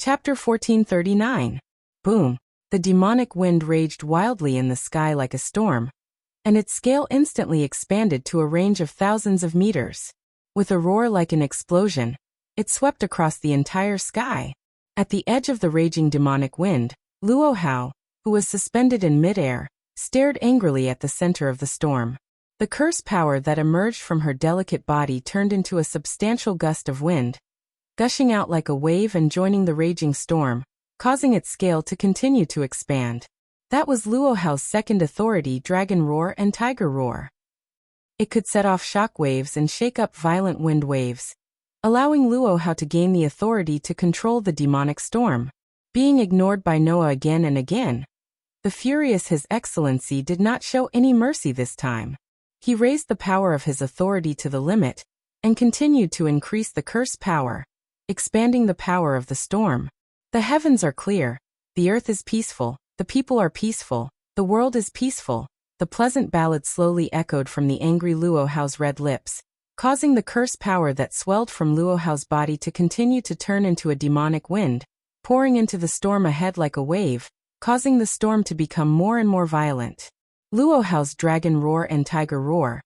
Chapter 1439. Boom. The demonic wind raged wildly in the sky like a storm, and its scale instantly expanded to a range of thousands of meters. With a roar like an explosion, it swept across the entire sky. At the edge of the raging demonic wind, Luo Hao, who was suspended in midair, stared angrily at the center of the storm. The curse power that emerged from her delicate body turned into a substantial gust of wind, gushing out like a wave and joining the raging storm, causing its scale to continue to expand. That was Luo Hao's second authority, Dragon Roar and Tiger Roar. It could set off shock waves and shake up violent wind waves, allowing Luo Hao to gain the authority to control the demonic storm. Being ignored by Noah again and again, the furious His Excellency did not show any mercy this time. He raised the power of his authority to the limit, and continued to increase the curse power, expanding the power of the storm. The heavens are clear, the earth is peaceful, the people are peaceful, the world is peaceful. The pleasant ballad slowly echoed from the angry Luo Hao's red lips, causing the curse power that swelled from Luo Hao's body to continue to turn into a demonic wind, pouring into the storm ahead like a wave, causing the storm to become more and more violent. Luo Hao's Dragon Roar and Tiger Roar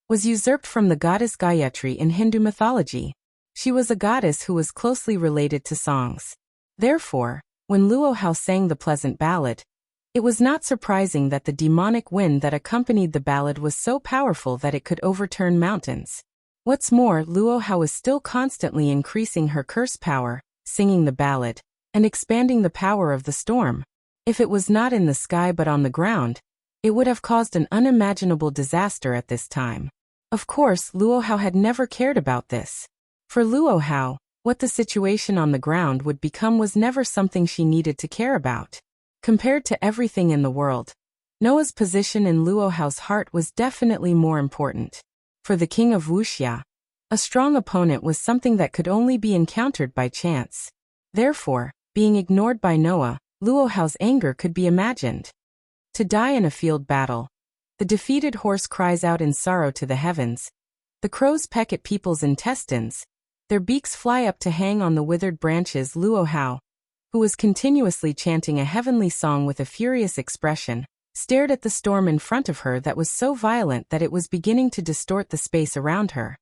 was usurped from the goddess Gayatri in Hindu mythology. She was a goddess who was closely related to songs. Therefore, when Luo Hao sang the pleasant ballad, it was not surprising that the demonic wind that accompanied the ballad was so powerful that it could overturn mountains. What's more, Luo Hao was still constantly increasing her curse power, singing the ballad, and expanding the power of the storm. If it was not in the sky but on the ground, it would have caused an unimaginable disaster at this time. Of course, Luo Hao had never cared about this. For Luo Hao, what the situation on the ground would become was never something she needed to care about. Compared to everything in the world, Noah's position in Luo Hao's heart was definitely more important. For the king of Wuxia, a strong opponent was something that could only be encountered by chance. Therefore, being ignored by Noah, Luo Hao's anger could be imagined. To die in a field battle. The defeated horse cries out in sorrow to the heavens. The crows peck at people's intestines. Their beaks fly up to hang on the withered branches. Luo Hao, who was continuously chanting a heavenly song with a furious expression, stared at the storm in front of her that was so violent that it was beginning to distort the space around her.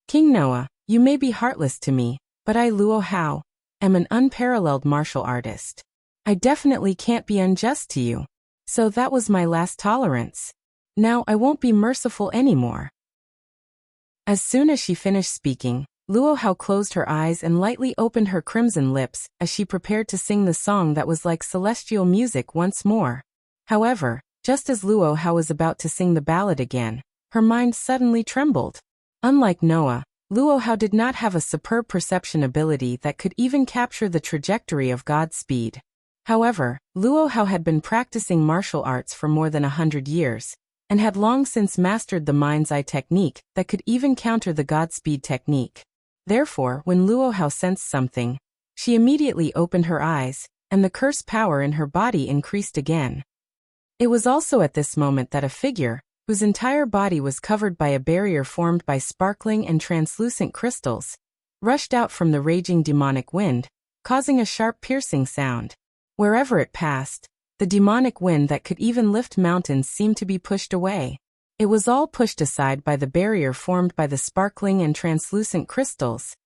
King Noah, you may be heartless to me, but I, Luo Hao, am an unparalleled martial artist. I definitely can't be unjust to you. So that was my last tolerance. Now I won't be merciful anymore. As soon as she finished speaking, Luo Hao closed her eyes and lightly opened her crimson lips as she prepared to sing the song that was like celestial music once more. However, just as Luo Hao was about to sing the ballad again, her mind suddenly trembled. Unlike Noah, Luo Hao did not have a superb perception ability that could even capture the trajectory of God's speed. However, Luo Hao had been practicing martial arts for more than 100 years, and had long since mastered the mind's eye technique that could even counter the Godspeed technique. Therefore, when Luo Hao sensed something, she immediately opened her eyes, and the curse power in her body increased again. It was also at this moment that a figure, whose entire body was covered by a barrier formed by sparkling and translucent crystals, rushed out from the raging demonic wind, causing a sharp piercing sound. Wherever it passed, the demonic wind that could even lift mountains seemed to be pushed away. It was all pushed aside by the barrier formed by the sparkling and translucent crystals,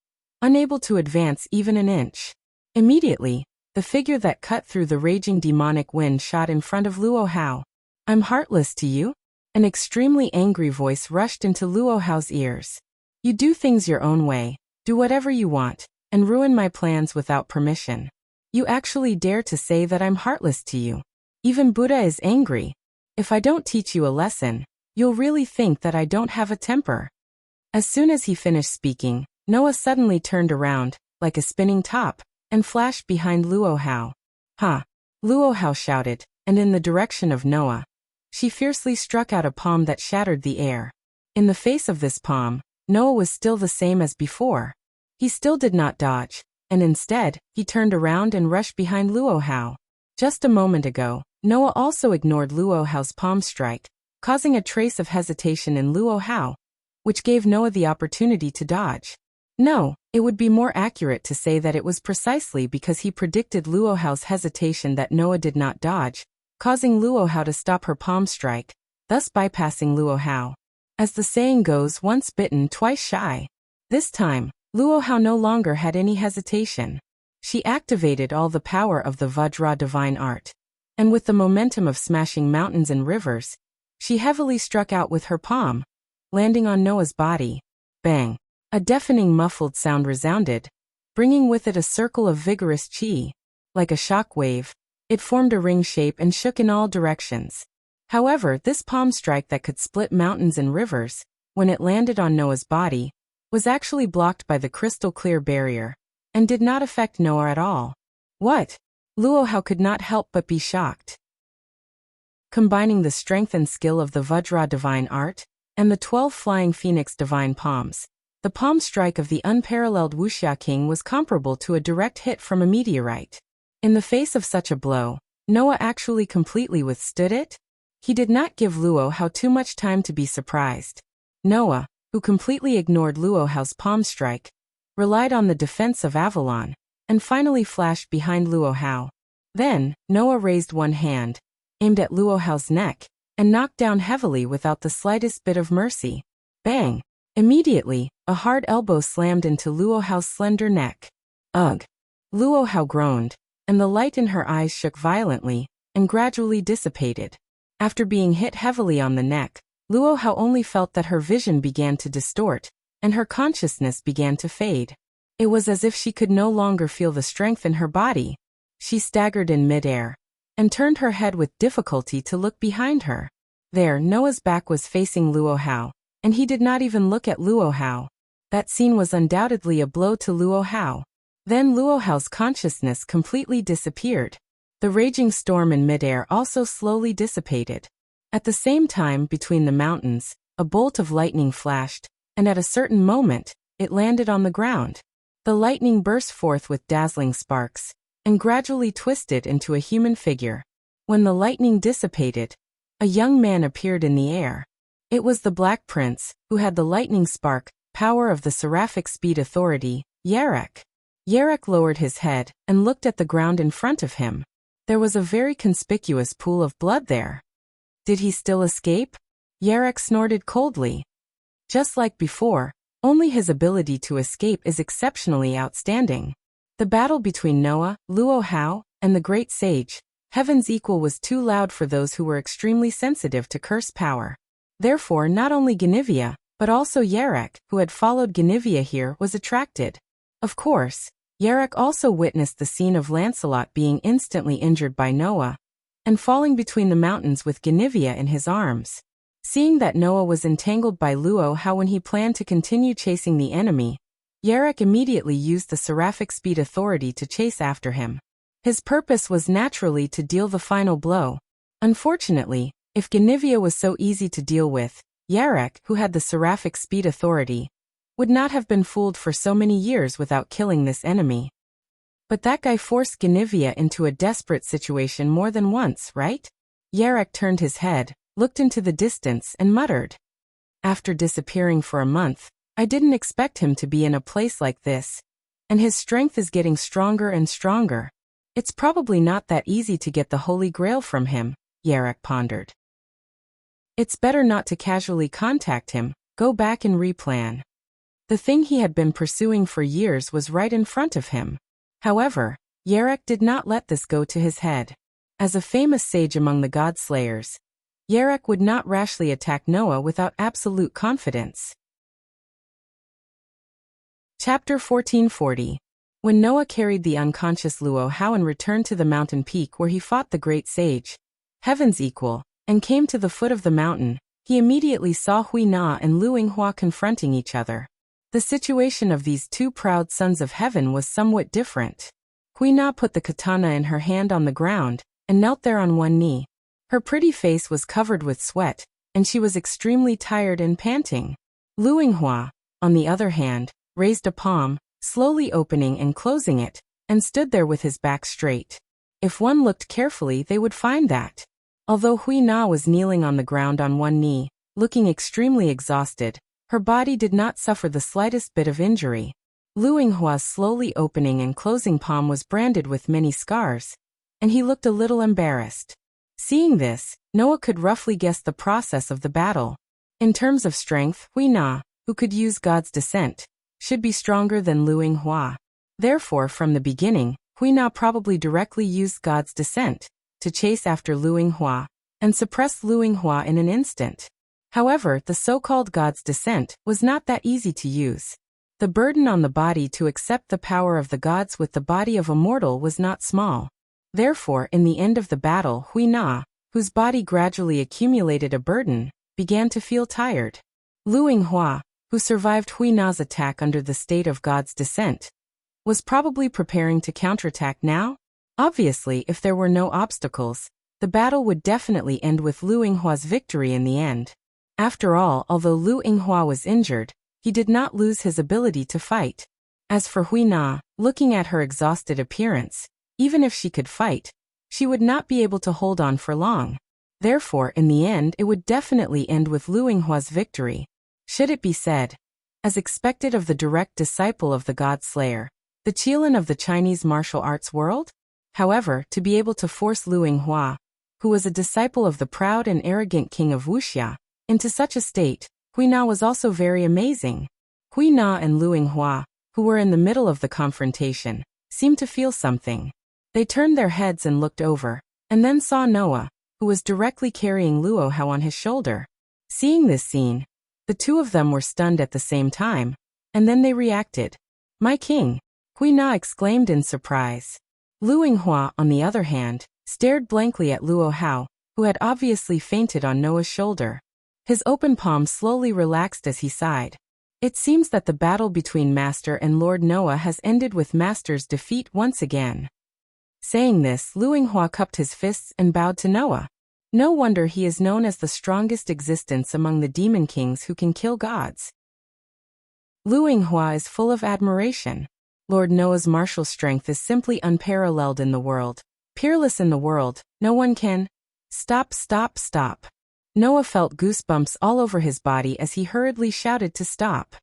unable to advance even an inch. Immediately, the figure that cut through the raging demonic wind shot in front of Luo Hao. I'm heartless to you? An extremely angry voice rushed into Luo Hao's ears. You do things your own way, do whatever you want, and ruin my plans without permission. You actually dare to say that I'm heartless to you. Even Buddha is angry. If I don't teach you a lesson, you'll really think that I don't have a temper. As soon as he finished speaking, Noah suddenly turned around, like a spinning top, and flashed behind Luo Hao. Ha! Luo Hao shouted, and in the direction of Noah, she fiercely struck out a palm that shattered the air. In the face of this palm, Noah was still the same as before. He still did not dodge, and instead, he turned around and rushed behind Luo Hao. Just a moment ago, Noah also ignored Luo Hao's palm strike, causing a trace of hesitation in Luo Hao, which gave Noah the opportunity to dodge. No, it would be more accurate to say that it was precisely because he predicted Luohao's hesitation that Noah did not dodge, causing Luohao to stop her palm strike, thus bypassing Luohao. As the saying goes, once bitten, twice shy. This time, Luohao no longer had any hesitation. She activated all the power of the Vajra divine art, and with the momentum of smashing mountains and rivers, she heavily struck out with her palm, landing on Noah's body. Bang! A deafening muffled sound resounded, bringing with it a circle of vigorous chi. Like a shock wave, it formed a ring shape and shook in all directions. However, this palm strike that could split mountains and rivers, when it landed on Noah's body, was actually blocked by the crystal-clear barrier, and did not affect Noah at all. What? Luohao could not help but be shocked. Combining the strength and skill of the Vajra divine art, and the 12 flying phoenix divine palms, the palm strike of the unparalleled Wuxia King was comparable to a direct hit from a meteorite. In the face of such a blow, Noah actually completely withstood it? He did not give Luohao too much time to be surprised. Noah, who completely ignored Luohao's palm strike, relied on the defense of Avalon, and finally flashed behind Luohao. Then, Noah raised one hand, aimed at Luohao's neck, and knocked down heavily without the slightest bit of mercy. Bang! Immediately, a hard elbow slammed into Luohao's slender neck. Ugh! Luohao groaned, and the light in her eyes shook violently, and gradually dissipated. After being hit heavily on the neck, Luohao only felt that her vision began to distort, and her consciousness began to fade. It was as if she could no longer feel the strength in her body. She staggered in midair, and turned her head with difficulty to look behind her. There, Noah's back was facing Luohao, and he did not even look at Luohao. That scene was undoubtedly a blow to Luohao. Then Luohao's consciousness completely disappeared. The raging storm in midair also slowly dissipated. At the same time, between the mountains, a bolt of lightning flashed, and at a certain moment, it landed on the ground. The lightning burst forth with dazzling sparks, and gradually twisted into a human figure. When the lightning dissipated, a young man appeared in the air. It was the Black Prince, who had the lightning spark, power of the Seraphic Speed Authority, Yarek. Yarek lowered his head, and looked at the ground in front of him. There was a very conspicuous pool of blood there. Did he still escape? Yarek snorted coldly. Just like before, only his ability to escape is exceptionally outstanding. The battle between Noah, Luohao, and the Great Sage, Heaven's Equal, was too loud for those who were extremely sensitive to curse power. Therefore, not only Guinevere, but also Yarek, who had followed Guinevere here, was attracted. Of course, Yarek also witnessed the scene of Lancelot being instantly injured by Noah, and falling between the mountains with Guinevere in his arms. Seeing that Noah was entangled by Luohao when he planned to continue chasing the enemy, Yarek immediately used the Seraphic Speed Authority to chase after him. His purpose was naturally to deal the final blow. Unfortunately, if Guinevere was so easy to deal with, Yarek, who had the Seraphic Speed Authority, would not have been fooled for so many years without killing this enemy. But that guy forced Guinevere into a desperate situation more than once, right? Yarek turned his head, looked into the distance, and muttered. After disappearing for a month, I didn't expect him to be in a place like this. And his strength is getting stronger and stronger. It's probably not that easy to get the Holy Grail from him, Yarek pondered. It's better not to casually contact him, go back and replan. The thing he had been pursuing for years was right in front of him. However, Yarek did not let this go to his head. As a famous sage among the God-slayers, Yarek would not rashly attack Noah without absolute confidence. Chapter 1440. When Noah carried the unconscious Luohao and returned to the mountain peak where he fought the great sage, Heaven's Equal, and came to the foot of the mountain, he immediately saw Hui Na and Lu Yinghua confronting each other. The situation of these two proud sons of heaven was somewhat different. Hui Na put the katana in her hand on the ground, and knelt there on one knee. Her pretty face was covered with sweat, and she was extremely tired and panting. Lu Yinghua, on the other hand, raised a palm, slowly opening and closing it, and stood there with his back straight. If one looked carefully, they would find that, although Hui Na was kneeling on the ground on one knee, looking extremely exhausted, her body did not suffer the slightest bit of injury. Lu Yinghua's slowly opening and closing palm was branded with many scars, and he looked a little embarrassed. Seeing this, Noah could roughly guess the process of the battle. In terms of strength, Hui Na, who could use God's descent, should be stronger than Lu Yinghua. Therefore, from the beginning, Hui Na probably directly used God's descent to chase after Lu Yinghua and suppress Lu Yinghua in an instant. However, the so-called God's descent was not that easy to use. The burden on the body to accept the power of the gods with the body of a mortal was not small. Therefore, in the end of the battle, Hui Na, whose body gradually accumulated a burden, began to feel tired. Lu Yinghua, who survived Hui Na's attack under the state of God's descent, was probably preparing to counterattack now? Obviously, if there were no obstacles, the battle would definitely end with Lu Yinghua's victory in the end. After all, although Lu Yinghua was injured, he did not lose his ability to fight. As for Hui Na, looking at her exhausted appearance, even if she could fight, she would not be able to hold on for long. Therefore, in the end, it would definitely end with Lu Yinghua's victory. Should it be said, as expected of the direct disciple of the God Slayer, the Qilin of the Chinese martial arts world? However, to be able to force Lu Yinghua, who was a disciple of the proud and arrogant king of Wuxia, into such a state, Hui Na was also very amazing. Hui Na and Lu Yinghua, who were in the middle of the confrontation, seemed to feel something. They turned their heads and looked over, and then saw Noah, who was directly carrying Luo Hao on his shoulder. Seeing this scene, the two of them were stunned at the same time, and then they reacted. "My king!" Hui Na exclaimed in surprise. Lu Yinghua, on the other hand, stared blankly at Luo Hao, who had obviously fainted on Noah's shoulder. His open palm slowly relaxed as he sighed. It seems that the battle between Master and Lord Noah has ended with Master's defeat once again. Saying this, Lu Yinghua cupped his fists and bowed to Noah. No wonder he is known as the strongest existence among the demon kings who can kill gods. Lu Yinghua is full of admiration. Lord Noah's martial strength is simply unparalleled in the world. Peerless in the world, no one can... Stop, stop, stop. Noah felt goosebumps all over his body as he hurriedly shouted to stop.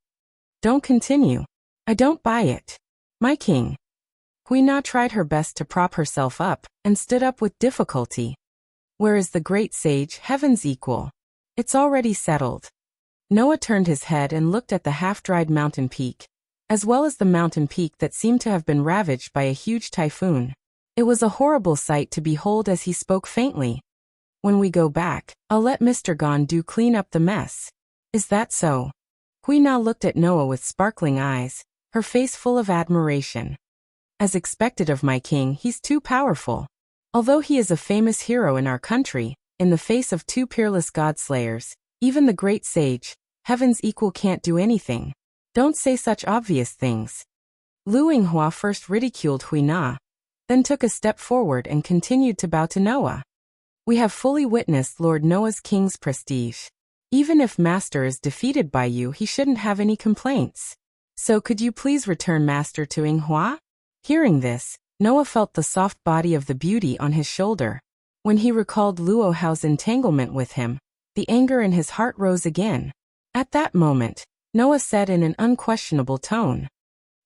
Don't continue. I don't buy it. My king. Hui Na tried her best to prop herself up, and stood up with difficulty. Where is the great sage, heaven's equal? It's already settled. Noah turned his head and looked at the half-dried mountain peak, as well as the mountain peak that seemed to have been ravaged by a huge typhoon. It was a horrible sight to behold as he spoke faintly. When we go back, I'll let Mr. Gandu clean up the mess. Is that so? Hui Na looked at Noah with sparkling eyes, her face full of admiration. As expected of my king, he's too powerful. Although he is a famous hero in our country, in the face of two peerless god-slayers, even the great sage, heaven's equal, can't do anything. Don't say such obvious things. Lu Yinghua first ridiculed Hui Na, then took a step forward and continued to bow to Noah. We have fully witnessed Lord Noah's king's prestige. Even if Master is defeated by you, he shouldn't have any complaints. So could you please return Master to Yinghua? Hearing this, Noah felt the soft body of the beauty on his shoulder. When he recalled Luo Hao's entanglement with him, the anger in his heart rose again. At that moment, Noah said in an unquestionable tone,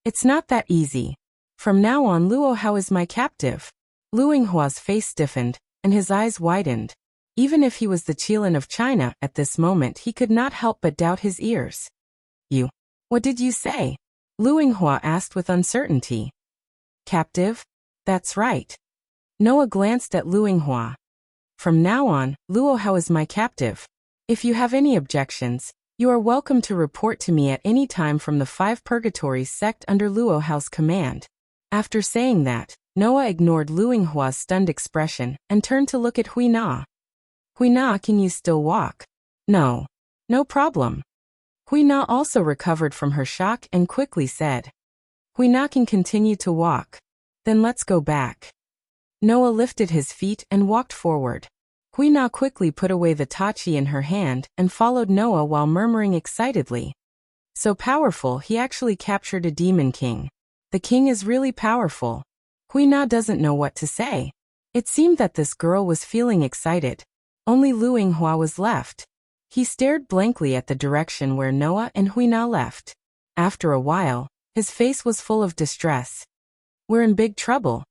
"It's not that easy. From now on, Luo Hao is my captive." Lu Yinghua's face stiffened, and his eyes widened. Even if he was the Qilin of China at this moment, he could not help but doubt his ears. What did you say?" Lu Yinghua asked with uncertainty. "Captive? That's right." Noah glanced at Lu Yinghua. "From now on, Luo Hao is my captive. If you have any objections, you are welcome to report to me at any time from the 5 Purgatories sect under Luo Hao's command." After saying that, Noah ignored Lu Yinghua's stunned expression and turned to look at Hui Na. "Hui Na, can you still walk?" "No. No problem." Hui Na also recovered from her shock and quickly said, "Hui Na can continue to walk. Then let's go back." Noah lifted his feet and walked forward. Hui Na quickly put away the tachi in her hand and followed Noah while murmuring excitedly. "So powerful, he actually captured a demon king. The king is really powerful." Hui Na doesn't know what to say. It seemed that this girl was feeling excited. Only Lu Yinghua was left. He stared blankly at the direction where Noah and Hui Na left. After a while, His face was full of distress. "We're in big trouble."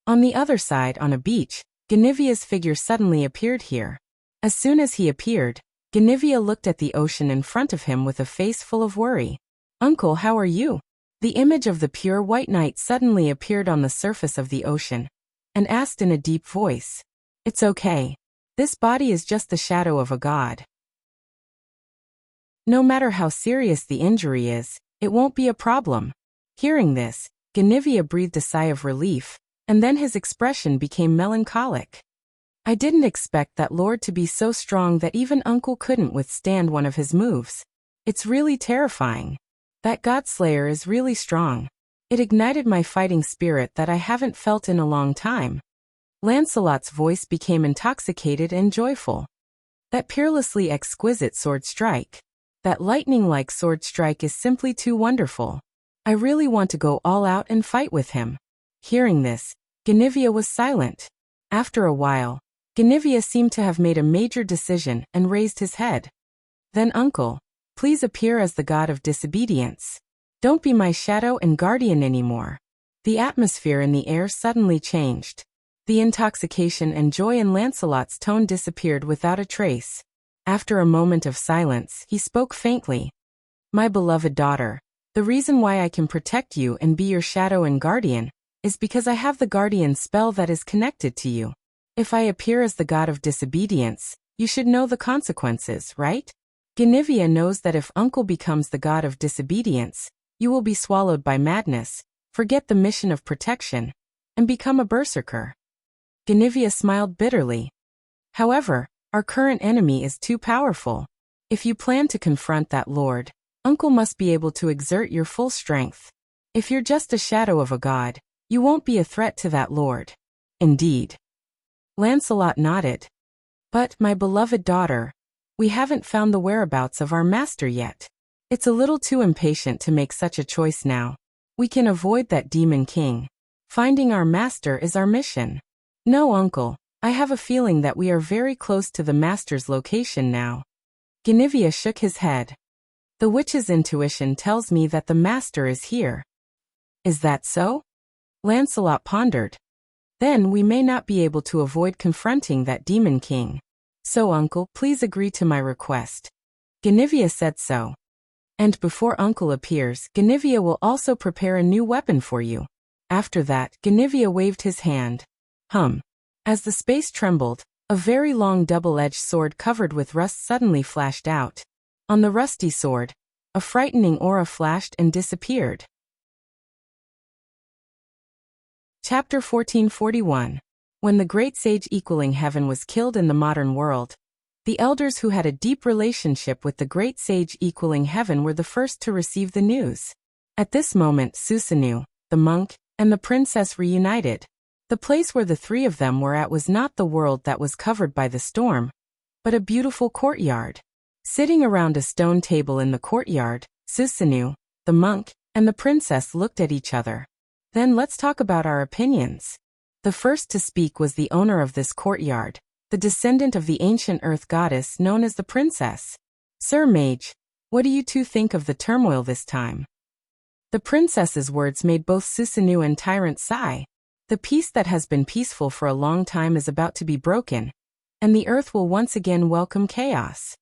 On the other side, on a beach, Guinevere's figure suddenly appeared here. As soon as he appeared, Guinevere looked at the ocean in front of him with a face full of worry. "Uncle, how are you?" The image of the pure white knight suddenly appeared on the surface of the ocean, and asked in a deep voice, "It's okay. This body is just the shadow of a god. No matter how serious the injury is, it won't be a problem." Hearing this, Guinevere breathed a sigh of relief, and then his expression became melancholic. "I didn't expect that lord to be so strong that even Uncle couldn't withstand one of his moves. It's really terrifying. That Godslayer is really strong. It ignited my fighting spirit that I haven't felt in a long time." Lancelot's voice became intoxicated and joyful. "That peerlessly exquisite sword strike. That lightning-like sword strike is simply too wonderful. I really want to go all out and fight with him." Hearing this, Guinevere was silent. After a while, Guinevere seemed to have made a major decision and raised his head. "Then uncle, please appear as the god of disobedience. Don't be my shadow and guardian anymore." The atmosphere in the air suddenly changed. The intoxication and joy in Lancelot's tone disappeared without a trace. After a moment of silence, he spoke faintly. "My beloved daughter, the reason why I can protect you and be your shadow and guardian is because I have the guardian spell that is connected to you. If I appear as the god of disobedience, you should know the consequences, right? Guinevere knows that if uncle becomes the god of disobedience, you will be swallowed by madness, forget the mission of protection, and become a berserker." Guinevere smiled bitterly. "However, our current enemy is too powerful. If you plan to confront that lord, uncle must be able to exert your full strength. If you're just a shadow of a god, you won't be a threat to that lord." "Indeed." Lancelot nodded. "But, my beloved daughter, we haven't found the whereabouts of our master yet. It's a little too impatient to make such a choice now. We can avoid that demon king. Finding our master is our mission." "No, uncle, I have a feeling that we are very close to the master's location now." Guinevere shook his head. "The witch's intuition tells me that the master is here." "Is that so?" Lancelot pondered. "Then we may not be able to avoid confronting that demon king. So uncle, please agree to my request." Guinevere said so. "And before uncle appears, Guinevere will also prepare a new weapon for you." After that, Guinevere waved his hand. As the space trembled, a very long double-edged sword covered with rust suddenly flashed out. On the rusty sword, a frightening aura flashed and disappeared. Chapter 1441. When the great sage equaling heaven was killed in the modern world, the elders who had a deep relationship with the great sage equaling heaven were the first to receive the news. At this moment, Susanu, the monk, and the princess reunited. The place where the three of them were at was not the world that was covered by the storm, but a beautiful courtyard. Sitting around a stone table in the courtyard, Susanu, the monk, and the princess looked at each other. "Then let's talk about our opinions." The first to speak was the owner of this courtyard, the descendant of the ancient earth goddess known as the princess. "Sir Mage, what do you two think of the turmoil this time?" The princess's words made both Susanu and Tyrant sigh. The peace that has been peaceful for a long time is about to be broken, and the earth will once again welcome chaos.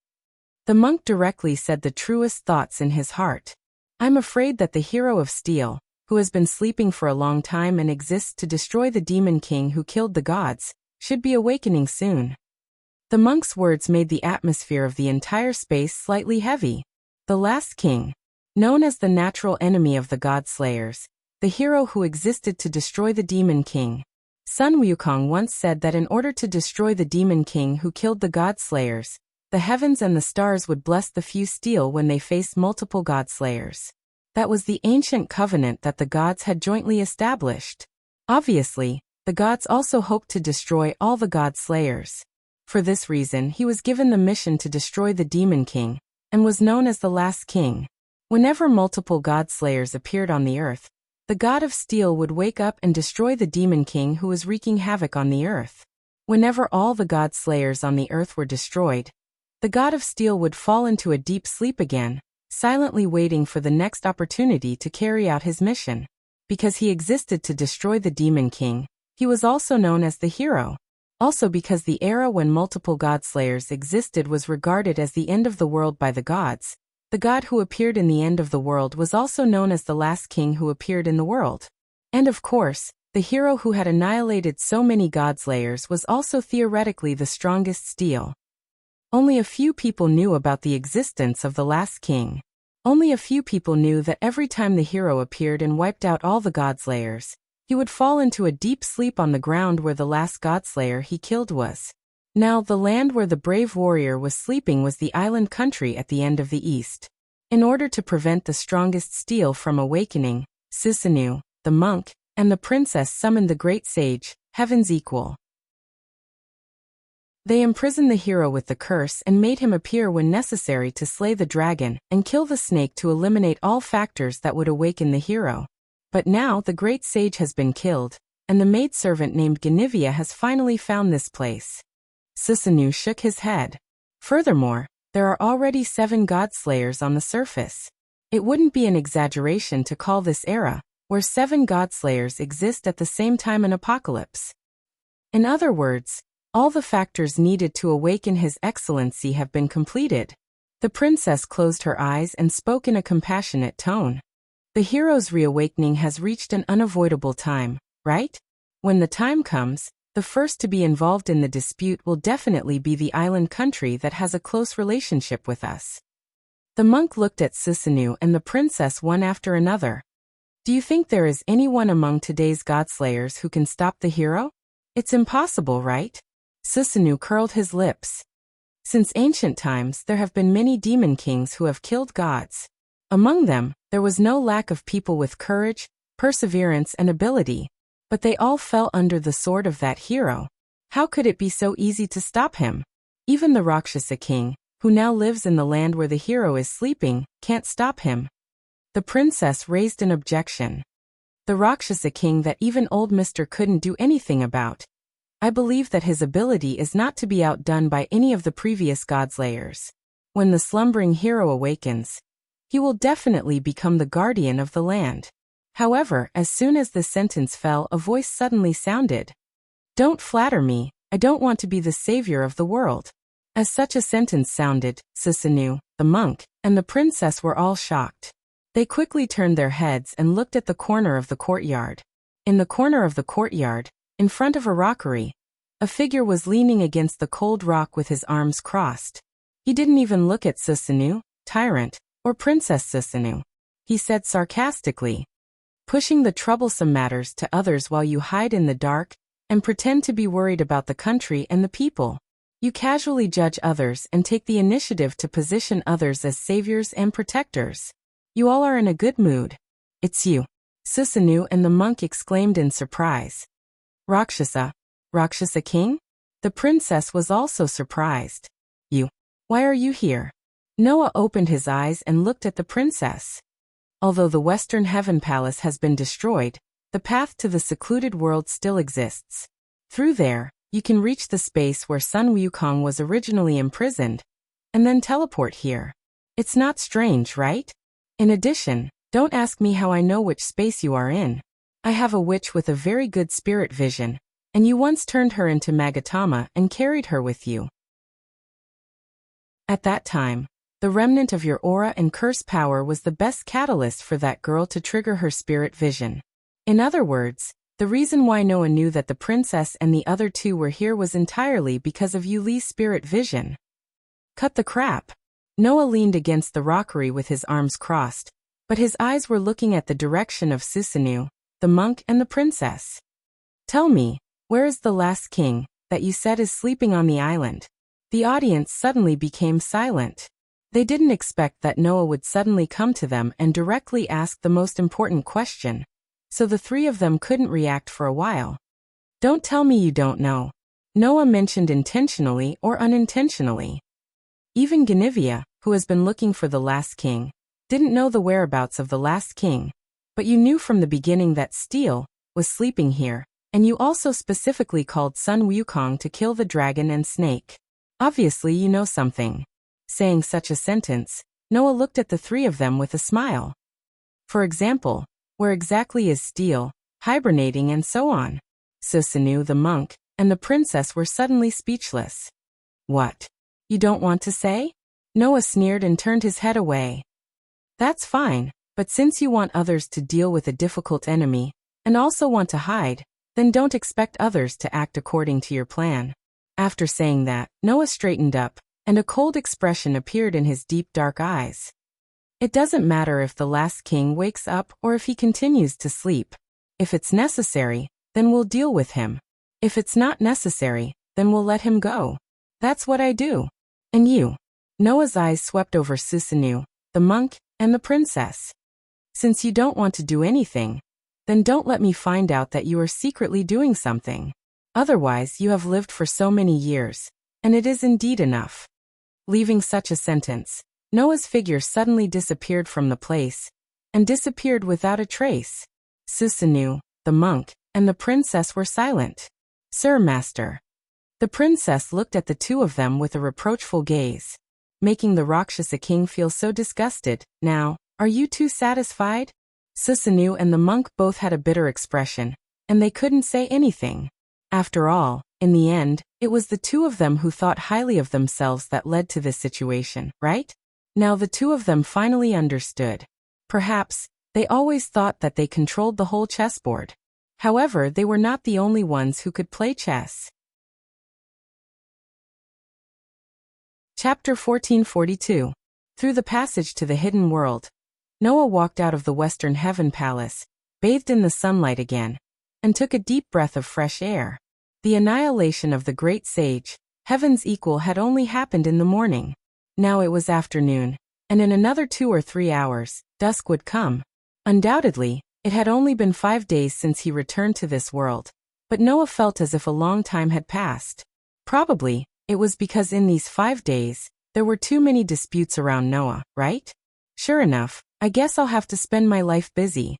The monk directly said the truest thoughts in his heart. "I'm afraid that the hero of steel, who has been sleeping for a long time and exists to destroy the demon king who killed the gods, should be awakening soon." The monk's words made the atmosphere of the entire space slightly heavy. The last king, known as the natural enemy of the god-slayers, the hero who existed to destroy the demon king. Sun Wukong once said that in order to destroy the demon king who killed the god-slayers, the heavens and the stars would bless the few steel when they faced multiple god-slayers. That was the ancient covenant that the gods had jointly established. Obviously, the gods also hoped to destroy all the god-slayers. For this reason, he was given the mission to destroy the demon king, and was known as the last king. Whenever multiple god-slayers appeared on the earth, the god of steel would wake up and destroy the demon king who was wreaking havoc on the earth. Whenever all the god-slayers on the earth were destroyed, the god of steel would fall into a deep sleep again, silently waiting for the next opportunity to carry out his mission. Because he existed to destroy the Demon King, he was also known as the hero. Also because the era when multiple godslayers existed was regarded as the end of the world by the gods, the god who appeared in the end of the world was also known as the last king who appeared in the world. And of course, the hero who had annihilated so many godslayers was also theoretically the strongest steel. Only a few people knew about the existence of the last king. Only a few people knew that every time the hero appeared and wiped out all the godslayers, he would fall into a deep sleep on the ground where the last godslayer he killed was. Now, the land where the brave warrior was sleeping was the island country at the end of the east. In order to prevent the strongest steel from awakening, Susanoo, the monk, and the princess summoned the great sage, Heaven's equal. They imprisoned the hero with the curse and made him appear when necessary to slay the dragon and kill the snake to eliminate all factors that would awaken the hero. But now the great sage has been killed, and the maidservant named Guinevere has finally found this place. Susanoo shook his head. Furthermore, there are already 7 godslayers on the surface. It wouldn't be an exaggeration to call this era, where 7 godslayers exist at the same time, an apocalypse. In other words, all the factors needed to awaken His Excellency have been completed. The princess closed her eyes and spoke in a compassionate tone. The hero's reawakening has reached an unavoidable time, right? When the time comes, the first to be involved in the dispute will definitely be the island country that has a close relationship with us. The monk looked at Susanoo and the princess one after another. Do you think there is anyone among today's godslayers who can stop the hero? It's impossible, right? Susanoo curled his lips. Since ancient times, there have been many demon kings who have killed gods. Among them, there was no lack of people with courage, perseverance, and ability, but they all fell under the sword of that hero. How could it be so easy to stop him? Even the Rakshasa king, who now lives in the land where the hero is sleeping, can't stop him. The princess raised an objection. The Rakshasa king that even old Mr. couldn't do anything about. I believe that his ability is not to be outdone by any of the previous godslayers. When the slumbering hero awakens, he will definitely become the guardian of the land. However, as soon as the sentence fell, a voice suddenly sounded. Don't flatter me, I don't want to be the savior of the world. As such a sentence sounded, Susanoo, the monk, and the princess were all shocked. They quickly turned their heads and looked at the corner of the courtyard. In the corner of the courtyard, in front of a rockery, a figure was leaning against the cold rock with his arms crossed. He didn't even look at Susanoo, tyrant, or Princess Susanoo. He said sarcastically, pushing the troublesome matters to others while you hide in the dark and pretend to be worried about the country and the people. You casually judge others and take the initiative to position others as saviors and protectors. You all are in a good mood. It's you. Susanoo and the monk exclaimed in surprise. Rakshasa king? The princess was also surprised. You. Why are you here? Noah opened his eyes and looked at the princess. Although the Western Heaven Palace has been destroyed, the path to the secluded world still exists. Through there, you can reach the space where Sun Wukong was originally imprisoned, and then teleport here. It's not strange, right? In addition, don't ask me how I know which space you are in. I have a witch with a very good spirit vision, and you once turned her into Magatama and carried her with you. At that time, the remnant of your aura and curse power was the best catalyst for that girl to trigger her spirit vision. In other words, the reason why Noah knew that the princess and the other two were here was entirely because of Yu Li's spirit vision. Cut the crap. Noah leaned against the rockery with his arms crossed, but his eyes were looking at the direction of Susanoo, the monk, and the princess. Tell me, where is the last king that you said is sleeping on the island? The audience suddenly became silent. They didn't expect that Noah would suddenly come to them and directly ask the most important question, so the three of them couldn't react for a while. Don't tell me you don't know. Noah mentioned intentionally or unintentionally. Even Guinevere, who has been looking for the last king, didn't know the whereabouts of the last king, but you knew from the beginning that Steel was sleeping here, and you also specifically called Sun Wukong to kill the dragon and snake. Obviously you know something. Saying such a sentence, Noah looked at the three of them with a smile. For example, where exactly is Steel, hibernating and so on? Susanu the monk and the princess were suddenly speechless. What? You don't want to say? Noah sneered and turned his head away. That's fine, but since you want others to deal with a difficult enemy, and also want to hide, then don't expect others to act according to your plan. After saying that, Noah straightened up, and a cold expression appeared in his deep dark eyes. It doesn't matter if the last king wakes up or if he continues to sleep. If it's necessary, then we'll deal with him. If it's not necessary, then we'll let him go. That's what I do. And you? Noah's eyes swept over Susanu, the monk, and the princess. Since you don't want to do anything, then don't let me find out that you are secretly doing something. Otherwise, you have lived for so many years, and it is indeed enough. Leaving such a sentence, Noah's figure suddenly disappeared from the place, and disappeared without a trace. Susanu, the monk, and the princess were silent. Sir, master. The princess looked at the two of them with a reproachful gaze, making the Rakshasa king feel so disgusted. Now, are you two satisfied? Susanu and the monk both had a bitter expression, and they couldn't say anything. After all, in the end, it was the two of them who thought highly of themselves that led to this situation, right? Now the two of them finally understood. Perhaps, they always thought that they controlled the whole chessboard. However, they were not the only ones who could play chess. Chapter 1442. Through the passage to the hidden world. Noah walked out of the Western Heaven Palace, bathed in the sunlight again, and took a deep breath of fresh air. The annihilation of the great sage, Heaven's equal, had only happened in the morning. Now it was afternoon, and in another 2 or 3 hours, dusk would come. Undoubtedly, it had only been 5 days since he returned to this world, but Noah felt as if a long time had passed. Probably, it was because in these 5 days, there were too many disputes around Noah, right? Sure enough, I guess I'll have to spend my life busy.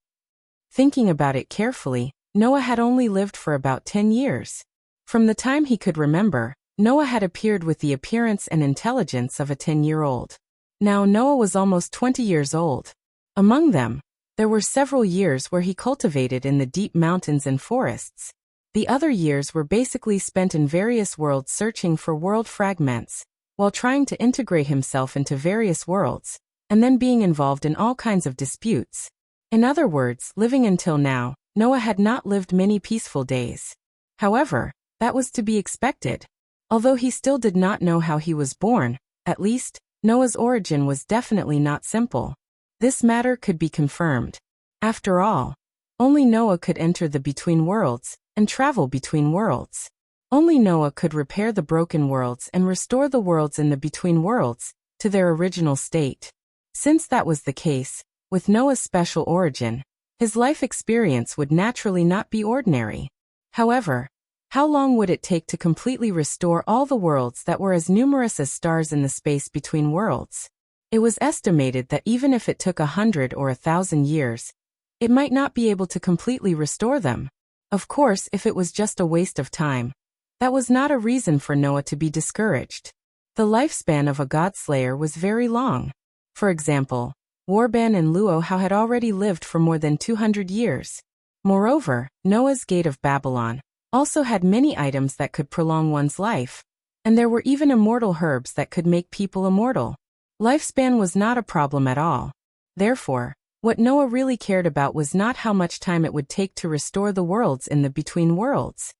Thinking about it carefully, Noah had only lived for about 10 years. From the time he could remember, Noah had appeared with the appearance and intelligence of a 10-year-old. Now Noah was almost 20 years old. Among them, there were several years where he cultivated in the deep mountains and forests. The other years were basically spent in various worlds searching for world fragments, while trying to integrate himself into various worlds, and then being involved in all kinds of disputes. In other words, living until now, Noah had not lived many peaceful days. However, that was to be expected. Although he still did not know how he was born, at least, Noah's origin was definitely not simple. This matter could be confirmed. After all, only Noah could enter the between worlds and travel between worlds. Only Noah could repair the broken worlds and restore the worlds in the between worlds to their original state. Since that was the case, with Noah's special origin, his life experience would naturally not be ordinary. However, how long would it take to completely restore all the worlds that were as numerous as stars in the space between worlds? It was estimated that even if it took 100 or 1,000 years, it might not be able to completely restore them. Of course, if it was just a waste of time, that was not a reason for Noah to be discouraged. The lifespan of a godslayer was very long. For example, Warban and Luohao had already lived for more than 200 years. Moreover, Noah's Gate of Babylon also had many items that could prolong one's life, and there were even immortal herbs that could make people immortal. Lifespan was not a problem at all. Therefore, what Noah really cared about was not how much time it would take to restore the worlds in the between worlds.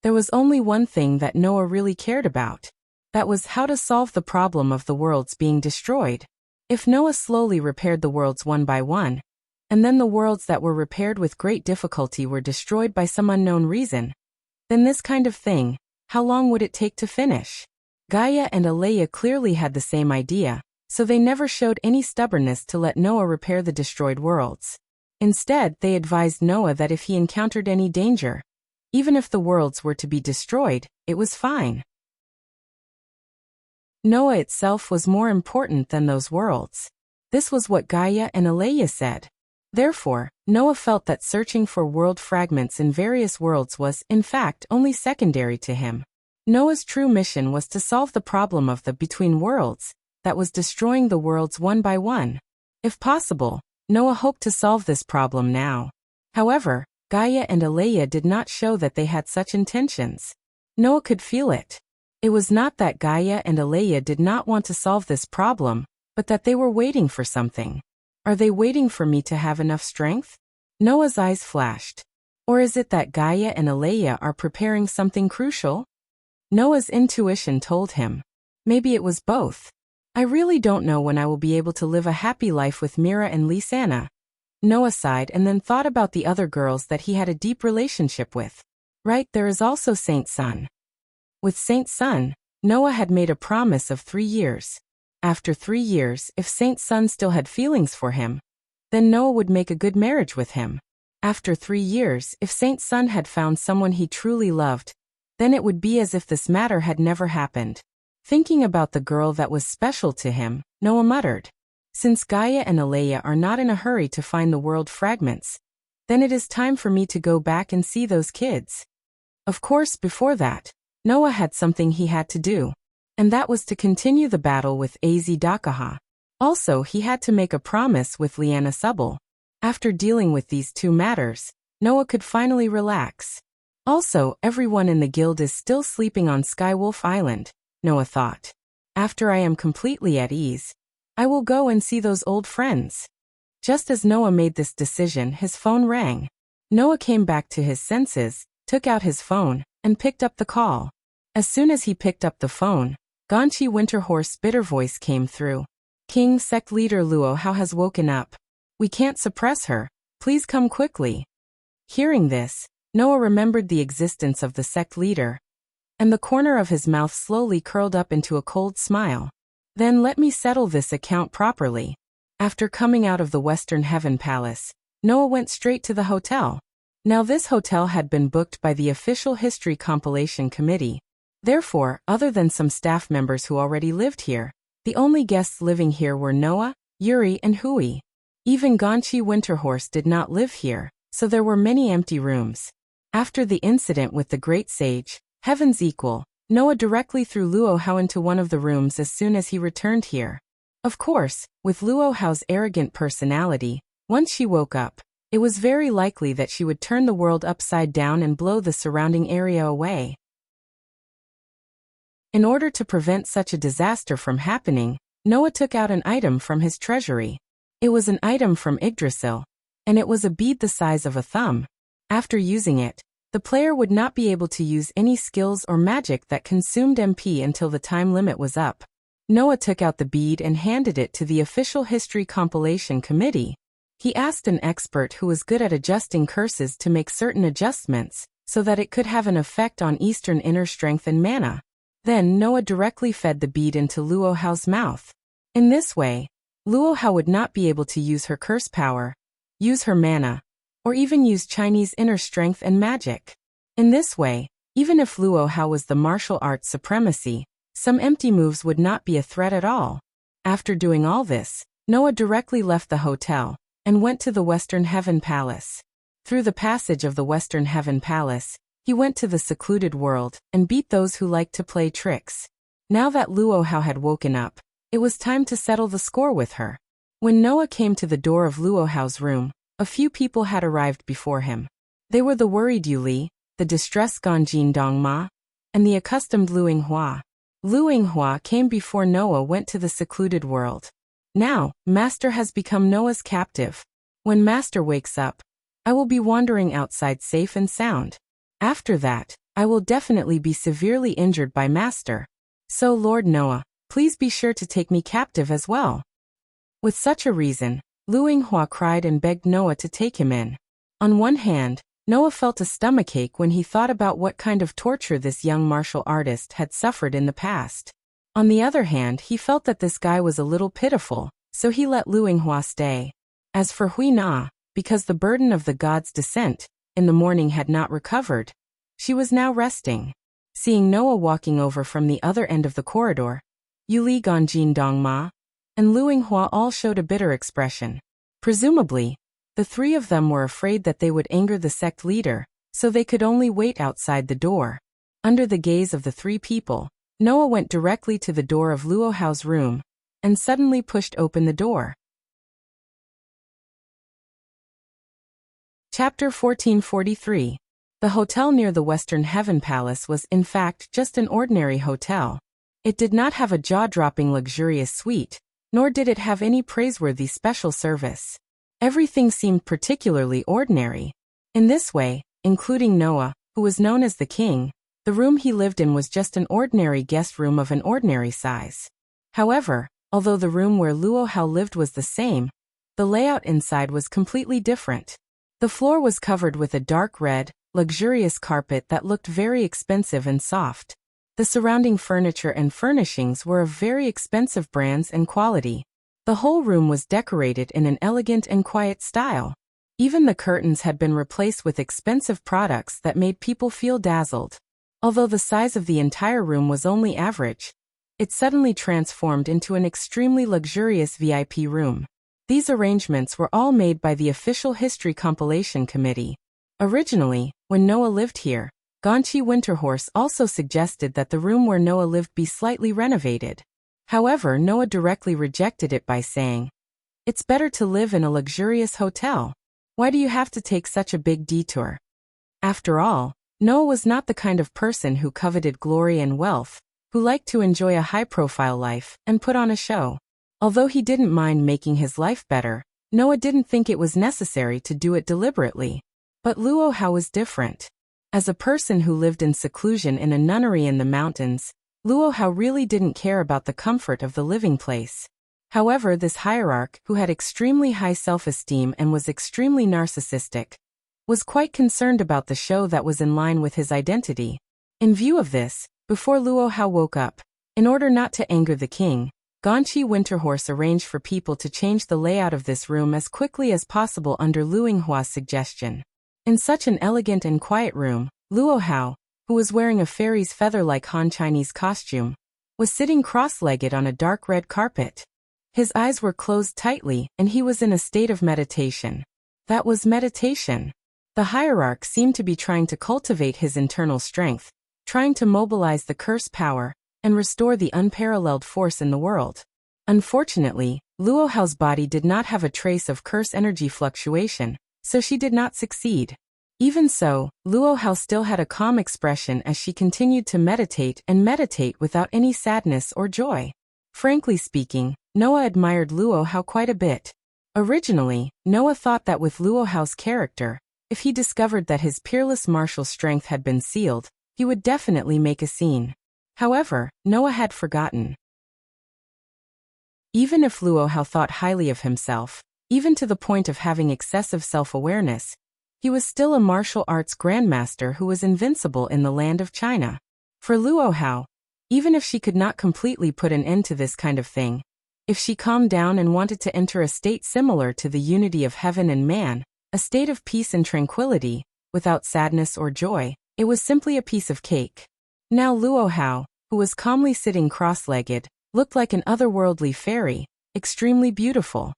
There was only one thing that Noah really cared about. That was how to solve the problem of the worlds being destroyed. If Noah slowly repaired the worlds one by one, and then the worlds that were repaired with great difficulty were destroyed by some unknown reason, then this kind of thing, how long would it take to finish? Gaia and Alea clearly had the same idea, so they never showed any stubbornness to let Noah repair the destroyed worlds. Instead, they advised Noah that if he encountered any danger, even if the worlds were to be destroyed, it was fine. Noah itself was more important than those worlds. This was what Gaia and Alea said. Therefore, Noah felt that searching for world fragments in various worlds was, in fact, only secondary to him. Noah's true mission was to solve the problem of the between worlds, that was destroying the worlds one by one. If possible, Noah hoped to solve this problem now. However, Gaia and Alea did not show that they had such intentions. Noah could feel it. It was not that Gaia and Alea did not want to solve this problem, but that they were waiting for something. Are they waiting for me to have enough strength? Noah's eyes flashed. Or is it that Gaia and Alea are preparing something crucial? Noah's intuition told him. Maybe it was both. I really don't know when I will be able to live a happy life with Mira and Lisanna. Noah sighed and then thought about the other girls that he had a deep relationship with. Right, there is also Saint Sun. With Saint Sun, Noah had made a promise of 3 years. After 3 years, if Saint Sun still had feelings for him, then Noah would make a good marriage with him. After 3 years, if Saint Sun had found someone he truly loved, then it would be as if this matter had never happened. Thinking about the girl that was special to him, Noah muttered, since Gaia and Alea are not in a hurry to find the world fragments, then it is time for me to go back and see those kids. Of course, before that, Noah had something he had to do, and that was to continue the battle with Az Dakaha. Also, he had to make a promise with Liana Subble. After dealing with these 2 matters, Noah could finally relax. Also, everyone in the guild is still sleeping on Skywolf Island, Noah thought. After I am completely at ease, I will go and see those old friends. Just as Noah made this decision, his phone rang. Noah came back to his senses, took out his phone, and picked up the call. As soon as he picked up the phone, Ganchi Winterhorse's bitter voice came through. King, sect leader Luo Hao has woken up. We can't suppress her. Please come quickly. Hearing this, Noah remembered the existence of the sect leader, and the corner of his mouth slowly curled up into a cold smile. Then let me settle this account properly. After coming out of the Western Heaven Palace, Noah went straight to the hotel. Now this hotel had been booked by the official history compilation committee. Therefore, other than some staff members who already lived here, the only guests living here were Noah, Yuri, and Hui. Even Ganchi Winterhorse did not live here, so there were many empty rooms. After the incident with the great sage, Heaven's Equal, Noah directly threw Luo Hao into one of the rooms as soon as he returned here. Of course, with Luo Hao's arrogant personality, once she woke up, it was very likely that she would turn the world upside down and blow the surrounding area away. In order to prevent such a disaster from happening, Noah took out an item from his treasury. It was an item from Yggdrasil, and it was a bead the size of a thumb. After using it, the player would not be able to use any skills or magic that consumed MP until the time limit was up. Noah took out the bead and handed it to the official history compilation committee. He asked an expert who was good at adjusting curses to make certain adjustments, so that it could have an effect on Eastern inner strength and mana. Then Noah directly fed the bead into Luo Hao's mouth. In this way, Luo Hao would not be able to use her curse power, use her mana, or even use Chinese inner strength and magic. In this way, even if Luo Hao was the martial arts supremacy, some empty moves would not be a threat at all. After doing all this, Noah directly left the hotel and went to the Western Heaven Palace. Through the passage of the Western Heaven Palace, he went to the secluded world and beat those who liked to play tricks. Now that Luo Hao had woken up, it was time to settle the score with her. When Noah came to the door of Luo Hao's room, a few people had arrived before him. They were the worried Yu Li, the distressed Ganjin Dongma, and the accustomed Lu Yinghua. Lu Yinghua came before Noah went to the secluded world. Now, Master has become Noah's captive. When Master wakes up, I will be wandering outside safe and sound. After that, I will definitely be severely injured by Master. So Lord Noah, please be sure to take me captive as well. With such a reason, Lu Yinghua cried and begged Noah to take him in. On one hand, Noah felt a stomachache when he thought about what kind of torture this young martial artist had suffered in the past. On the other hand, he felt that this guy was a little pitiful, so he let Lu Yinghua stay. As for Hui Na, because the burden of the god's descent in the morning had not recovered, she was now resting. Seeing Noah walking over from the other end of the corridor, Yu Li, Ganjin Dongma, and Lu Yinghua all showed a bitter expression. Presumably, the 3 of them were afraid that they would anger the sect leader, so they could only wait outside the door. Under the gaze of the 3 people, Noah went directly to the door of Luo Hao's room and suddenly pushed open the door. Chapter 1443. The hotel near the Western Heaven Palace was, in fact, just an ordinary hotel. It did not have a jaw-dropping luxurious suite, nor did it have any praiseworthy special service. Everything seemed particularly ordinary. In this way, including Noah, who was known as the king, the room he lived in was just an ordinary guest room of an ordinary size. However, although the room where Luo Hao lived was the same, the layout inside was completely different. The floor was covered with a dark red, luxurious carpet that looked very expensive and soft. The surrounding furniture and furnishings were of very expensive brands and quality. The whole room was decorated in an elegant and quiet style. Even the curtains had been replaced with expensive products that made people feel dazzled. Although the size of the entire room was only average, it suddenly transformed into an extremely luxurious VIP room. These arrangements were all made by the official history compilation committee. Originally, when Noah lived here, Gonchi Winterhorse also suggested that the room where Noah lived be slightly renovated. However, Noah directly rejected it by saying, "It's better to live in a luxurious hotel. Why do you have to take such a big detour?" After all, Noah was not the kind of person who coveted glory and wealth, who liked to enjoy a high-profile life and put on a show. Although he didn't mind making his life better, Noah didn't think it was necessary to do it deliberately. But Luo Hao was different. As a person who lived in seclusion in a nunnery in the mountains, Luo Hao really didn't care about the comfort of the living place. However, this hierarch, who had extremely high self-esteem and was extremely narcissistic, was quite concerned about the show that was in line with his identity. In view of this, before Luo Hao woke up, in order not to anger the king, Gonchi Winterhorse arranged for people to change the layout of this room as quickly as possible under Lu Yinghua's suggestion. In such an elegant and quiet room, Luo Hao, who was wearing a fairy's feather-like Han Chinese costume, was sitting cross-legged on a dark red carpet. His eyes were closed tightly, and he was in a state of meditation. That was meditation. The hierarch seemed to be trying to cultivate his internal strength, trying to mobilize the curse power, and restore the unparalleled force in the world. Unfortunately, Luo Hao's body did not have a trace of curse energy fluctuation, so she did not succeed. Even so, Luo Hao still had a calm expression as she continued to meditate without any sadness or joy. Frankly speaking, Noah admired Luo Hao quite a bit. Originally, Noah thought that with Luo Hao's character, if he discovered that his peerless martial strength had been sealed, he would definitely make a scene. However, Noah had forgotten. Even if Luo Hao thought highly of himself, even to the point of having excessive self-awareness, he was still a martial arts grandmaster who was invincible in the land of China. For Luo Hao, even if she could not completely put an end to this kind of thing, if she calmed down and wanted to enter a state similar to the unity of heaven and man, a state of peace and tranquility, without sadness or joy, it was simply a piece of cake. Now Luo Hao, who was calmly sitting cross-legged, looked like an otherworldly fairy, extremely beautiful.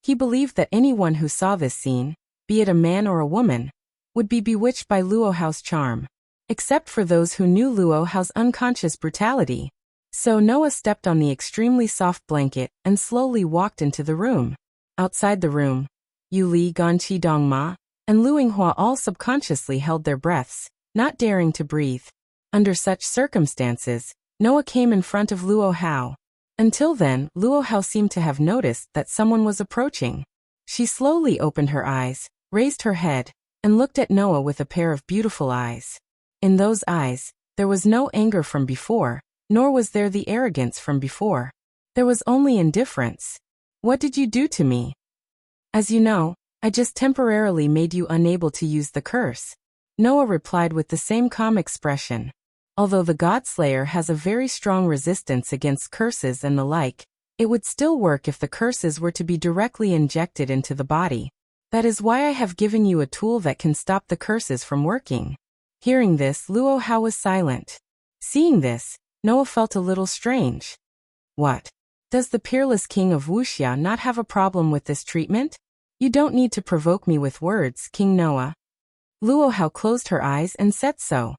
He believed that anyone who saw this scene, be it a man or a woman, would be bewitched by Luo Hao's charm, except for those who knew Luo Hao's unconscious brutality. So Noah stepped on the extremely soft blanket and slowly walked into the room. Outside the room, Yu Li, Ganqi Dongma, and Lu Yinghua all subconsciously held their breaths, not daring to breathe. Under such circumstances, Noah came in front of Luo Hao. Until then, Luo Hao seemed to have noticed that someone was approaching. She slowly opened her eyes, raised her head, and looked at Noah with a pair of beautiful eyes. In those eyes, there was no anger from before, nor was there the arrogance from before. There was only indifference. "What did you do to me?" "As you know, I just temporarily made you unable to use the curse," Noah replied with the same calm expression. Although the God-Slayer has a very strong resistance against curses and the like, it would still work if the curses were to be directly injected into the body. That is why I have given you a tool that can stop the curses from working. Hearing this, Luo Hao was silent. Seeing this, Noah felt a little strange. What? Does the peerless king of Wuxia not have a problem with this treatment? You don't need to provoke me with words, King Noah. Luo Hao closed her eyes and said so.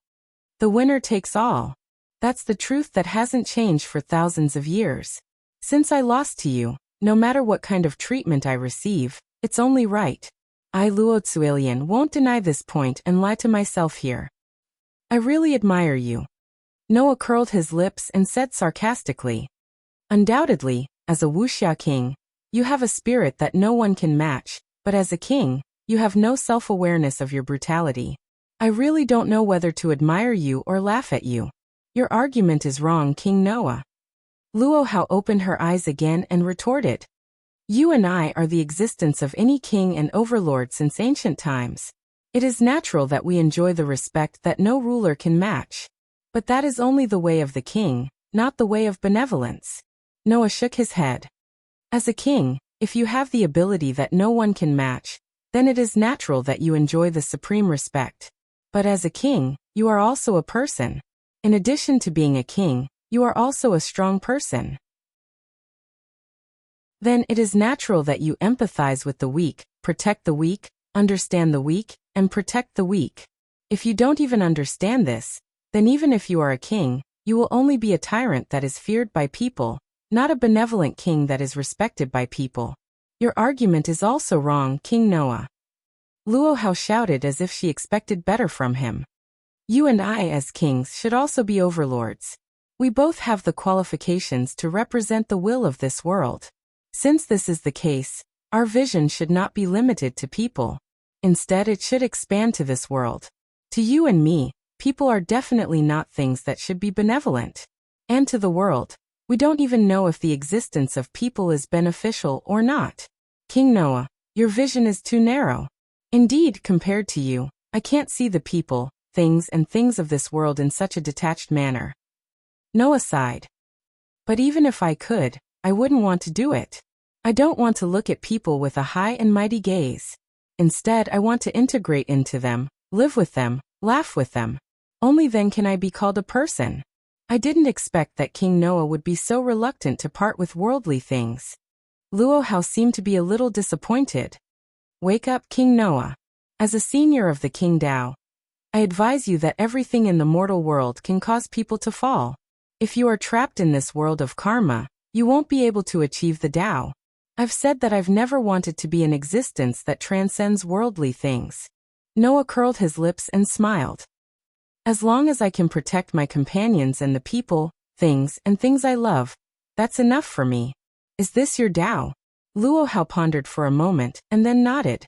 The winner takes all. That's the truth that hasn't changed for thousands of years. Since I lost to you, no matter what kind of treatment I receive, it's only right. I Luo Tzuilian won't deny this point and lie to myself here. I really admire you. Noah curled his lips and said sarcastically. Undoubtedly, as a wuxia king, you have a spirit that no one can match, but as a king, you have no self-awareness of your brutality. I really don't know whether to admire you or laugh at you. Your argument is wrong, King Noah. Luo Hao opened her eyes again and retorted. You and I are the existence of any king and overlord since ancient times. It is natural that we enjoy the respect that no ruler can match. But that is only the way of the king, not the way of benevolence. Noah shook his head. As a king, if you have the ability that no one can match, then it is natural that you enjoy the supreme respect. But as a king, you are also a person. In addition to being a king, you are also a strong person. Then it is natural that you empathize with the weak, protect the weak, understand the weak, and protect the weak. If you don't even understand this, then even if you are a king, you will only be a tyrant that is feared by people, not a benevolent king that is respected by people. Your argument is also wrong, King Noah. Luo Hao shouted as if she expected better from him. You and I as kings should also be overlords. We both have the qualifications to represent the will of this world. Since this is the case, our vision should not be limited to people. Instead, it should expand to this world. To you and me, people are definitely not things that should be benevolent. And to the world, we don't even know if the existence of people is beneficial or not. King Noah, your vision is too narrow. Indeed, compared to you, I can't see the people, things and things of this world in such a detached manner. Noah sighed. But even if I could, I wouldn't want to do it. I don't want to look at people with a high and mighty gaze. Instead, I want to integrate into them, live with them, laugh with them. Only then can I be called a person. I didn't expect that King Noah would be so reluctant to part with worldly things. Luo Hao seemed to be a little disappointed. Wake up, King Noah. As a senior of the King Dao, I advise you that everything in the mortal world can cause people to fall. If you are trapped in this world of karma, you won't be able to achieve the Tao. I've said that I've never wanted to be an existence that transcends worldly things. Noah curled his lips and smiled. As long as I can protect my companions and the people, things I love, that's enough for me. Is this your Tao? Luo Hao pondered for a moment and then nodded.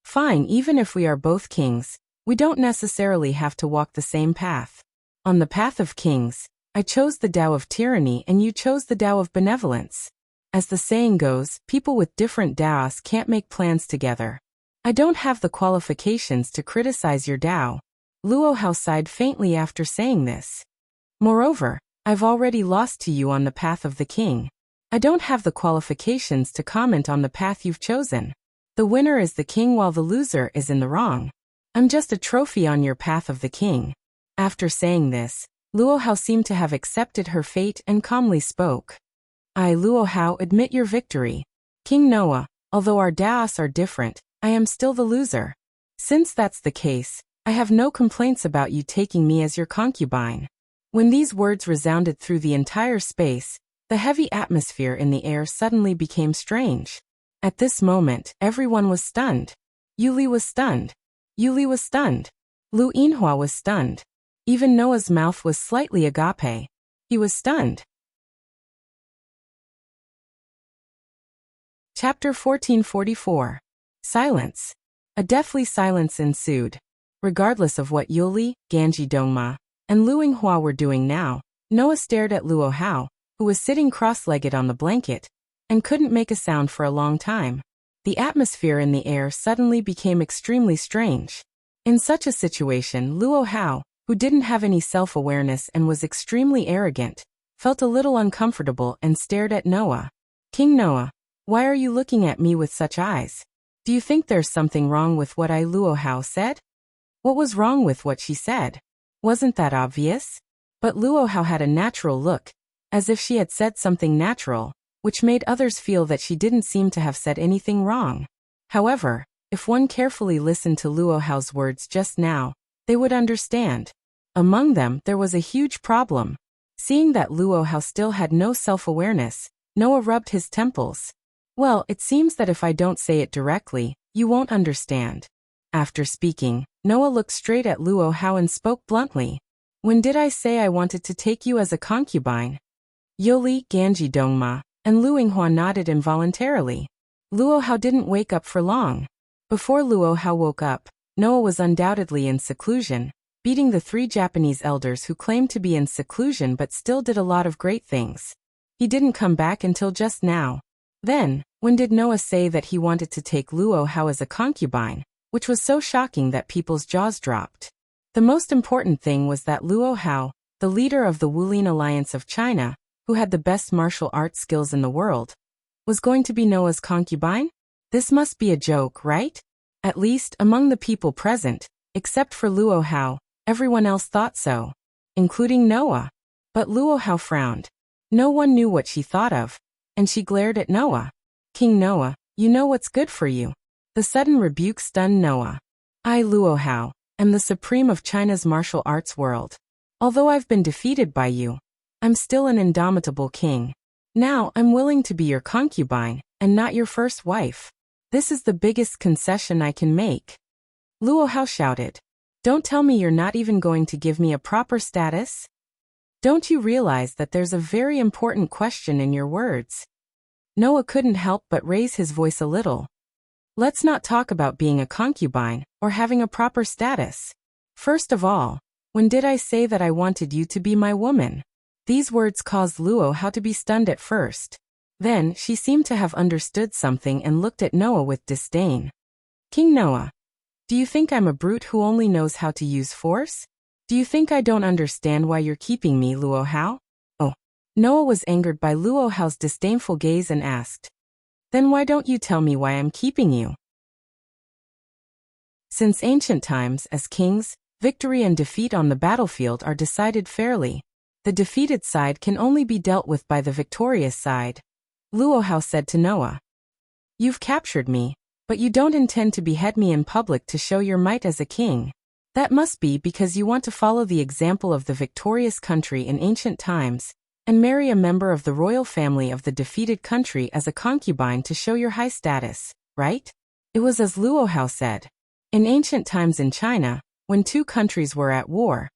Fine, even if we are both kings, we don't necessarily have to walk the same path. On the path of kings, I chose the Tao of tyranny and you chose the Tao of benevolence. As the saying goes, people with different Taos can't make plans together. I don't have the qualifications to criticize your Tao. Luo Hao sighed faintly after saying this. Moreover, I've already lost to you on the path of the king. I don't have the qualifications to comment on the path you've chosen. The winner is the king while the loser is in the wrong. I'm just a trophy on your path of the king. After saying this, Luo Hao seemed to have accepted her fate and calmly spoke. I, Luo Hao, admit your victory. King Noah, although our Taos are different, I am still the loser. Since that's the case, I have no complaints about you taking me as your concubine. When these words resounded through the entire space, the heavy atmosphere in the air suddenly became strange. At this moment, everyone was stunned. Yuli was stunned. Yuli was stunned. Lu Yinhua was stunned. Even Noah's mouth was slightly agape. He was stunned. Chapter 1444. Silence. A deathly silence ensued. Regardless of what Yuli, Ganji Dongma, and Lu Yinhua were doing now, Noah stared at Luo Hao, who was sitting cross-legged on the blanket, and couldn't make a sound for a long time. The atmosphere in the air suddenly became extremely strange. In such a situation, Luo Hao, who didn't have any self-awareness and was extremely arrogant, felt a little uncomfortable and stared at Noah. King Noah, why are you looking at me with such eyes? Do you think there's something wrong with what I Luo Hao said? What was wrong with what she said? Wasn't that obvious? But Luo Hao had a natural look, as if she had said something natural, which made others feel that she didn't seem to have said anything wrong. However, if one carefully listened to Luo Hao's words just now, they would understand. Among them, there was a huge problem. Seeing that Luo Hao still had no self-awareness, Noah rubbed his temples. Well, it seems that if I don't say it directly, you won't understand. After speaking, Noah looked straight at Luo Hao and spoke bluntly. When did I say I wanted to take you as a concubine? Yoli, Ganji Dongma, and Luinghua nodded involuntarily. Luo Hao didn't wake up for long. Before Luo Hao woke up, Noah was undoubtedly in seclusion, beating the 3 Japanese elders who claimed to be in seclusion but still did a lot of great things. He didn't come back until just now. Then, when did Noah say that he wanted to take Luo Hao as a concubine, which was so shocking that people's jaws dropped? The most important thing was that Luo Hao, the leader of the Wulin Alliance of China, who had the best martial arts skills in the world, was going to be Noah's concubine? This must be a joke, right? At least, among the people present, except for Luo Hao, everyone else thought so, including Noah. But Luo Hao frowned. No one knew what she thought of, and she glared at Noah. King Noah, you know what's good for you. The sudden rebuke stunned Noah. I, Luo Hao, am the supreme of China's martial arts world. Although I've been defeated by you, I'm still an indomitable king. Now I'm willing to be your concubine, and not your first wife. This is the biggest concession I can make. Luo Hao shouted. Don't tell me you're not even going to give me a proper status? Don't you realize that there's a very important question in your words? Noah couldn't help but raise his voice a little. Let's not talk about being a concubine, or having a proper status. First of all, when did I say that I wanted you to be my woman? These words caused Luo Hao to be stunned at first. Then, she seemed to have understood something and looked at Noah with disdain. King Noah, do you think I'm a brute who only knows how to use force? Do you think I don't understand why you're keeping me, Luo Hao? Oh. Noah was angered by Luo Hao's disdainful gaze and asked. Then why don't you tell me why I'm keeping you? Since ancient times, as kings, victory and defeat on the battlefield are decided fairly. The defeated side can only be dealt with by the victorious side. Luo Hao said to Noah. You've captured me, but you don't intend to behead me in public to show your might as a king. That must be because you want to follow the example of the victorious country in ancient times, and marry a member of the royal family of the defeated country as a concubine to show your high status, right? It was as Luo Hao said. In ancient times in China, when 2 countries were at war,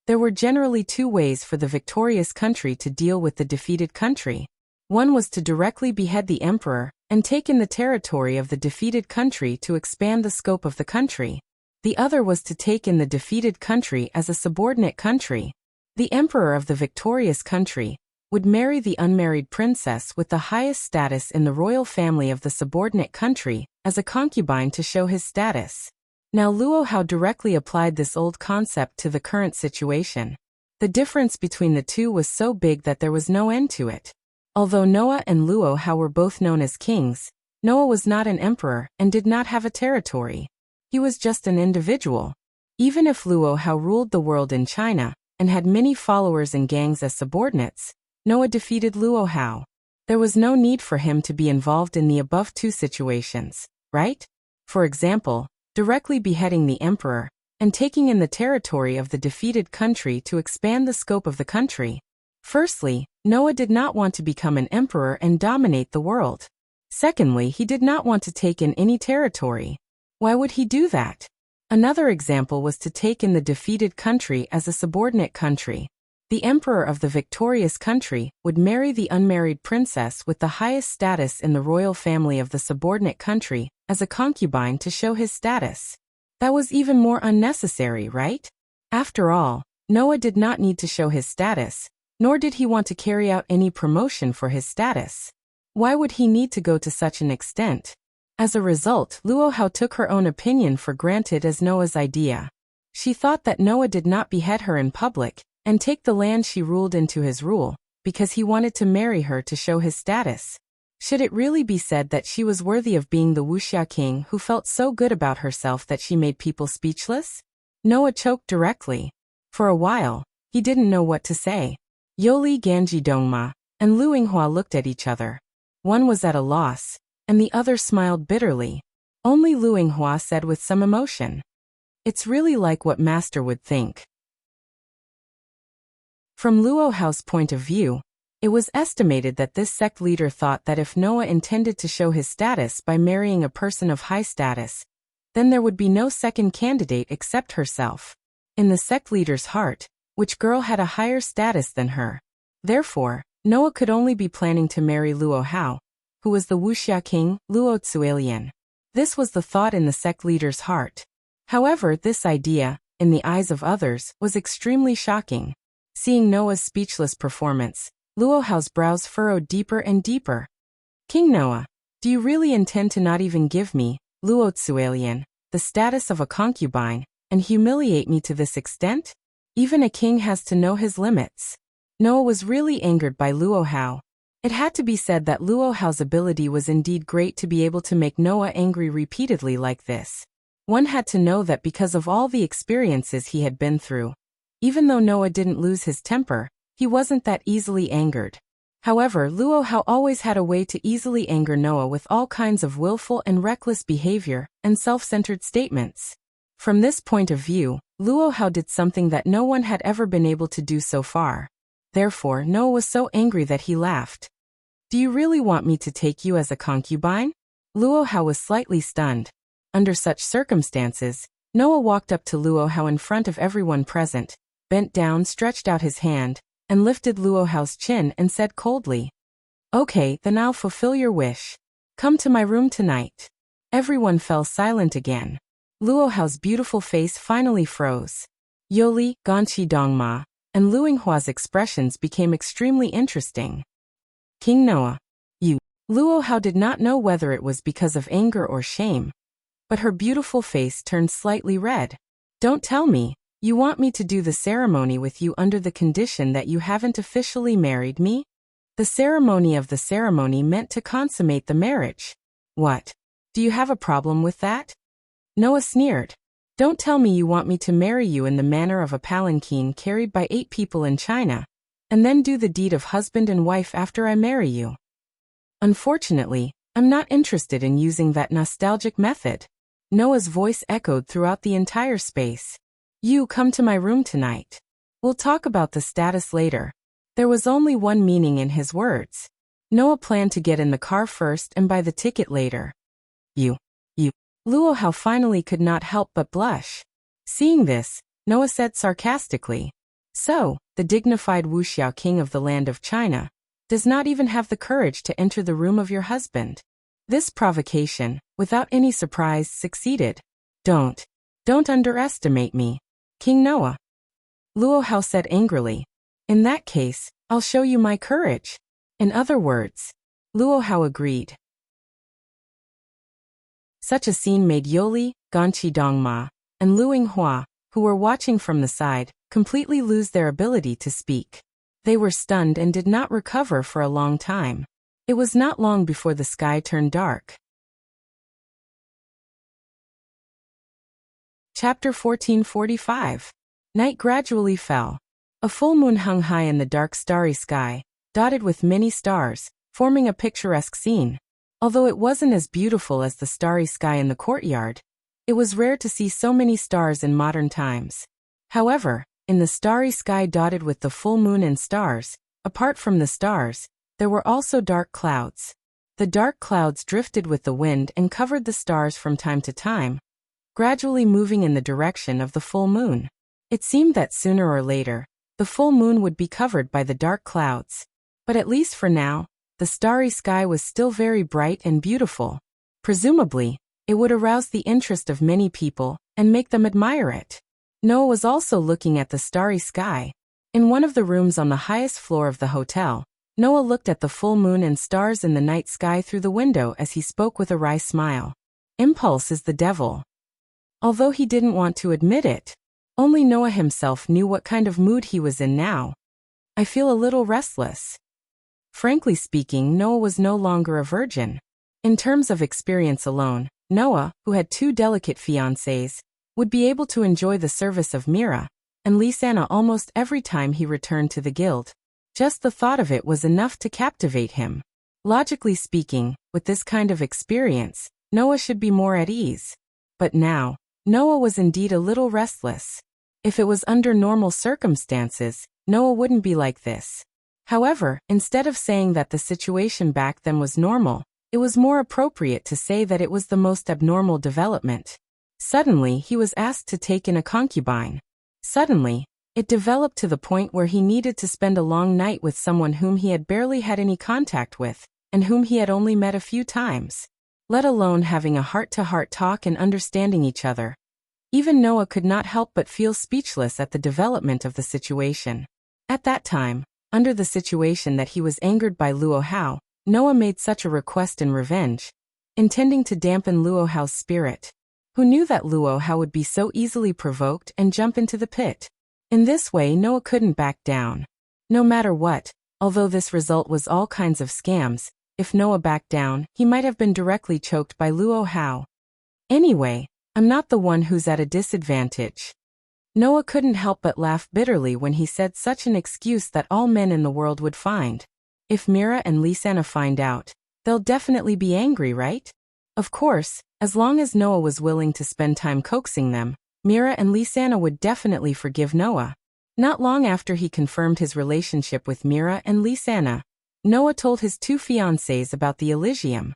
there were generally 2 ways for the victorious country to deal with the defeated country. One was to directly behead the emperor and take in the territory of the defeated country to expand the scope of the country. The other was to take in the defeated country as a subordinate country. The emperor of the victorious country would marry the unmarried princess with the highest status in the royal family of the subordinate country as a concubine to show his status. Now Luo Hao directly applied this old concept to the current situation. The difference between the two was so big that there was no end to it. Although Noah and Luo Hao were both known as kings, Noah was not an emperor and did not have a territory. He was just an individual. Even if Luo Hao ruled the world in China and had many followers and gangs as subordinates, Noah defeated Luo Hao. There was no need for him to be involved in the above 2 situations, right? For example, directly beheading the emperor and taking in the territory of the defeated country to expand the scope of the country. Firstly, Noah did not want to become an emperor and dominate the world. Secondly, he did not want to take in any territory. Why would he do that? Another example was to take in the defeated country as a subordinate country. The emperor of the victorious country would marry the unmarried princess with the highest status in the royal family of the subordinate country as a concubine to show his status. That was even more unnecessary, right? After all, Noah did not need to show his status, nor did he want to carry out any promotion for his status. Why would he need to go to such an extent? As a result, Luo Hao took her own opinion for granted as Noah's idea. She thought that Noah did not behead her in public and take the land she ruled into his rule, because he wanted to marry her to show his status. Should it really be said that she was worthy of being the Wuxia king who felt so good about herself that she made people speechless? Noah choked directly. For a while, he didn't know what to say. Yoli Ganji Dongma and Lu Yinghua looked at each other. One was at a loss, and the other smiled bitterly. Only Lu Yinghua said with some emotion, "It's really like what Master would think." From Luo Hao's point of view, It was estimated that this sect leader thought that if Noah intended to show his status by marrying a person of high status, then there would be no second candidate except herself. In the sect leader's heart, which girl had a higher status than her? Therefore, Noah could only be planning to marry Luo Hao, who was the Wuxia king, Luo Tzuelian. This was the thought in the sect leader's heart. However, this idea, in the eyes of others, was extremely shocking. Seeing Noah's speechless performance, Luo Hao's brows furrowed deeper and deeper. King Noah, do you really intend to not even give me, Luo Tzuelian, the status of a concubine, and humiliate me to this extent? Even a king has to know his limits. Noah was really angered by Luo Hao. It had to be said that Luo Hao's ability was indeed great to be able to make Noah angry repeatedly like this. One had to know that because of all the experiences he had been through, even though Noah didn't lose his temper, he wasn't that easily angered. However, Luo Hao always had a way to easily anger Noah with all kinds of willful and reckless behavior and self-centered statements. From this point of view, Luo Hao did something that no one had ever been able to do so far. Therefore, Noah was so angry that he laughed. Do you really want me to take you as a concubine? Luo Hao was slightly stunned. Under such circumstances, Noah walked up to Luo Hao in front of everyone present, bent down, stretched out his hand, and lifted Luo Hao's chin and said coldly, "Okay, then I'll fulfill your wish. Come to my room tonight." Everyone fell silent again. Luo Hao's beautiful face finally froze. Yoli, Ganqi Dongma, and Luing Hua's expressions became extremely interesting. King Noah, you. Luo Hao did not know whether it was because of anger or shame, but her beautiful face turned slightly red. Don't tell me, you want me to do the ceremony with you under the condition that you haven't officially married me? The ceremony of the ceremony meant to consummate the marriage. What? Do you have a problem with that? Noah sneered. Don't tell me you want me to marry you in the manner of a palanquin carried by 8 people in China, and then do the deed of husband and wife after I marry you. Unfortunately, I'm not interested in using that nostalgic method. Noah's voice echoed throughout the entire space. You come to my room tonight. We'll talk about the status later. There was only one meaning in his words. Noah planned to get in the car first and buy the ticket later. You. Luo Hao finally could not help but blush. Seeing this, Noah said sarcastically, "So, the dignified Wuxiao king of the land of China does not even have the courage to enter the room of your husband." This provocation, without any surprise, succeeded. Don't underestimate me, King Noah," Luo Hao said angrily. "In that case, I'll show you my courage." In other words, Luo Hao agreed. Such a scene made Yoli, Ganqi Dongma, and Luing Hua, who were watching from the side, completely lose their ability to speak. They were stunned and did not recover for a long time. It was not long before the sky turned dark. Chapter 1445. Night gradually fell. A full moon hung high in the dark starry sky, dotted with many stars, forming a picturesque scene. Although it wasn't as beautiful as the starry sky in the courtyard, it was rare to see so many stars in modern times. However, in the starry sky dotted with the full moon and stars, apart from the stars, there were also dark clouds. The dark clouds drifted with the wind and covered the stars from time to time, gradually moving in the direction of the full moon. It seemed that sooner or later, the full moon would be covered by the dark clouds. But at least for now, the starry sky was still very bright and beautiful. Presumably, it would arouse the interest of many people and make them admire it. Noah was also looking at the starry sky. In one of the rooms on the highest floor of the hotel, Noah looked at the full moon and stars in the night sky through the window as he spoke with a wry smile. Impulse is the devil. Although he didn't want to admit it, only Noah himself knew what kind of mood he was in now. I feel a little restless. Frankly speaking, Noah was no longer a virgin. In terms of experience alone, Noah, who had 2 delicate fiancées, would be able to enjoy the service of Mira and Lisanna almost every time he returned to the guild. Just the thought of it was enough to captivate him. Logically speaking, with this kind of experience, Noah should be more at ease. But now, Noah was indeed a little restless. If it was under normal circumstances, Noah wouldn't be like this. However, instead of saying that the situation back then was normal, it was more appropriate to say that it was the most abnormal development. Suddenly, he was asked to take in a concubine. Suddenly, it developed to the point where he needed to spend a long night with someone whom he had barely had any contact with, and whom he had only met a few times, let alone having a heart-to-heart talk and understanding each other. Even Noah could not help but feel speechless at the development of the situation. At that time, under the situation that he was angered by Luo Hao, Noah made such a request in revenge, intending to dampen Luo Hao's spirit. Who knew that Luo Hao would be so easily provoked and jump into the pit? In this way, Noah couldn't back down. No matter what, although this result was all kinds of scams, if Noah backed down, he might have been directly choked by Luo Hao. Anyway, I'm not the one who's at a disadvantage. Noah couldn't help but laugh bitterly when he said such an excuse that all men in the world would find. If Mira and Lisanna find out, they'll definitely be angry, right? Of course, as long as Noah was willing to spend time coaxing them, Mira and Lisanna would definitely forgive Noah. Not long after he confirmed his relationship with Mira and Lisanna, Noah told his two fiancées about the Elysium.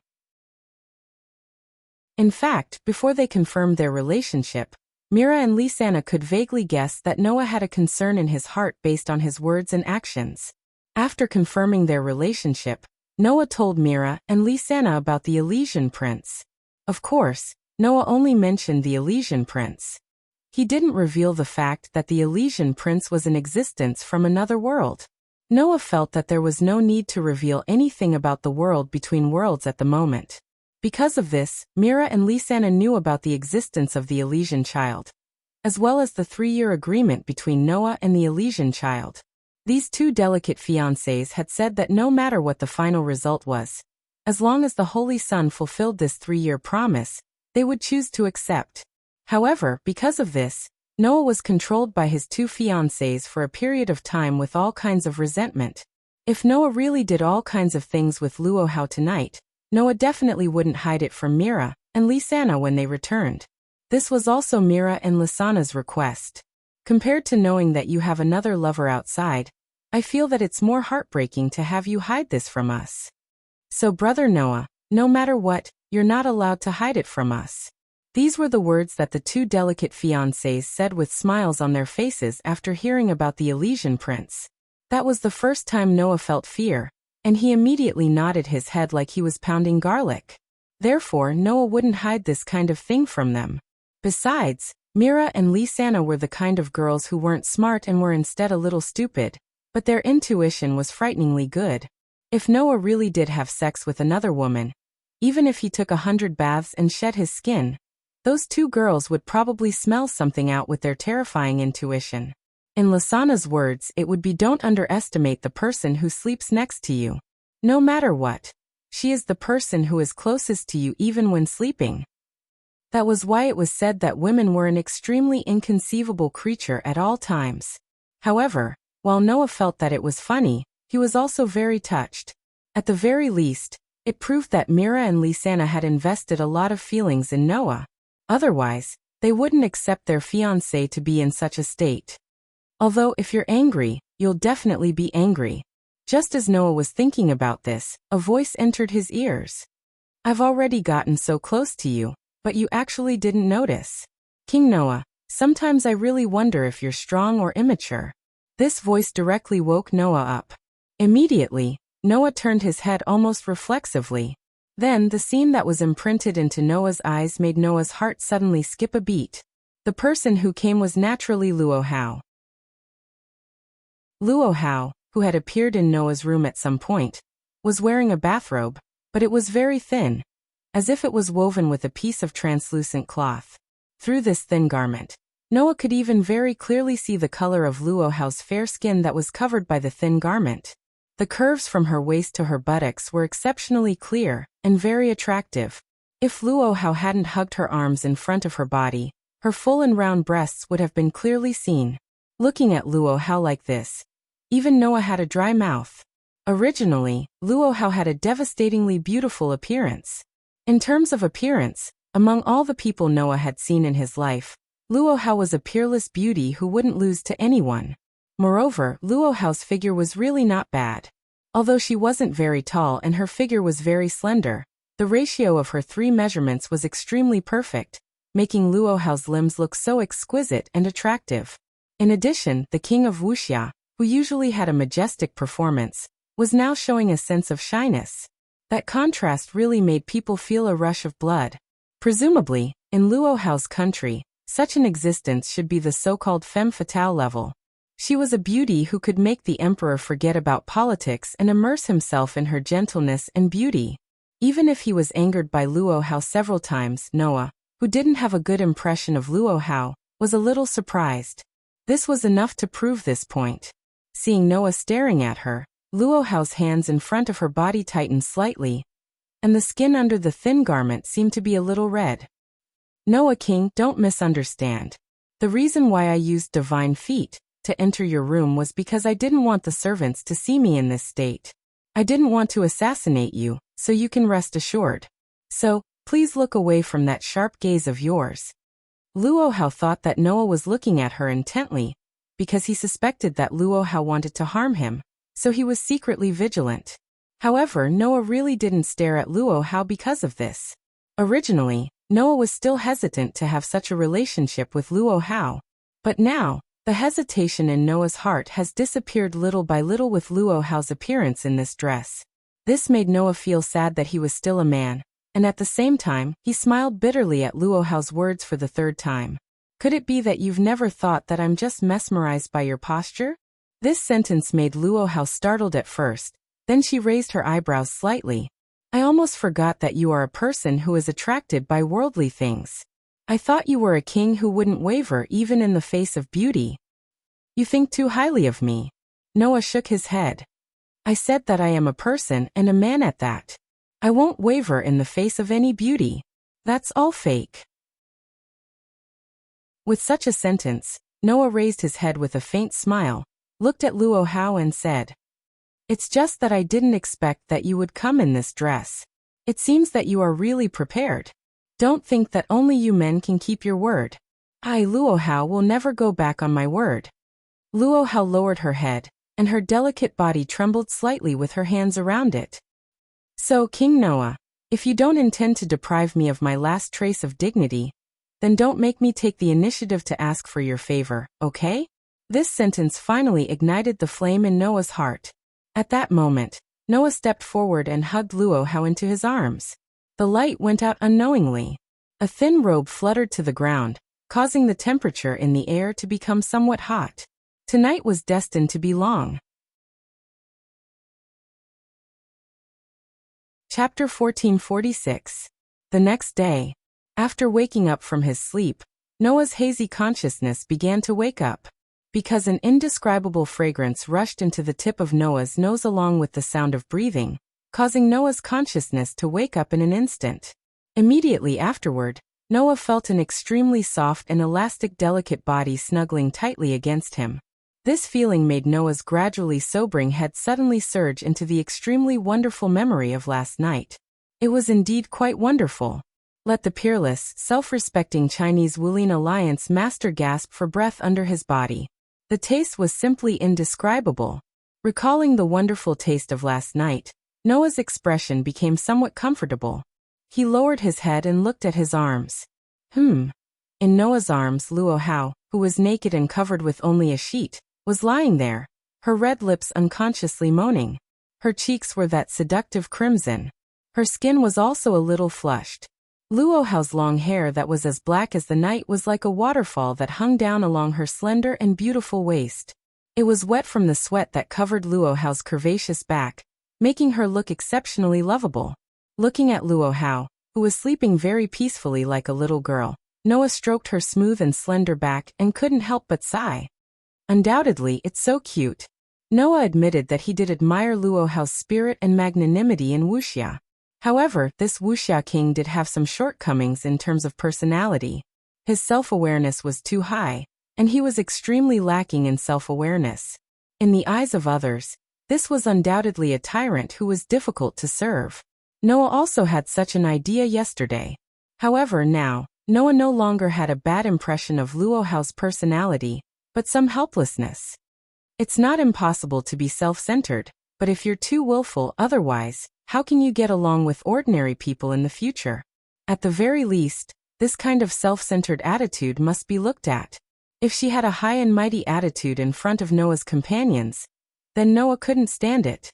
In fact, before they confirmed their relationship, Mira and Lisanna could vaguely guess that Noah had a concern in his heart based on his words and actions. After confirming their relationship, Noah told Mira and Lisanna about the Elysian prince. Of course, Noah only mentioned the Elysian prince. He didn't reveal the fact that the Elysian prince was in existence from another world. Noah felt that there was no need to reveal anything about the world between worlds at the moment. Because of this, Mira and Lisanna knew about the existence of the Elysian child, as well as the 3-year agreement between Noah and the Elysian child. These two delicate fiancés had said that no matter what the final result was, as long as the Holy Son fulfilled this 3-year promise, they would choose to accept. However, because of this, Noah was controlled by his two fiancés for a period of time with all kinds of resentment. If Noah really did all kinds of things with Luo Hao tonight, Noah definitely wouldn't hide it from Mira and Lisanna when they returned. This was also Mira and Lisanna's request. Compared to knowing that you have another lover outside, I feel that it's more heartbreaking to have you hide this from us. So brother Noah, no matter what, you're not allowed to hide it from us. These were the words that the two delicate fiancés said with smiles on their faces after hearing about the Elysian prince. That was the first time Noah felt fear, and he immediately nodded his head like he was pounding garlic. Therefore, Noah wouldn't hide this kind of thing from them. Besides, Mira and Lisanna were the kind of girls who weren't smart and were instead a little stupid, but their intuition was frighteningly good. If Noah really did have sex with another woman, even if he took 100 baths and shed his skin, those two girls would probably smell something out with their terrifying intuition. In Lisanna's words, it would be don't underestimate the person who sleeps next to you. No matter what, she is the person who is closest to you even when sleeping. That was why it was said that women were an extremely inconceivable creature at all times. However, while Noah felt that it was funny, he was also very touched. At the very least, it proved that Mira and Lisanna had invested a lot of feelings in Noah. Otherwise, they wouldn't accept their fiancé to be in such a state. Although if you're angry, you'll definitely be angry. Just as Noah was thinking about this, a voice entered his ears. I've already gotten so close to you, but you actually didn't notice. King Noah, sometimes I really wonder if you're strong or immature. This voice directly woke Noah up. Immediately, Noah turned his head almost reflexively. Then the scene that was imprinted into Noah's eyes made Noah's heart suddenly skip a beat. The person who came was naturally Luo Hao. Luo Hao, who had appeared in Noah's room at some point, was wearing a bathrobe, but it was very thin, as if it was woven with a piece of translucent cloth. Through this thin garment, Noah could even very clearly see the color of Luo Hao's fair skin that was covered by the thin garment. The curves from her waist to her buttocks were exceptionally clear and very attractive. If Luo Hao hadn't hugged her arms in front of her body, her full and round breasts would have been clearly seen. Looking at Luo Hao like this, even Noah had a dry mouth. Originally, Luo Hao had a devastatingly beautiful appearance. In terms of appearance, among all the people Noah had seen in his life, Luo Hao was a peerless beauty who wouldn't lose to anyone. Moreover, Luo Hao's figure was really not bad. Although she wasn't very tall and her figure was very slender, the ratio of her three measurements was extremely perfect, making Luo Hao's limbs look so exquisite and attractive. In addition, the king of Wuxia, who usually had a majestic performance, was now showing a sense of shyness. That contrast really made people feel a rush of blood. Presumably, in Luo Hao's country, such an existence should be the so-called femme fatale level. She was a beauty who could make the emperor forget about politics and immerse himself in her gentleness and beauty. Even if he was angered by Luo Hao several times, Noah, who didn't have a good impression of Luo Hao, was a little surprised. This was enough to prove this point. Seeing Noah staring at her, Luo Hao's hands in front of her body tightened slightly, and the skin under the thin garment seemed to be a little red. Noah King, don't misunderstand. The reason why I used divine feet to enter your room was because I didn't want the servants to see me in this state. I didn't want to assassinate you, so you can rest assured. So, please look away from that sharp gaze of yours. Luo Hao thought that Noah was looking at her intently, because he suspected that Luo Hao wanted to harm him, so he was secretly vigilant. However, Noah really didn't stare at Luo Hao because of this. Originally, Noah was still hesitant to have such a relationship with Luo Hao, but now, the hesitation in Noah's heart has disappeared little by little with Luo Hao's appearance in this dress. This made Noah feel sad that he was still a man, and at the same time, he smiled bitterly at Luo Hao's words for the third time. Could it be that you've never thought that I'm just mesmerized by your posture? This sentence made Luo Hao startled at first, then she raised her eyebrows slightly. I almost forgot that you are a person who is attracted by worldly things. I thought you were a king who wouldn't waver even in the face of beauty. You think too highly of me. Noah shook his head. I said that I am a person and a man at that. I won't waver in the face of any beauty. That's all fake. With such a sentence, Noah raised his head with a faint smile, looked at Luo Hao and said, It's just that I didn't expect that you would come in this dress. It seems that you are really prepared. Don't think that only you men can keep your word. I, Luo Hao, will never go back on my word. Luo Hao lowered her head, and her delicate body trembled slightly with her hands around it. So, King Noah, if you don't intend to deprive me of my last trace of dignity, then don't make me take the initiative to ask for your favor, okay? This sentence finally ignited the flame in Noah's heart. At that moment, Noah stepped forward and hugged Luo Hao into his arms. The light went out unknowingly. A thin robe fluttered to the ground, causing the temperature in the air to become somewhat hot. Tonight was destined to be long. Chapter 1446. The next day. After waking up from his sleep, Noah's hazy consciousness began to wake up. Because an indescribable fragrance rushed into the tip of Noah's nose along with the sound of breathing, causing Noah's consciousness to wake up in an instant. Immediately afterward, Noah felt an extremely soft and elastic delicate body snuggling tightly against him. This feeling made Noah's gradually sobering head suddenly surge into the extremely wonderful memory of last night. It was indeed quite wonderful. Let the peerless, self-respecting Chinese Wuling Alliance master gasp for breath under his body. The taste was simply indescribable. Recalling the wonderful taste of last night, Noah's expression became somewhat comfortable. He lowered his head and looked at his arms. In Noah's arms, Luo Hao, who was naked and covered with only a sheet, was lying there, her red lips unconsciously moaning. Her cheeks were that seductive crimson. Her skin was also a little flushed. Luo Hao's long hair that was as black as the night was like a waterfall that hung down along her slender and beautiful waist. It was wet from the sweat that covered Luo Hao's curvaceous back, making her look exceptionally lovable. Looking at Luo Hao, who was sleeping very peacefully like a little girl, Noah stroked her smooth and slender back and couldn't help but sigh. Undoubtedly, it's so cute. Noah admitted that he did admire Luo Hao's spirit and magnanimity in Wuxia. However, this Wuxia king did have some shortcomings in terms of personality. His self-awareness was too high, and he was extremely lacking in self-awareness. In the eyes of others, this was undoubtedly a tyrant who was difficult to serve. Noah also had such an idea yesterday. However, now, Noah no longer had a bad impression of Luo Hao's personality, but some helplessness. It's not impossible to be self-centered, but if you're too willful otherwise, how can you get along with ordinary people in the future? At the very least, this kind of self-centered attitude must be looked at. If she had a high and mighty attitude in front of Noah's companions, then Noah couldn't stand it.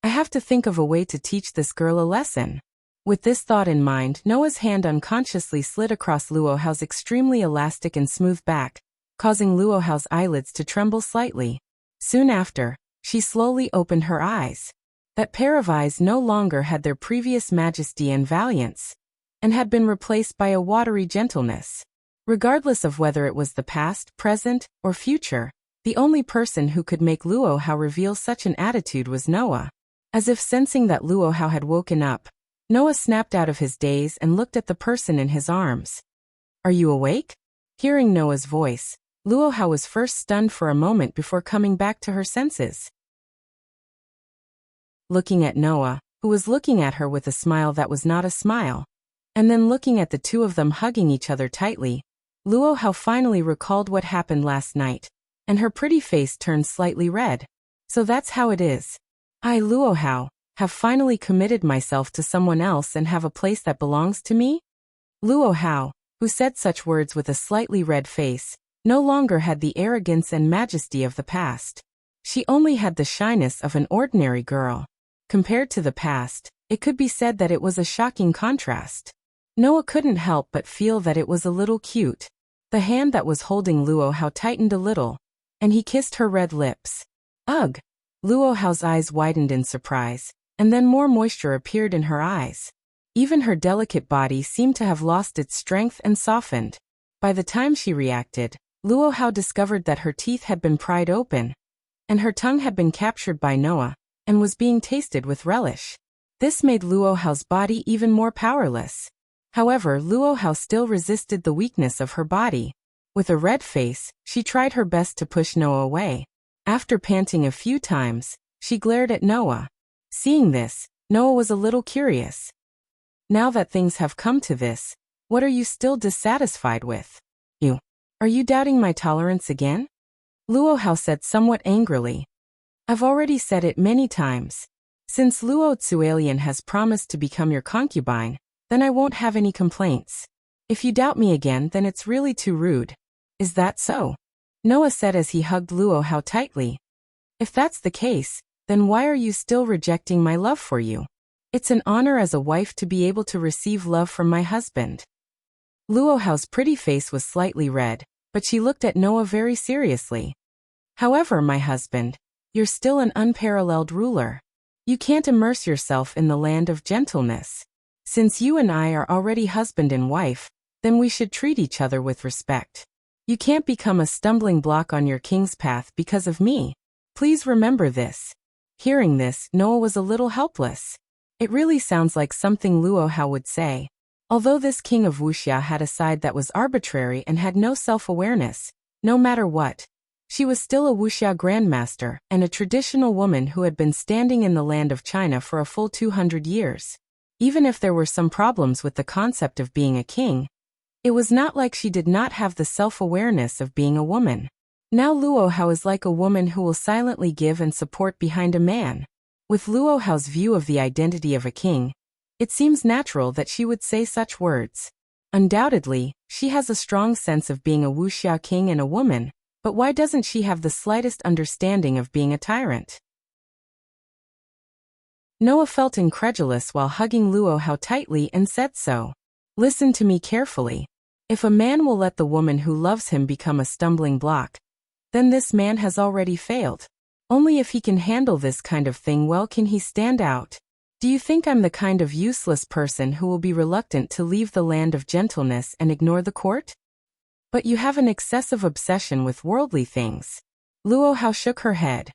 I have to think of a way to teach this girl a lesson. With this thought in mind, Noah's hand unconsciously slid across Luohao's extremely elastic and smooth back, causing Luohao's eyelids to tremble slightly. Soon after, she slowly opened her eyes. That pair of eyes no longer had their previous majesty and valiance, and had been replaced by a watery gentleness. Regardless of whether it was the past, present, or future, the only person who could make Luohao reveal such an attitude was Noah. As if sensing that Luohao had woken up, Noah snapped out of his daze and looked at the person in his arms. "Are you awake?" Hearing Noah's voice, Luohao was first stunned for a moment before coming back to her senses. Looking at Noah, who was looking at her with a smile that was not a smile, and then looking at the two of them hugging each other tightly, Luohao finally recalled what happened last night, and her pretty face turned slightly red. "So that's how it is. I, Luohao, have finally committed myself to someone else and have a place that belongs to me?" Luohao, who said such words with a slightly red face, no longer had the arrogance and majesty of the past. She only had the shyness of an ordinary girl. Compared to the past, it could be said that it was a shocking contrast. Noah couldn't help but feel that it was a little cute. The hand that was holding Luohao tightened a little, and he kissed her red lips. "Ugh!" Luohao's eyes widened in surprise, and then more moisture appeared in her eyes. Even her delicate body seemed to have lost its strength and softened. By the time she reacted, Luohao discovered that her teeth had been pried open, and her tongue had been captured by Noah, and was being tasted with relish. This made Luohao's body even more powerless. However, Luohao still resisted the weakness of her body. With a red face, she tried her best to push Noah away. After panting a few times, she glared at Noah. Seeing this, Noah was a little curious. "Now that things have come to this, what are you still dissatisfied with? Are you doubting my tolerance again?" Luohao said somewhat angrily. "I've already said it many times. Since Luo Tsualian has promised to become your concubine, then I won't have any complaints. If you doubt me again, then it's really too rude." "Is that so?" Noah said as he hugged Luohao tightly. "If that's the case, then why are you still rejecting my love for you? It's an honor as a wife to be able to receive love from my husband." Luohao's pretty face was slightly red, but she looked at Noah very seriously. "However, my husband, you're still an unparalleled ruler. You can't immerse yourself in the land of gentleness. Since you and I are already husband and wife, then we should treat each other with respect. You can't become a stumbling block on your king's path because of me. Please remember this." Hearing this, Noah was a little helpless. It really sounds like something Luohao would say. Although this king of Wuxia had a side that was arbitrary and had no self-awareness, no matter what, she was still a Wuxia grandmaster and a traditional woman who had been standing in the land of China for a full 200 years. Even if there were some problems with the concept of being a king, it was not like she did not have the self-awareness of being a woman. Now Luohao is like a woman who will silently give and support behind a man. With Luohao's view of the identity of a king, it seems natural that she would say such words. Undoubtedly, she has a strong sense of being a Wuxia king and a woman, but why doesn't she have the slightest understanding of being a tyrant? Noah felt incredulous while hugging Luohao tightly and said so. "Listen to me carefully. If a man will let the woman who loves him become a stumbling block, then this man has already failed. Only if he can handle this kind of thing well can he stand out. Do you think I'm the kind of useless person who will be reluctant to leave the land of gentleness and ignore the court? But you have an excessive obsession with worldly things." Luohao shook her head.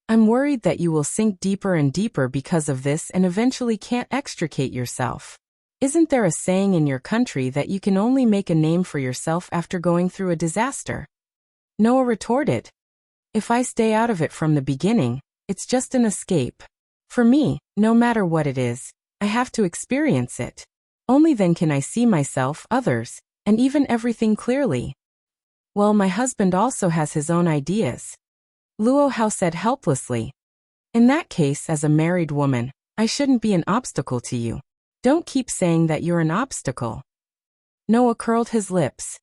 "I'm worried that you will sink deeper and deeper because of this and eventually can't extricate yourself. Isn't there a saying in your country that you can only make a name for yourself after going through a disaster?" Noah retorted. "If I stay out of it from the beginning, it's just an escape. For me, no matter what it is, I have to experience it. Only then can I see myself, others, and even everything clearly." "Well, my husband also has his own ideas." Luohao said helplessly. In that case, as a married woman, I shouldn't be an obstacle to you. Don't keep saying that you're an obstacle. Noah curled his lips.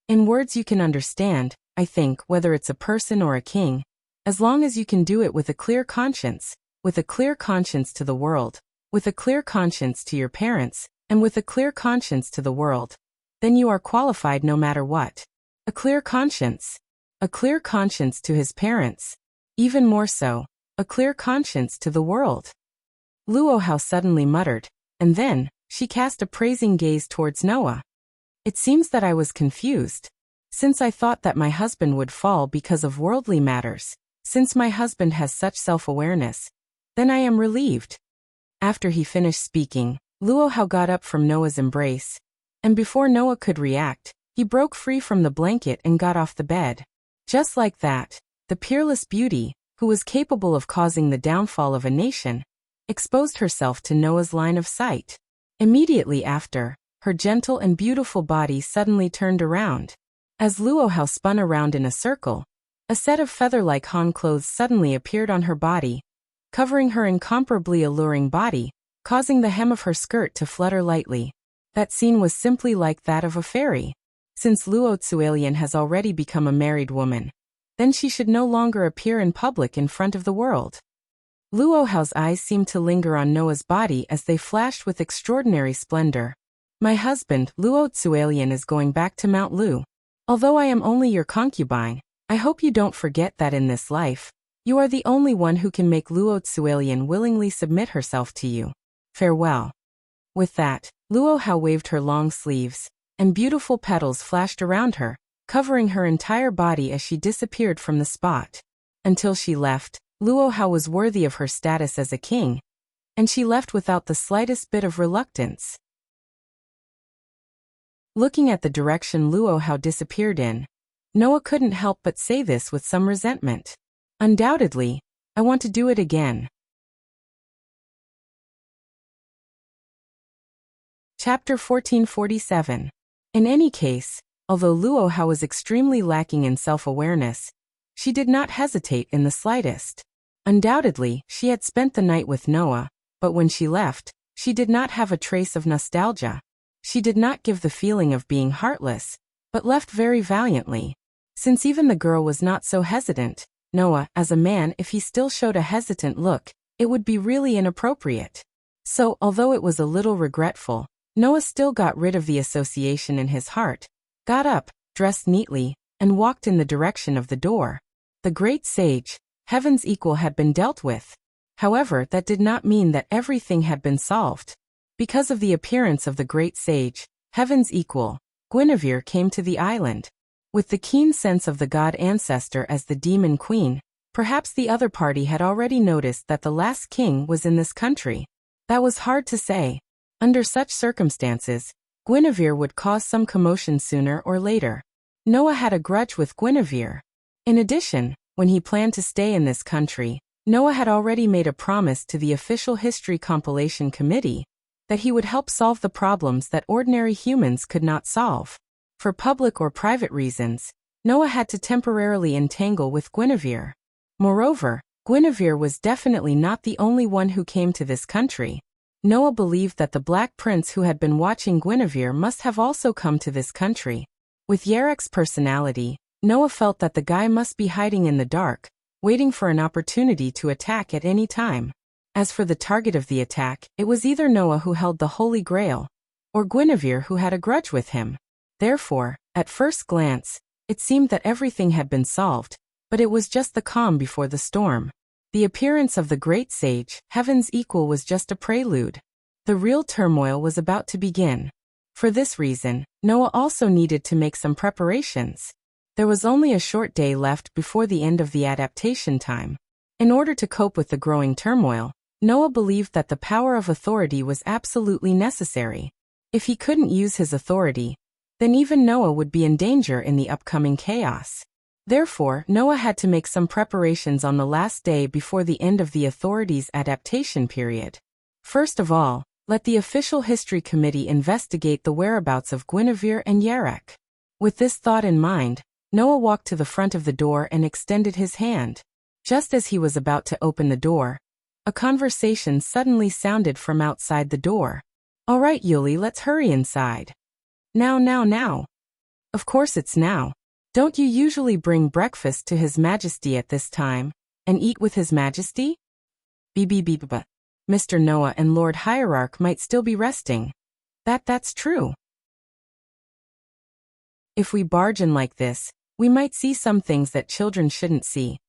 In words you can understand, I think, whether it's a person or a king, as long as you can do it with a clear conscience to the world, with a clear conscience to your parents, and with a clear conscience to the world, then you are qualified no matter what. A clear conscience to his parents, even more so, a clear conscience to the world. Luohao suddenly muttered, and then, she cast a praising gaze towards Noah. It seems that I was confused. Since I thought that my husband would fall because of worldly matters, since my husband has such self-awareness, then I am relieved. After he finished speaking, Luohao got up from Noah's embrace, and before Noah could react, he broke free from the blanket and got off the bed. Just like that, the peerless beauty, who was capable of causing the downfall of a nation, exposed herself to Noah's line of sight. Immediately after, her gentle and beautiful body suddenly turned around. As Luohao spun around in a circle, a set of feather-like Han clothes suddenly appeared on her body, covering her incomparably alluring body, causing the hem of her skirt to flutter lightly. That scene was simply like that of a fairy. Since Luo Tsuelian has already become a married woman, then she should no longer appear in public in front of the world. Luohao's eyes seemed to linger on Noah's body as they flashed with extraordinary splendor. My husband, Luo Tsuelian, is going back to Mount Lu. Although I am only your concubine, I hope you don't forget that in this life, you are the only one who can make Luo Tsuelian willingly submit herself to you. Farewell. With that, Luohao waved her long sleeves, and beautiful petals flashed around her, covering her entire body as she disappeared from the spot. Until she left, Luohao was worthy of her status as a king, and she left without the slightest bit of reluctance. Looking at the direction Luohao disappeared in, Noah couldn't help but say this with some resentment. Undoubtedly, I want to do it again. Chapter 1447. In any case, although Luohao was extremely lacking in self-awareness, she did not hesitate in the slightest. Undoubtedly, she had spent the night with Noah, but when she left, she did not have a trace of nostalgia. She did not give the feeling of being heartless, but left very valiantly. Since even the girl was not so hesitant, Noah, as a man, if he still showed a hesitant look, it would be really inappropriate. So, although it was a little regretful, Noah still got rid of the association in his heart, got up, dressed neatly, and walked in the direction of the door. The great sage, Heaven's equal, had been dealt with. However, that did not mean that everything had been solved. Because of the appearance of the great sage, Heaven's equal, Guinevere came to the island. With the keen sense of the god ancestor as the demon queen, perhaps the other party had already noticed that the last king was in this country. That was hard to say. Under such circumstances, Guinevere would cause some commotion sooner or later. Noah had a grudge with Guinevere. In addition, when he planned to stay in this country, Noah had already made a promise to the official history compilation committee that he would help solve the problems that ordinary humans could not solve. For public or private reasons, Noah had to temporarily entangle with Guinevere. Moreover, Guinevere was definitely not the only one who came to this country. Noah believed that the Black Prince who had been watching Guinevere must have also come to this country. With Yarek's personality, Noah felt that the guy must be hiding in the dark, waiting for an opportunity to attack at any time. As for the target of the attack, it was either Noah who held the Holy Grail, or Guinevere who had a grudge with him. Therefore, at first glance, it seemed that everything had been solved, but it was just the calm before the storm. The appearance of the great sage, Heaven's equal, was just a prelude. The real turmoil was about to begin. For this reason, Noah also needed to make some preparations. There was only a short day left before the end of the adaptation time. In order to cope with the growing turmoil, Noah believed that the power of authority was absolutely necessary. If he couldn't use his authority, then even Noah would be in danger in the upcoming chaos. Therefore, Noah had to make some preparations on the last day before the end of the authority's adaptation period. First of all, let the official history committee investigate the whereabouts of Guinevere and Yarek. With this thought in mind, Noah walked to the front of the door and extended his hand. Just as he was about to open the door, a conversation suddenly sounded from outside the door. "All right, Yuli, let's hurry inside." Now. Of course it's now. Don't you usually bring breakfast to His Majesty at this time, and eat with His Majesty? Beep. Mr. Noah and Lord Hierarch might still be resting. That's true. If we barge in like this, we might see some things that children shouldn't see.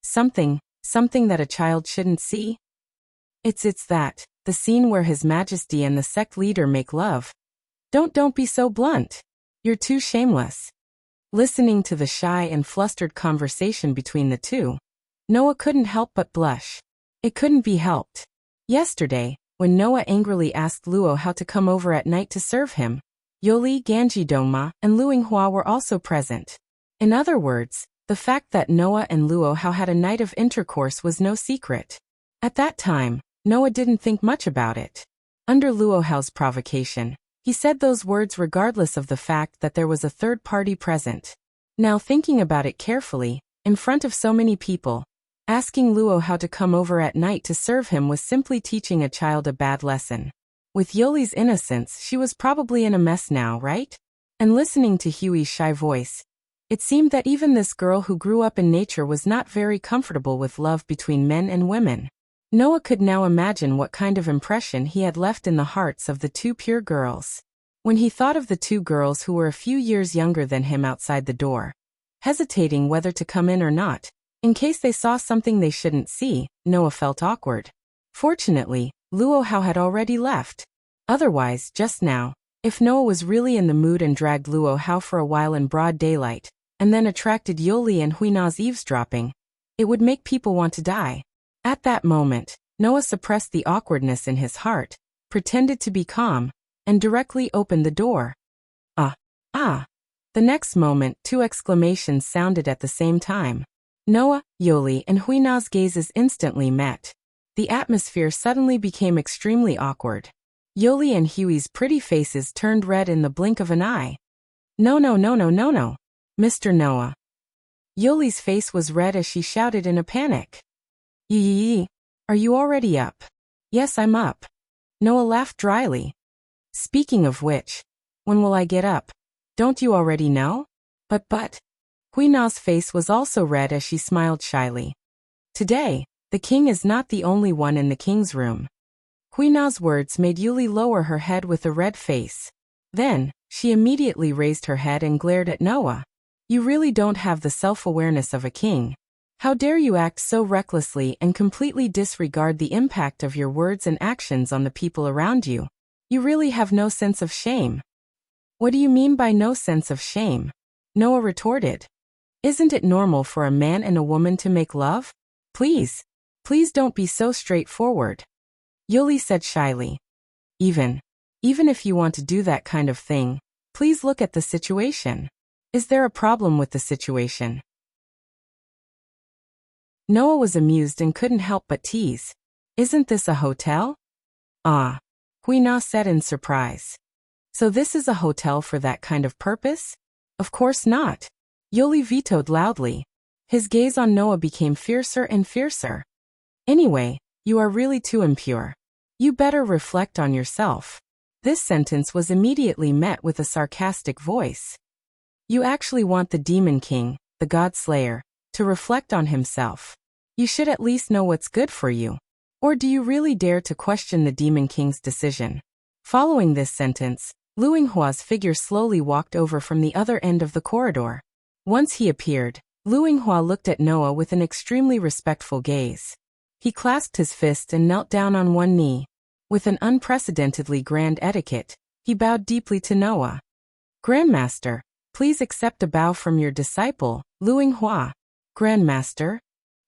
Something that a child shouldn't see? It's that, the scene where His Majesty and the sect leader make love. Don't be so blunt. You're too shameless. Listening to the shy and flustered conversation between the two, Noah couldn't help but blush. It couldn't be helped. Yesterday, when Noah angrily asked Luo how to come over at night to serve him, Yoli, Ganji Dongma, and Luinghua were also present. In other words, the fact that Noah and Luo Hao had a night of intercourse was no secret. At that time, Noah didn't think much about it. Under Luo Hao's provocation, he said those words regardless of the fact that there was a third party present. Now thinking about it carefully, in front of so many people, asking Luo how to come over at night to serve him was simply teaching a child a bad lesson. With Yoli's innocence, she was probably in a mess now, right? And listening to Huey's shy voice, it seemed that even this girl who grew up in nature was not very comfortable with love between men and women. Noah could now imagine what kind of impression he had left in the hearts of the two pure girls. When he thought of the two girls who were a few years younger than him outside the door, hesitating whether to come in or not, in case they saw something they shouldn't see, Noah felt awkward. Fortunately, Luo Hao had already left. Otherwise, just now, if Noah was really in the mood and dragged Luo Hao for a while in broad daylight, and then attracted Yoli and Huina's eavesdropping, it would make people want to die. At that moment, Noah suppressed the awkwardness in his heart, pretended to be calm, and directly opened the door. Ah! The next moment, two exclamations sounded at the same time. Noah, Yoli, and Huina's gazes instantly met. The atmosphere suddenly became extremely awkward. Yoli and Huey's pretty faces turned red in the blink of an eye. No, Mr. Noah. Yoli's face was red as she shouted in a panic. Yee, are you already up? Yes, I'm up. Noah laughed dryly. Speaking of which, when will I get up? Don't you already know? But. Huina's face was also red as she smiled shyly. Today, the king is not the only one in the king's room. Huina's words made Yuli lower her head with a red face. Then, she immediately raised her head and glared at Noah. You really don't have the self-awareness of a king. How dare you act so recklessly and completely disregard the impact of your words and actions on the people around you? You really have no sense of shame. What do you mean by no sense of shame? Noah retorted. Isn't it normal for a man and a woman to make love? Please don't be so straightforward. Yoli said shyly. Even if you want to do that kind of thing, please look at the situation. Is there a problem with the situation? Noah was amused and couldn't help but tease. Isn't this a hotel? Ah, Huina said in surprise. So this is a hotel for that kind of purpose? Of course not. Yoli vetoed loudly. His gaze on Noah became fiercer and fiercer. Anyway, you are really too impure. You better reflect on yourself. This sentence was immediately met with a sarcastic voice. You actually want the Demon King, the God Slayer, to reflect on himself. You should at least know what's good for you. Or do you really dare to question the Demon King's decision? Following this sentence, Luinghua's figure slowly walked over from the other end of the corridor. Once he appeared, Luinghua looked at Noah with an extremely respectful gaze. He clasped his fist and knelt down on one knee. With an unprecedentedly grand etiquette, he bowed deeply to Noah. Grandmaster, please accept a bow from your disciple, Luinghua. Grandmaster?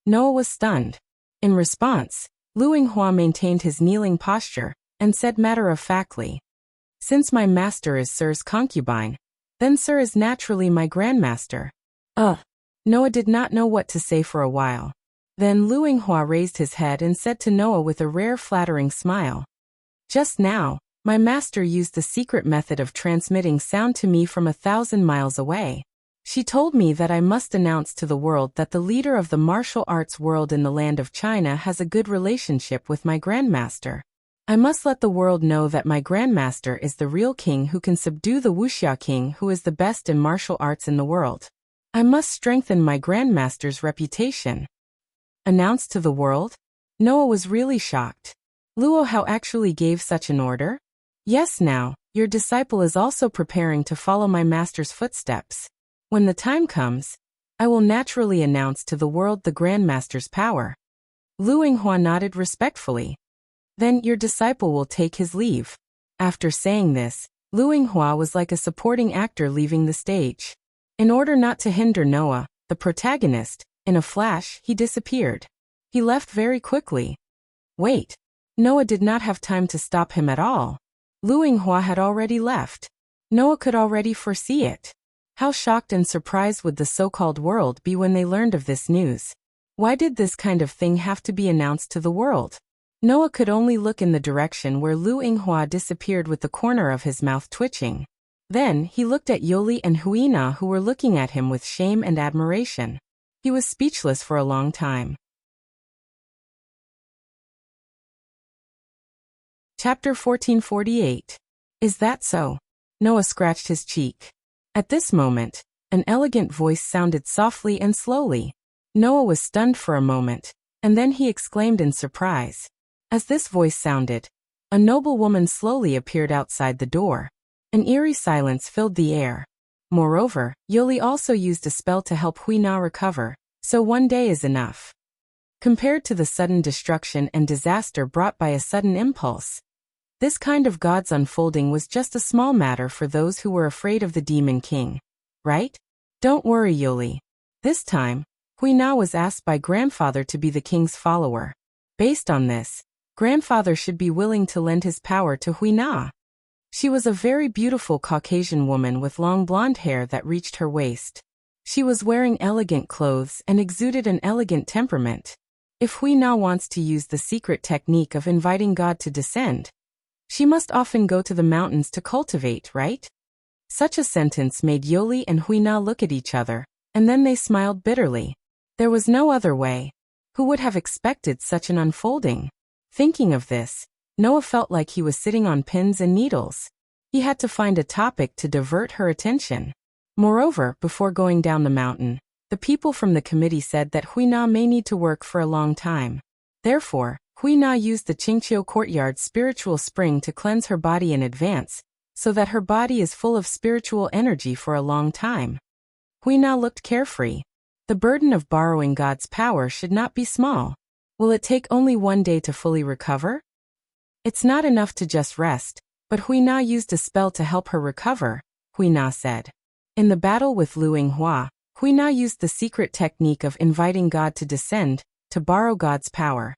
Noah was stunned. In response, Luinghua maintained his kneeling posture and said matter-of-factly, Since my master is Sir's concubine, then Sir is naturally my grandmaster. Noah did not know what to say for a while. Then Luinghua raised his head and said to Noah with a rare flattering smile, Just now, my master used the secret method of transmitting sound to me from 1,000 miles away. She told me that I must announce to the world that the leader of the martial arts world in the land of China has a good relationship with my grandmaster. I must let the world know that my grandmaster is the real king who can subdue the wuxia king who is the best in martial arts in the world. I must strengthen my grandmaster's reputation. Announce to the world? Noah was really shocked. Luo Hao actually gave such an order? Yes, now, your disciple is also preparing to follow my master's footsteps. When the time comes, I will naturally announce to the world the grandmaster's power. Lu Yinghua nodded respectfully. Then your disciple will take his leave. After saying this, Lu Yinghua was like a supporting actor leaving the stage. In order not to hinder Noah, the protagonist, in a flash, he disappeared. He left very quickly. Wait. Noah did not have time to stop him at all. Lu Yinghua had already left. Noah could already foresee it. How shocked and surprised would the so-called world be when they learned of this news? Why did this kind of thing have to be announced to the world? Noah could only look in the direction where Lu Yinghua disappeared with the corner of his mouth twitching. Then, he looked at Yoli and Huina who were looking at him with shame and admiration. He was speechless for a long time. Chapter 1448. Is that so? Noah scratched his cheek. At this moment, an elegant voice sounded softly and slowly. Noah was stunned for a moment, and then he exclaimed in surprise. As this voice sounded, a noble woman slowly appeared outside the door. An eerie silence filled the air. Moreover, Yoli also used a spell to help Huina recover, so one day is enough. Compared to the sudden destruction and disaster brought by a sudden impulse, this kind of God's unfolding was just a small matter for those who were afraid of the Demon King. Right? Don't worry, Yoli. This time, Huina was asked by grandfather to be the king's follower. Based on this, grandfather should be willing to lend his power to Huina. She was a very beautiful Caucasian woman with long blonde hair that reached her waist. She was wearing elegant clothes and exuded an elegant temperament. If Huina wants to use the secret technique of inviting God to descend, she must often go to the mountains to cultivate, right? Such a sentence made Yoli and Huina look at each other, and then they smiled bitterly. There was no other way. Who would have expected such an unfolding? Thinking of this, Noah felt like he was sitting on pins and needles. He had to find a topic to divert her attention. Moreover, before going down the mountain, the people from the committee said that Huina may need to work for a long time. Therefore, Huina used the Qingqiu courtyard spiritual spring to cleanse her body in advance, so that her body is full of spiritual energy for a long time. Huina looked carefree. The burden of borrowing God's power should not be small. Will it take only one day to fully recover? It's not enough to just rest, but Huina used a spell to help her recover, Huina said. In the battle with Lu Yinghua, Huina used the secret technique of inviting God to descend, to borrow God's power.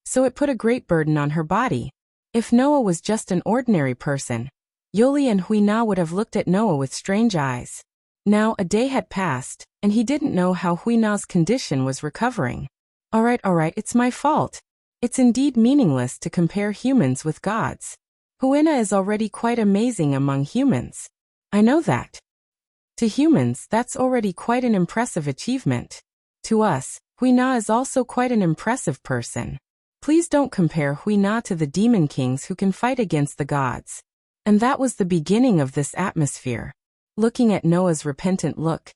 So it put a great burden on her body. If Noah was just an ordinary person, Yoli and Huina would have looked at Noah with strange eyes. Now a day had passed, and he didn't know how Huina's condition was recovering. Alright, it's my fault. It's indeed meaningless to compare humans with gods. Huina is already quite amazing among humans. I know that. To humans, that's already quite an impressive achievement. To us, Huina is also quite an impressive person. Please don't compare Huina to the demon kings who can fight against the gods. And that was the beginning of this atmosphere. Looking at Noah's repentant look,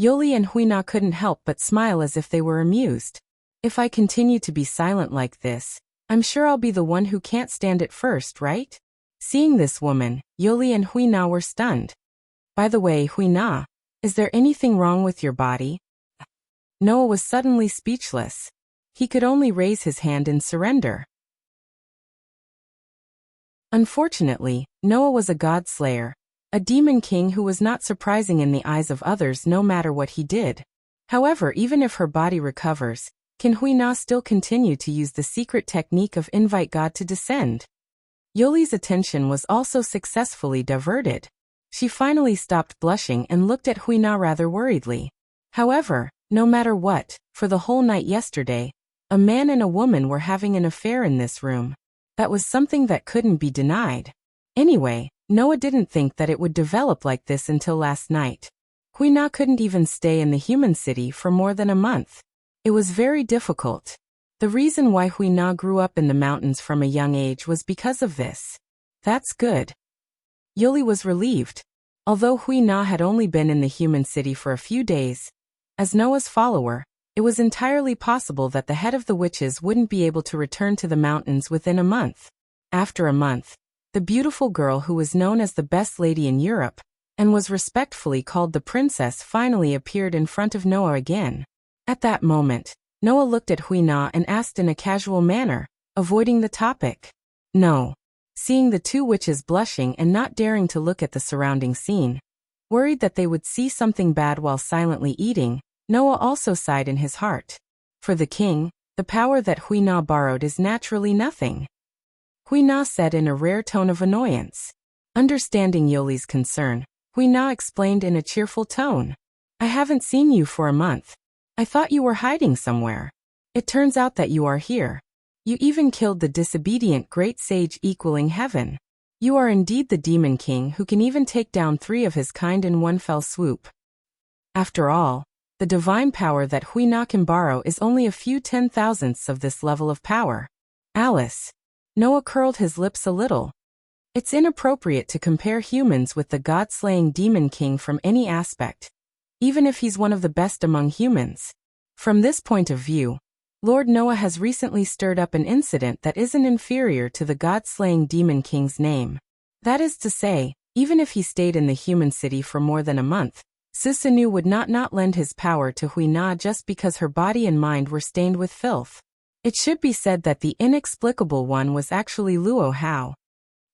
Yoli and Huina couldn't help but smile as if they were amused. If I continue to be silent like this, I'm sure I'll be the one who can't stand it first, right? Seeing this woman, Yoli and Huina were stunned. By the way, Huina, is there anything wrong with your body? Noah was suddenly speechless. He could only raise his hand in surrender. Unfortunately, Noah was a god slayer, a demon king who was not surprising in the eyes of others no matter what he did. However, even if her body recovers, can Huina still continue to use the secret technique of invite God to descend? Yoli's attention was also successfully diverted. She finally stopped blushing and looked at Huina rather worriedly. However, no matter what, for the whole night yesterday, a man and a woman were having an affair in this room. That was something that couldn't be denied. Anyway, Noah didn't think that it would develop like this until last night. Hui Na couldn't even stay in the human city for more than a month. It was very difficult. The reason why Hui Na grew up in the mountains from a young age was because of this. That's good. Yuli was relieved. Although Hui Na had only been in the human city for a few days, as Noah's follower, it was entirely possible that the head of the witches wouldn't be able to return to the mountains within a month. After a month, the beautiful girl who was known as the best lady in Europe, and was respectfully called the princess, finally appeared in front of Noah again. At that moment, Noah looked at Hui Na and asked in a casual manner, avoiding the topic. No. Seeing the two witches blushing and not daring to look at the surrounding scene, worried that they would see something bad while silently eating, Noah also sighed in his heart. For the king, the power that Hui Na borrowed is naturally nothing. Hui Na said in a rare tone of annoyance. Understanding Yoli's concern, Hui Na explained in a cheerful tone. I haven't seen you for a month. I thought you were hiding somewhere. It turns out that you are here. You even killed the disobedient great sage equaling heaven. You are indeed the demon king who can even take down 3 of his kind in one fell swoop. After all, the divine power that Hui Na can borrow is only a few 10,000ths of this level of power. Alice. Noah curled his lips a little. It's inappropriate to compare humans with the god-slaying demon king from any aspect, even if he's one of the best among humans. From this point of view, Lord Noah has recently stirred up an incident that isn't inferior to the god-slaying demon king's name. That is to say, even if he stayed in the human city for more than a month, Susanu would not lend his power to Hui Na just because her body and mind were stained with filth. It should be said that the inexplicable one was actually Luo Hao.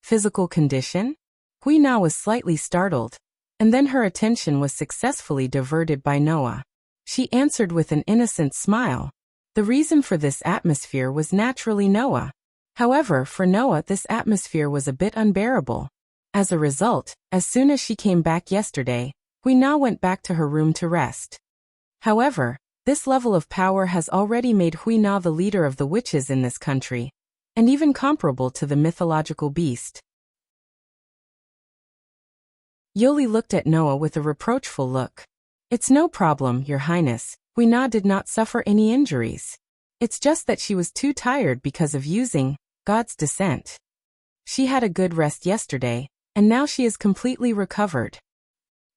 Physical condition? Hui Na was slightly startled, and then her attention was successfully diverted by Noah. She answered with an innocent smile. The reason for this atmosphere was naturally Noah. However, for Noah this atmosphere was a bit unbearable. As a result, as soon as she came back yesterday, Hui Na went back to her room to rest. However, this level of power has already made Hui Na the leader of the witches in this country, and even comparable to the mythological beast. Yoli looked at Noah with a reproachful look. It's no problem, Your Highness. Hui Na did not suffer any injuries. It's just that she was too tired because of using God's descent. She had a good rest yesterday, and now she is completely recovered.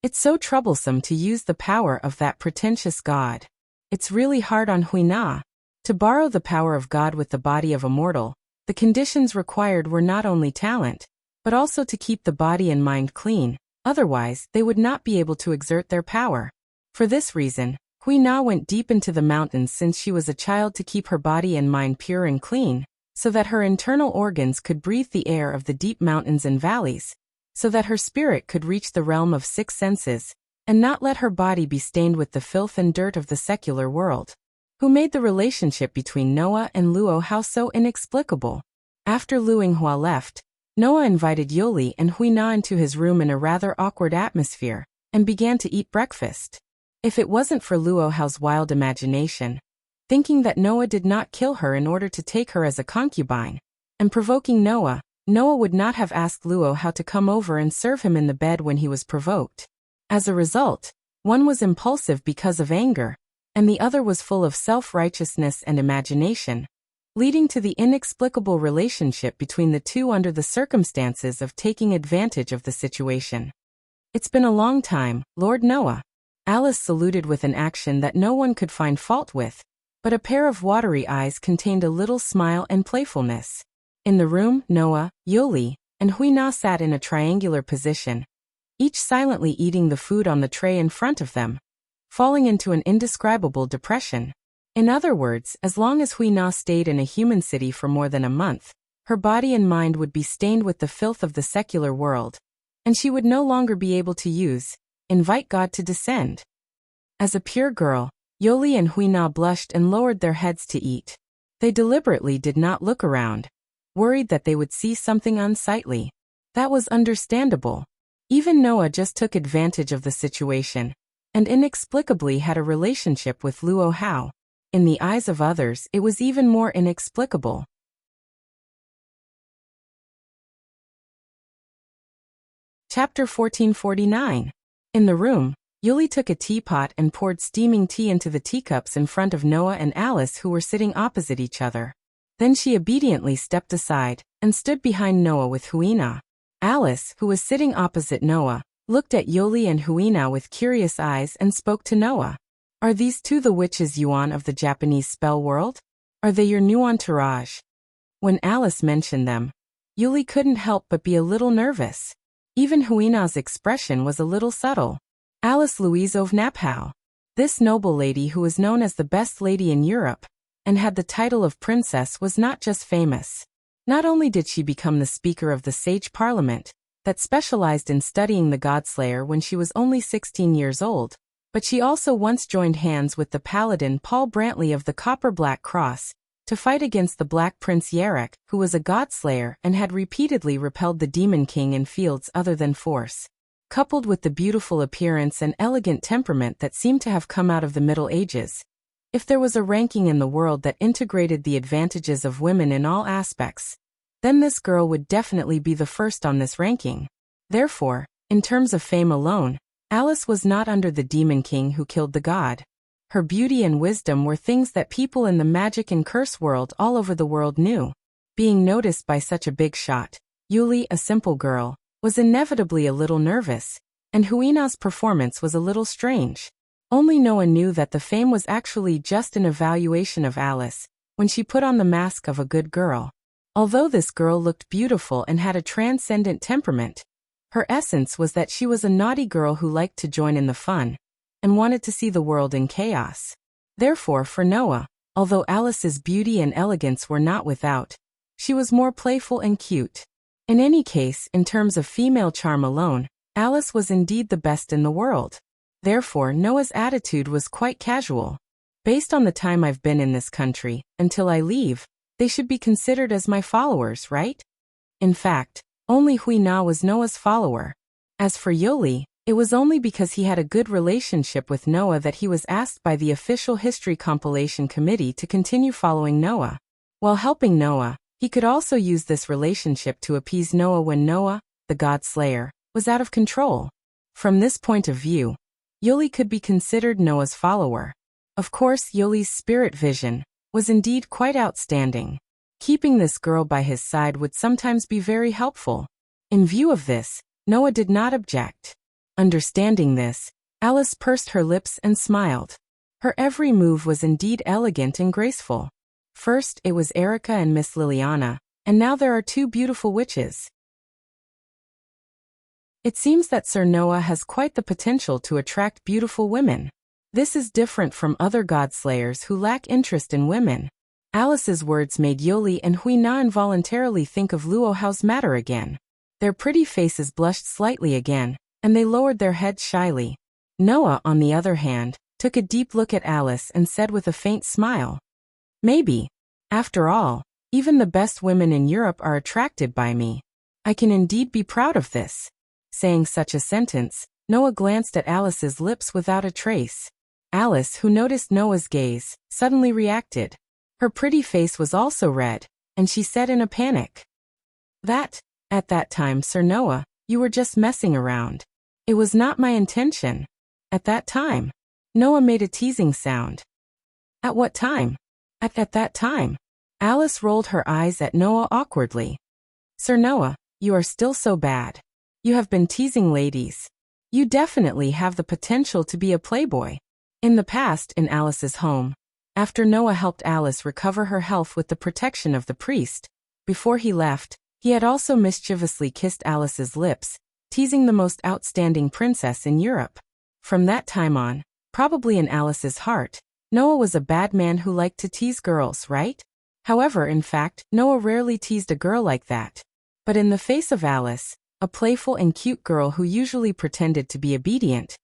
It's so troublesome to use the power of that pretentious god. It's really hard on Hui Na. To borrow the power of God with the body of a mortal, the conditions required were not only talent, but also to keep the body and mind clean, otherwise they would not be able to exert their power. For this reason, Hui Na went deep into the mountains since she was a child to keep her body and mind pure and clean, so that her internal organs could breathe the air of the deep mountains and valleys, so that her spirit could reach the realm of 6 senses, and not let her body be stained with the filth and dirt of the secular world. Who made the relationship between Noah and Luo Hao so inexplicable? After Luinghua left, Noah invited Yoli and Hui Na into his room in a rather awkward atmosphere, and began to eat breakfast. If it wasn't for Luo Hao's wild imagination, thinking that Noah did not kill her in order to take her as a concubine, and provoking Noah would not have asked Luo Hao to come over and serve him in the bed when he was provoked. As a result, one was impulsive because of anger, and the other was full of self-righteousness and imagination, leading to the inexplicable relationship between the two under the circumstances of taking advantage of the situation. It's been a long time, Lord Noah. Alice saluted with an action that no one could find fault with, but a pair of watery eyes contained a little smile and playfulness. In the room, Noah, Yoli, and Hui Na sat in a triangular position, each silently eating the food on the tray in front of them, falling into an indescribable depression. In other words, as long as Hui Na stayed in a human city for more than a month, her body and mind would be stained with the filth of the secular world, and she would no longer be able to invite God to descend. As a pure girl, Yoli and Hui Na blushed and lowered their heads to eat. They deliberately did not look around, worried that they would see something unsightly. That was understandable. Even Noah just took advantage of the situation, and inexplicably had a relationship with Luo Hao. In the eyes of others, it was even more inexplicable. Chapter 1449. In the room, Yuli took a teapot and poured steaming tea into the teacups in front of Noah and Alice, who were sitting opposite each other. Then she obediently stepped aside and stood behind Noah with Huina. Alice, who was sitting opposite Noah, looked at Yuli and Huina with curious eyes and spoke to Noah. Are these two the witches Yuan of the Japanese spell world? Are they your new entourage? When Alice mentioned them, Yuli couldn't help but be a little nervous. Even Huina's expression was a little subtle. Alice Louisovna Napau. This noble lady, who was known as the best lady in Europe and had the title of princess, was not just famous. Not only did she become the speaker of the Sage Parliament that specialized in studying the Godslayer when she was only 16 years old, but she also once joined hands with the paladin Paul Brantley of the Copper-Black Cross to fight against the Black Prince Yarek, who was a Godslayer and had repeatedly repelled the Demon King in fields other than force. Coupled with the beautiful appearance and elegant temperament that seemed to have come out of the Middle Ages, if there was a ranking in the world that integrated the advantages of women in all aspects, then this girl would definitely be the first on this ranking. Therefore, in terms of fame alone, Alice was not under the Demon King who killed the god. Her beauty and wisdom were things that people in the magic and curse world all over the world knew. Being noticed by such a big shot, Yuli, a simple girl, was inevitably a little nervous, and Huina's performance was a little strange. Only Noah knew that the fame was actually just an evaluation of Alice when she put on the mask of a good girl. Although this girl looked beautiful and had a transcendent temperament, her essence was that she was a naughty girl who liked to join in the fun and wanted to see the world in chaos. Therefore, for Noah, although Alice's beauty and elegance were not without, she was more playful and cute. In any case, in terms of female charm alone, Alice was indeed the best in the world. Therefore, Noah's attitude was quite casual. Based on the time I've been in this country, until I leave, they should be considered as my followers, right? In fact, only Huina was Noah's follower. As for Yuli, it was only because he had a good relationship with Noah that he was asked by the official history compilation committee to continue following Noah. While helping Noah, he could also use this relationship to appease Noah when Noah, the God Slayer, was out of control. From this point of view, Yuli could be considered Noah's follower. Of course, Yuli's spirit vision was indeed quite outstanding. Keeping this girl by his side would sometimes be very helpful. In view of this, Noah did not object. Understanding this, Alice pursed her lips and smiled. Her every move was indeed elegant and graceful. First, it was Erica and Miss Liliana, and now there are two beautiful witches. It seems that Sir Noah has quite the potential to attract beautiful women. This is different from other godslayers who lack interest in women. Alice's words made Yuli and Huina involuntarily think of Luohao's matter again. Their pretty faces blushed slightly again, and they lowered their heads shyly. Noah, on the other hand, took a deep look at Alice and said with a faint smile, "Maybe. After all, even the best women in Europe are attracted by me. I can indeed be proud of this." Saying such a sentence, Noah glanced at Alice's lips without a trace. Alice, who noticed Noah's gaze, suddenly reacted. Her pretty face was also red, and she said in a panic, At that time, Sir Noah, you were just messing around. It was not my intention." At that time. Noah made a teasing sound. At what time? At that time. Alice rolled her eyes at Noah awkwardly. "Sir Noah, you are still so bad. You have been teasing ladies. You definitely have the potential to be a playboy." In the past, in Alice's home, after Noah helped Alice recover her health with the protection of the priest, before he left, he had also mischievously kissed Alice's lips, teasing the most outstanding princess in Europe. From that time on, probably in Alice's heart, Noah was a bad man who liked to tease girls, right? However, in fact, Noah rarely teased a girl like that. But in the face of Alice, a playful and cute girl who usually pretended to be obedient,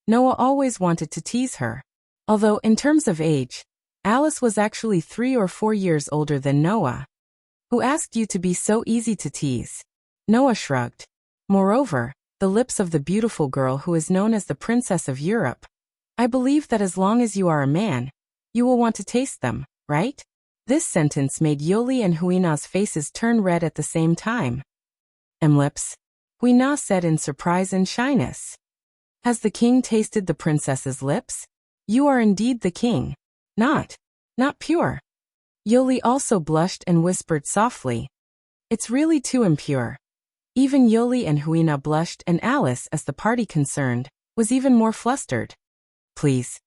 Noah always wanted to tease her. Although, in terms of age, Alice was actually 3 or 4 years older than Noah. "Who asked you to be so easy to tease?" Noah shrugged. Moreover, the lips of the beautiful girl who is known as the Princess of Europe. "I believe that as long as you are a man, you will want to taste them, right?" This sentence made Yoli and Huina's faces turn red at the same time. "Lips?" Huina said in surprise and shyness. Has the king tasted the princess's lips? You are indeed the king. Not pure. Yoli also blushed and whispered softly. It's really too impure. Even Yoli and Huina blushed, and Alice, as the party concerned, was even more flustered. Please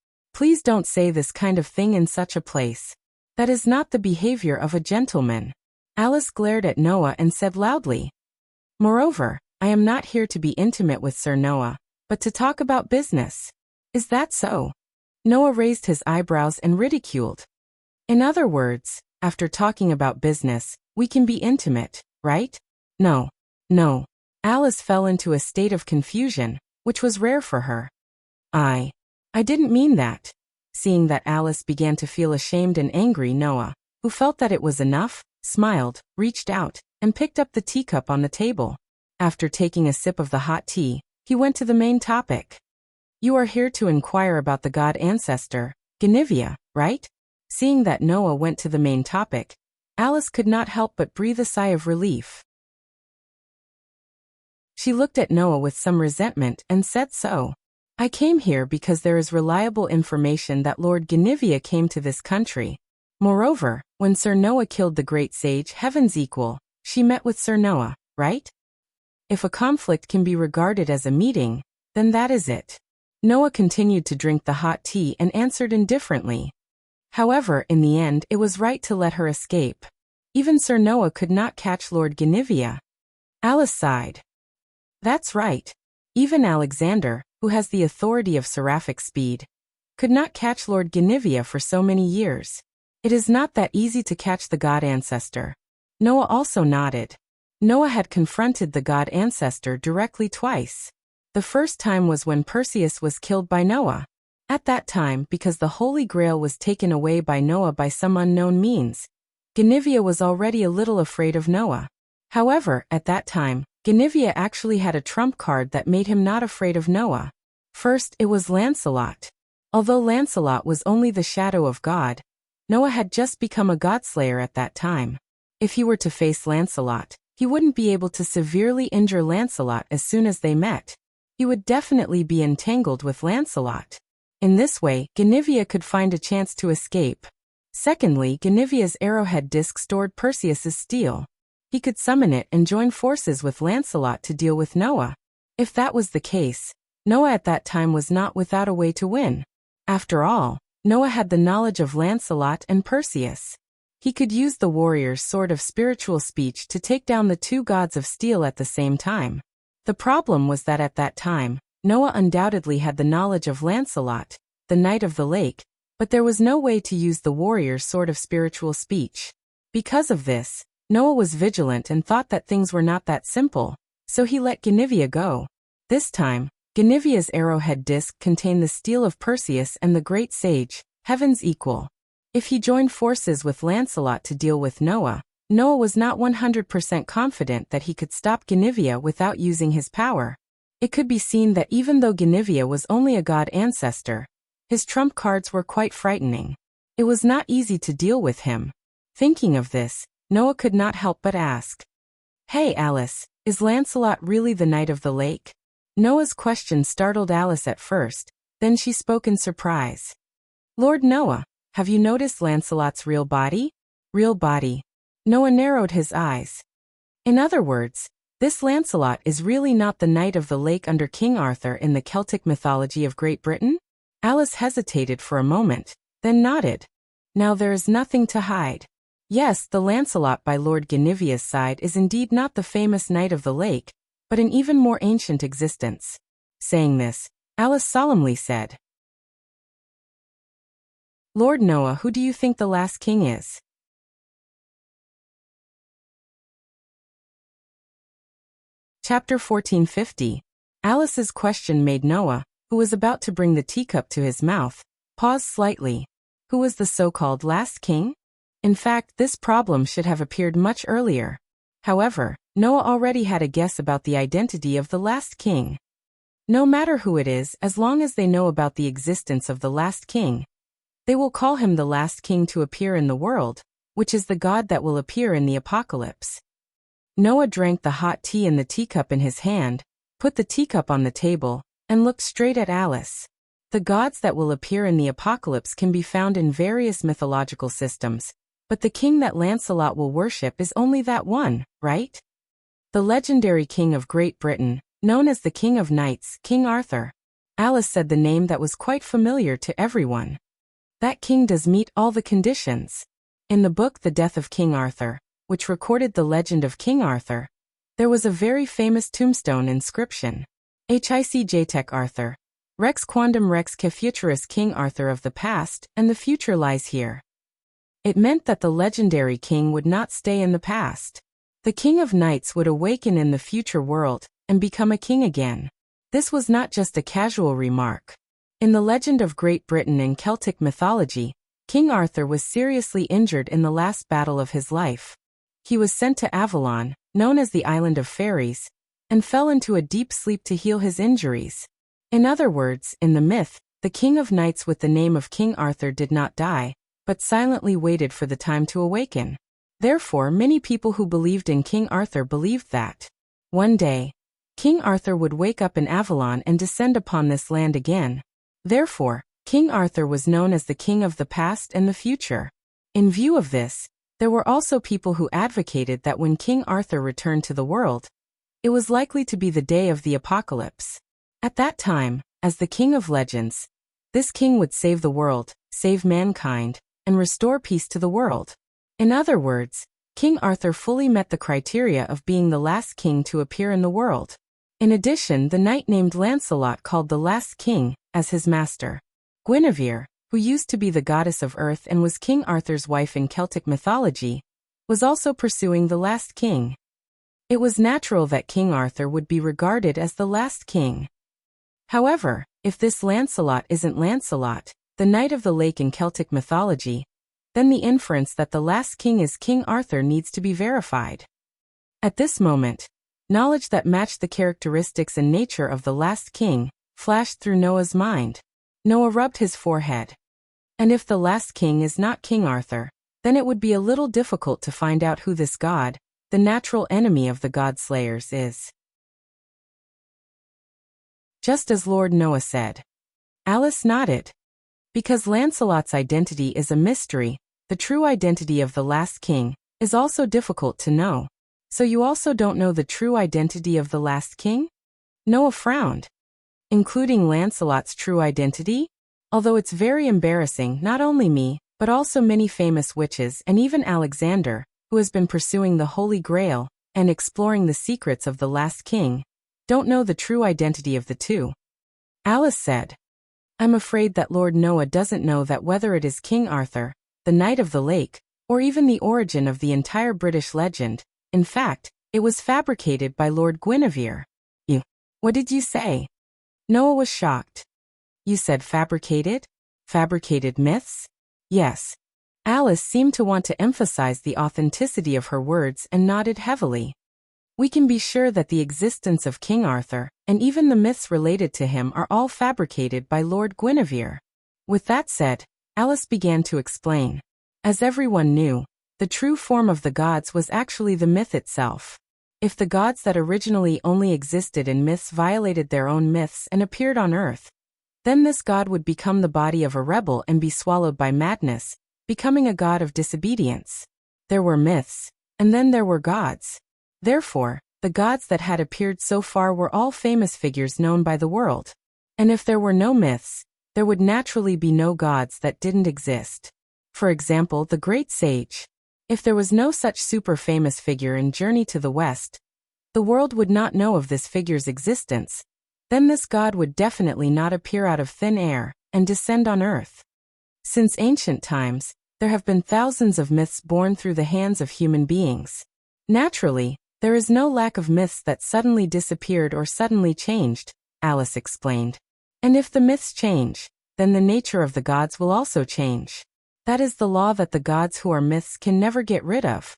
don't say this kind of thing in such a place. That is not the behavior of a gentleman. Alice glared at Noah and said loudly. Moreover, I am not here to be intimate with Sir Noah, but to talk about business. Is that so? Noah raised his eyebrows and ridiculed. In other words, after talking about business, we can be intimate, right? No. Alice fell into a state of confusion, which was rare for her. I didn't mean that. Seeing that Alice began to feel ashamed and angry, Noah, who felt that it was enough, smiled, reached out, and picked up the teacup on the table. After taking a sip of the hot tea, he went to the main topic. You are here to inquire about the god ancestor, Genivia, right? Seeing that Noah went to the main topic, Alice could not help but breathe a sigh of relief. She looked at Noah with some resentment and said so. I came here because there is reliable information that Lord Genivia came to this country. Moreover, when Sir Noah killed the great sage Heaven's Equal, she met with Sir Noah, right? If a conflict can be regarded as a meeting, then that is it. Noah continued to drink the hot tea and answered indifferently. However, in the end, it was right to let her escape. Even Sir Noah could not catch Lord Genivia. Alice sighed. That's right. Even Alexander, who has the authority of seraphic speed, could not catch Lord Genivia for so many years. It is not that easy to catch the god ancestor. Noah also nodded. Noah had confronted the god ancestor directly twice. The first time was when Perseus was killed by Noah. At that time, because the Holy Grail was taken away by Noah by some unknown means, Genivia was already a little afraid of Noah. However, at that time, Genivia actually had a trump card that made him not afraid of Noah. First, it was Lancelot. Although Lancelot was only the shadow of God, Noah had just become a godslayer at that time. If he were to face Lancelot, he wouldn't be able to severely injure Lancelot as soon as they met. He would definitely be entangled with Lancelot. In this way, Genivia could find a chance to escape. Secondly, Genivia's arrowhead disc stored Perseus's steel. He could summon it and join forces with Lancelot to deal with Noah. If that was the case, Noah at that time was not without a way to win. After all, Noah had the knowledge of Lancelot and Perseus. He could use the warrior's sword of spiritual speech to take down the two gods of steel at the same time. The problem was that at that time, Noah undoubtedly had the knowledge of Lancelot, the Knight of the Lake, but there was no way to use the warrior's sword of spiritual speech. Because of this, Noah was vigilant and thought that things were not that simple, so he let Genivia go. This time, Genivia's arrowhead disc contained the steel of Perseus and the great sage, Heaven's Equal. If he joined forces with Lancelot to deal with Noah, Noah was not 100% confident that he could stop Genivia without using his power. It could be seen that even though Genivia was only a god ancestor, his trump cards were quite frightening. It was not easy to deal with him. Thinking of this, Noah could not help but ask, Hey Alice, is Lancelot really the Knight of the Lake? Noah's question startled Alice at first, then she spoke in surprise. Lord Noah, have you noticed Lancelot's real body? Real body. Noah narrowed his eyes. In other words, this Lancelot is really not the Knight of the Lake under King Arthur in the Celtic mythology of Great Britain? Alice hesitated for a moment, then nodded. Now there is nothing to hide. Yes, the Lancelot by Lord Genivia's side is indeed not the famous Knight of the Lake, but an even more ancient existence. Saying this, Alice solemnly said, Lord Noah, who do you think the last king is? Chapter 1450. Alice's question made Noah, who was about to bring the teacup to his mouth, pause slightly. Who was the so-called last king? In fact, this problem should have appeared much earlier. However, Noah already had a guess about the identity of the last king. No matter who it is, as long as they know about the existence of the last king, they will call him the last king to appear in the world, which is the god that will appear in the apocalypse. Noah drank the hot tea in the teacup in his hand, put the teacup on the table, and looked straight at Alice. The gods that will appear in the apocalypse can be found in various mythological systems, but the king that Lancelot will worship is only that one, right? The legendary king of Great Britain, known as the King of Knights, King Arthur. Alice said the name that was quite familiar to everyone. That king does meet all the conditions. In the book The Death of King Arthur, which recorded the legend of King Arthur, there was a very famous tombstone inscription. Hic Jacek Arthur. Rex quondam rex que futurus King Arthur of the past and the future lies here. It meant that the legendary king would not stay in the past. The King of Knights would awaken in the future world and become a king again. This was not just a casual remark. In the legend of Great Britain in Celtic mythology, King Arthur was seriously injured in the last battle of his life. He was sent to Avalon, known as the Island of Fairies, and fell into a deep sleep to heal his injuries. In other words, in the myth, the King of Knights with the name of King Arthur did not die, but silently waited for the time to awaken. Therefore, many people who believed in King Arthur believed that one day, King Arthur would wake up in Avalon and descend upon this land again. Therefore, King Arthur was known as the king of the past and the future. In view of this, there were also people who advocated that when King Arthur returned to the world, it was likely to be the day of the apocalypse. At that time, as the king of legends, this king would save the world, save mankind, and restore peace to the world. In other words, King Arthur fully met the criteria of being the last king to appear in the world. In addition, the knight named Lancelot called the last king as his master. Guinevere, who used to be the goddess of earth and was King Arthur's wife in Celtic mythology, was also pursuing the last king. It was natural that King Arthur would be regarded as the last king. However, if this Lancelot isn't Lancelot, the Knight of the Lake in Celtic mythology, then the inference that the last king is King Arthur needs to be verified. At this moment, knowledge that matched the characteristics and nature of the last king flashed through Noah's mind. Noah rubbed his forehead. And if the last king is not King Arthur, then it would be a little difficult to find out who this god, the natural enemy of the god slayers, is. Just as Lord Noah said. Alice nodded. Because Lancelot's identity is a mystery, the true identity of the last king is also difficult to know. So you also don't know the true identity of the last king? Noah frowned. Including Lancelot's true identity? Although it's very embarrassing, not only me, but also many famous witches and even Alexander, who has been pursuing the Holy Grail and exploring the secrets of the last king, don't know the true identity of the two. Alice said, I'm afraid that Lord Noah doesn't know that whether it is King Arthur, the Knight of the Lake, or even the origin of the entire British legend, in fact, it was fabricated by Lord Guinevere. What did you say? Noah was shocked. You said fabricated? Fabricated myths? Yes. Alice seemed to want to emphasize the authenticity of her words and nodded heavily. We can be sure that the existence of King Arthur, and even the myths related to him, are all fabricated by Lord Guinevere. With that said, Alice began to explain. As everyone knew, the true form of the gods was actually the myth itself. If the gods that originally only existed in myths violated their own myths and appeared on earth, then this god would become the body of a rebel and be swallowed by madness, becoming a god of disobedience. There were myths, and then there were gods. Therefore, the gods that had appeared so far were all famous figures known by the world. And if there were no myths, there would naturally be no gods that didn't exist. For example, the great sage. If there was no such super famous figure in Journey to the West, the world would not know of this figure's existence. Then this god would definitely not appear out of thin air and descend on earth. Since ancient times, there have been thousands of myths born through the hands of human beings. Naturally, there is no lack of myths that suddenly disappeared or suddenly changed, Alice explained. And if the myths change, then the nature of the gods will also change. That is the law that the gods who are myths can never get rid of.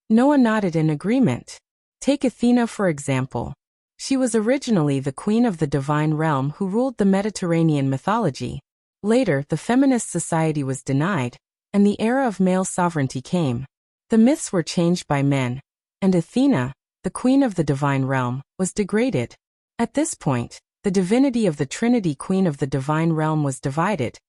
Noah nodded in agreement. Take Athena for example. She was originally the queen of the divine realm who ruled the Mediterranean mythology. Later, the feminist society was denied, and the era of male sovereignty came. The myths were changed by men, and Athena, the queen of the divine realm, was degraded. At this point, the divinity of the Trinity, queen of the divine realm, was divided,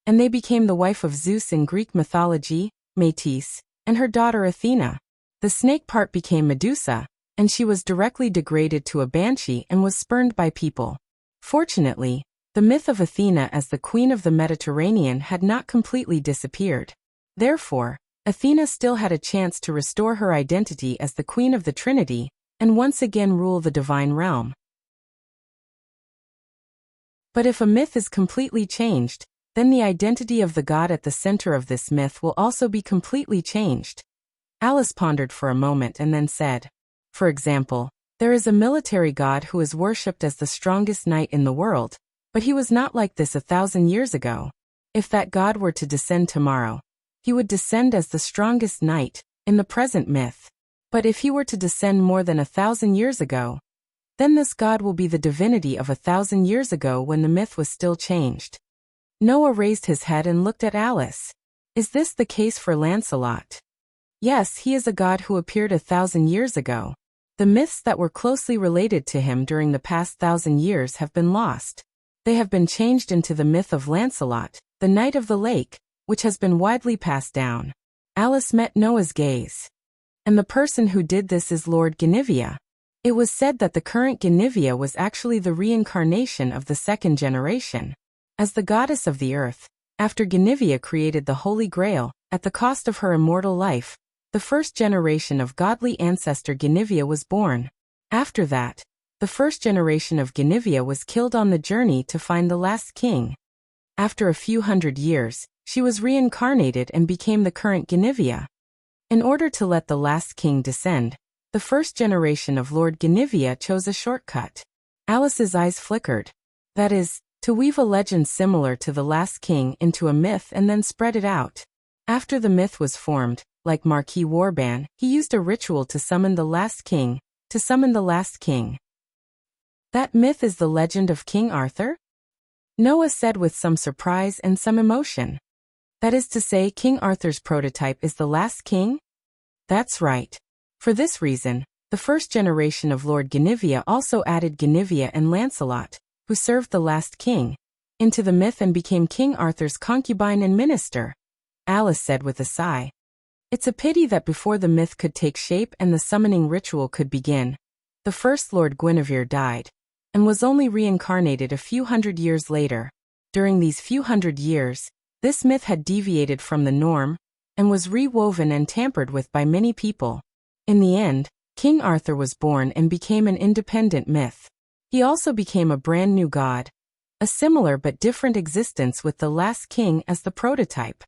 and they became the wife of Zeus in Greek mythology, Metis, and her daughter Athena. The snake part became Medusa, and she was directly degraded to a banshee and was spurned by people. Fortunately, the myth of Athena as the queen of the Mediterranean had not completely disappeared. Therefore, Athena still had a chance to restore her identity as the queen of the Trinity and once again rule the divine realm. But if a myth is completely changed, then the identity of the god at the center of this myth will also be completely changed. Alice pondered for a moment and then said, for example, there is a military god who is worshipped as the strongest knight in the world, but he was not like this 1,000 years ago. If that god were to descend tomorrow, he would descend as the strongest knight in the present myth. But if he were to descend more than 1,000 years ago, then this god will be the divinity of 1,000 years ago when the myth was still changed. Noah raised his head and looked at Alice. Is this the case for Lancelot? Yes, he is a god who appeared 1,000 years ago. The myths that were closely related to him during the past 1,000 years have been lost. They have been changed into the myth of Lancelot, the Knight of the Lake, which has been widely passed down. Alice met Noah's gaze. And the person who did this is Lord Guinevere. It was said that the current Guinevere was actually the reincarnation of the second generation. As the goddess of the earth, after Guinevere created the Holy Grail, at the cost of her immortal life, the first generation of godly ancestor Guinevere was born. After that, the first generation of Guinevere was killed on the journey to find the last king. After a few hundred years, she was reincarnated and became the current Guinevere. In order to let the last king descend, the first generation of Lord Guinevere chose a shortcut. Alice's eyes flickered. That is, to weave a legend similar to the last king into a myth and then spread it out. After the myth was formed, like Marquis Warban, he used a ritual to summon the last king. That myth is the legend of King Arthur? Noah said with some surprise and some emotion. That is to say, King Arthur's prototype is the last king? That's right. For this reason, the first generation of Lord Guinevere also added Guinevere and Lancelot, who served the last king, into the myth and became King Arthur's concubine and minister. Alice said with a sigh. It's a pity that before the myth could take shape and the summoning ritual could begin, the first Lord Guinevere died, and was only reincarnated a few hundred years later. During these few hundred years, this myth had deviated from the norm, and was rewoven and tampered with by many people. In the end, King Arthur was born and became an independent myth. He also became a brand new god, a similar but different existence with the last king as the prototype.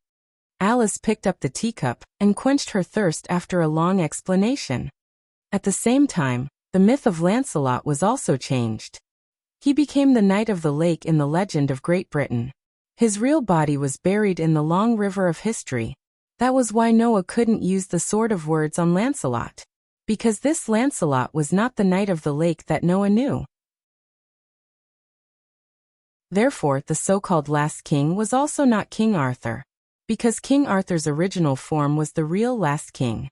Alice picked up the teacup and quenched her thirst after a long explanation. At the same time, the myth of Lancelot was also changed. He became the Knight of the Lake in the legend of Great Britain. His real body was buried in the long river of history. That was why Noah couldn't use the sword of words on Lancelot. Because this Lancelot was not the Knight of the Lake that Noah knew. Therefore, the so-called last king was also not King Arthur. Because King Arthur's original form was the real last king.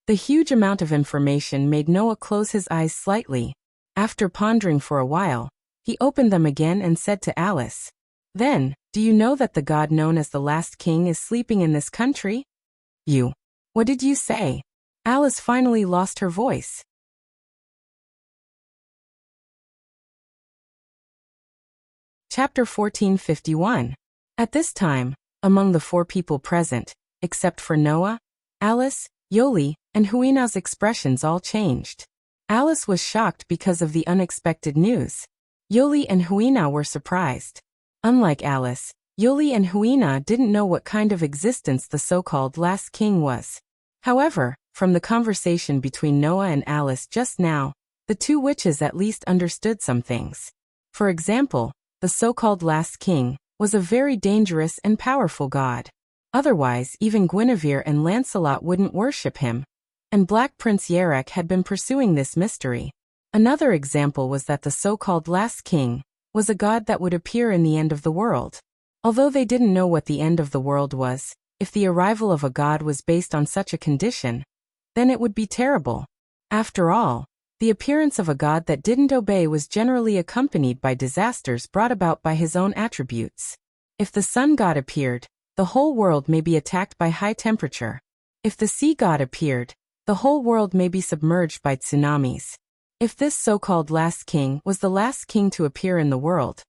The huge amount of information made Noah close his eyes slightly. After pondering for a while, he opened them again and said to Alice, "Then, do you know that the god known as the last king is sleeping in this country?" What did you say? Alice finally lost her voice. Chapter 1451. At this time, among the four people present, except for Noah, Alice, Yoli, and Huina's expressions all changed. Alice was shocked because of the unexpected news. Yoli and Huina were surprised. Unlike Alice, Yoli and Huina didn't know what kind of existence the so-called last king was. However, from the conversation between Noah and Alice just now, the two witches at least understood some things. For example, the so-called last king was a very dangerous and powerful god. Otherwise, even Guinevere and Lancelot wouldn't worship him. And Black Prince Yarek had been pursuing this mystery. Another example was that the so-called last king was a god that would appear in the end of the world. Although they didn't know what the end of the world was, if the arrival of a god was based on such a condition, then it would be terrible. After all, The appearance of a god that didn't obey was generally accompanied by disasters brought about by his own attributes. If the sun god appeared, the whole world may be attacked by high temperature. If the sea god appeared, the whole world may be submerged by tsunamis. If this so-called last king was the last king to appear in the world,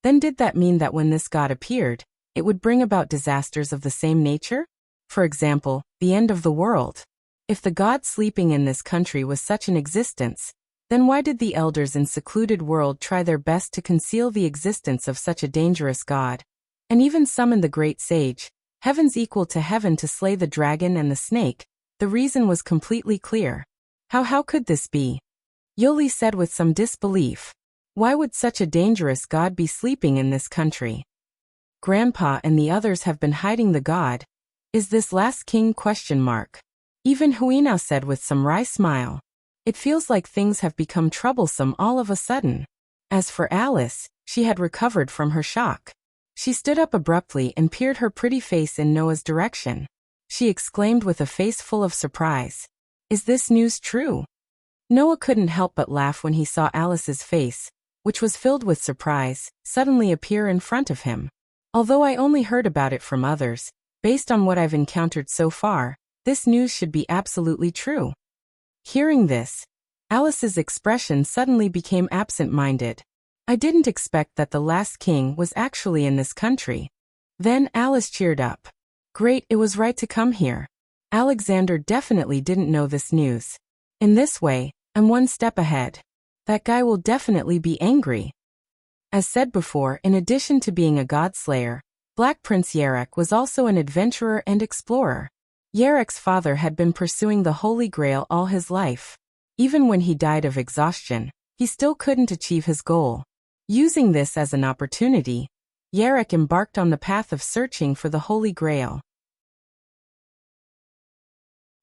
then did that mean that when this god appeared, it would bring about disasters of the same nature? For example, the end of the world. If the god sleeping in this country was such an existence, then why did the elders in secluded world try their best to conceal the existence of such a dangerous god, and even summon the great sage, heavens equal to heaven, to slay the dragon and the snake? The reason was completely clear. How could this be? Yoli said with some disbelief. Why would such a dangerous god be sleeping in this country? Grandpa and the others have been hiding the god. Is this last king ? Even Huinao said with some wry smile. It feels like things have become troublesome all of a sudden. As for Alice, she had recovered from her shock. She stood up abruptly and peered her pretty face in Noah's direction. She exclaimed with a face full of surprise. Is this news true? Noah couldn't help but laugh when he saw Alice's face, which was filled with surprise, suddenly appear in front of him. Although I only heard about it from others, based on what I've encountered so far, this news should be absolutely true. Hearing this, Alice's expression suddenly became absent-minded. I didn't expect that the last king was actually in this country. Then Alice cheered up. Great, it was right to come here. Alexander definitely didn't know this news. In this way, I'm one step ahead. That guy will definitely be angry. As said before, in addition to being a god-slayer, Black Prince Yarek was also an adventurer and explorer. Yarek's father had been pursuing the Holy Grail all his life. Even when he died of exhaustion, he still couldn't achieve his goal. Using this as an opportunity, Yarek embarked on the path of searching for the Holy Grail.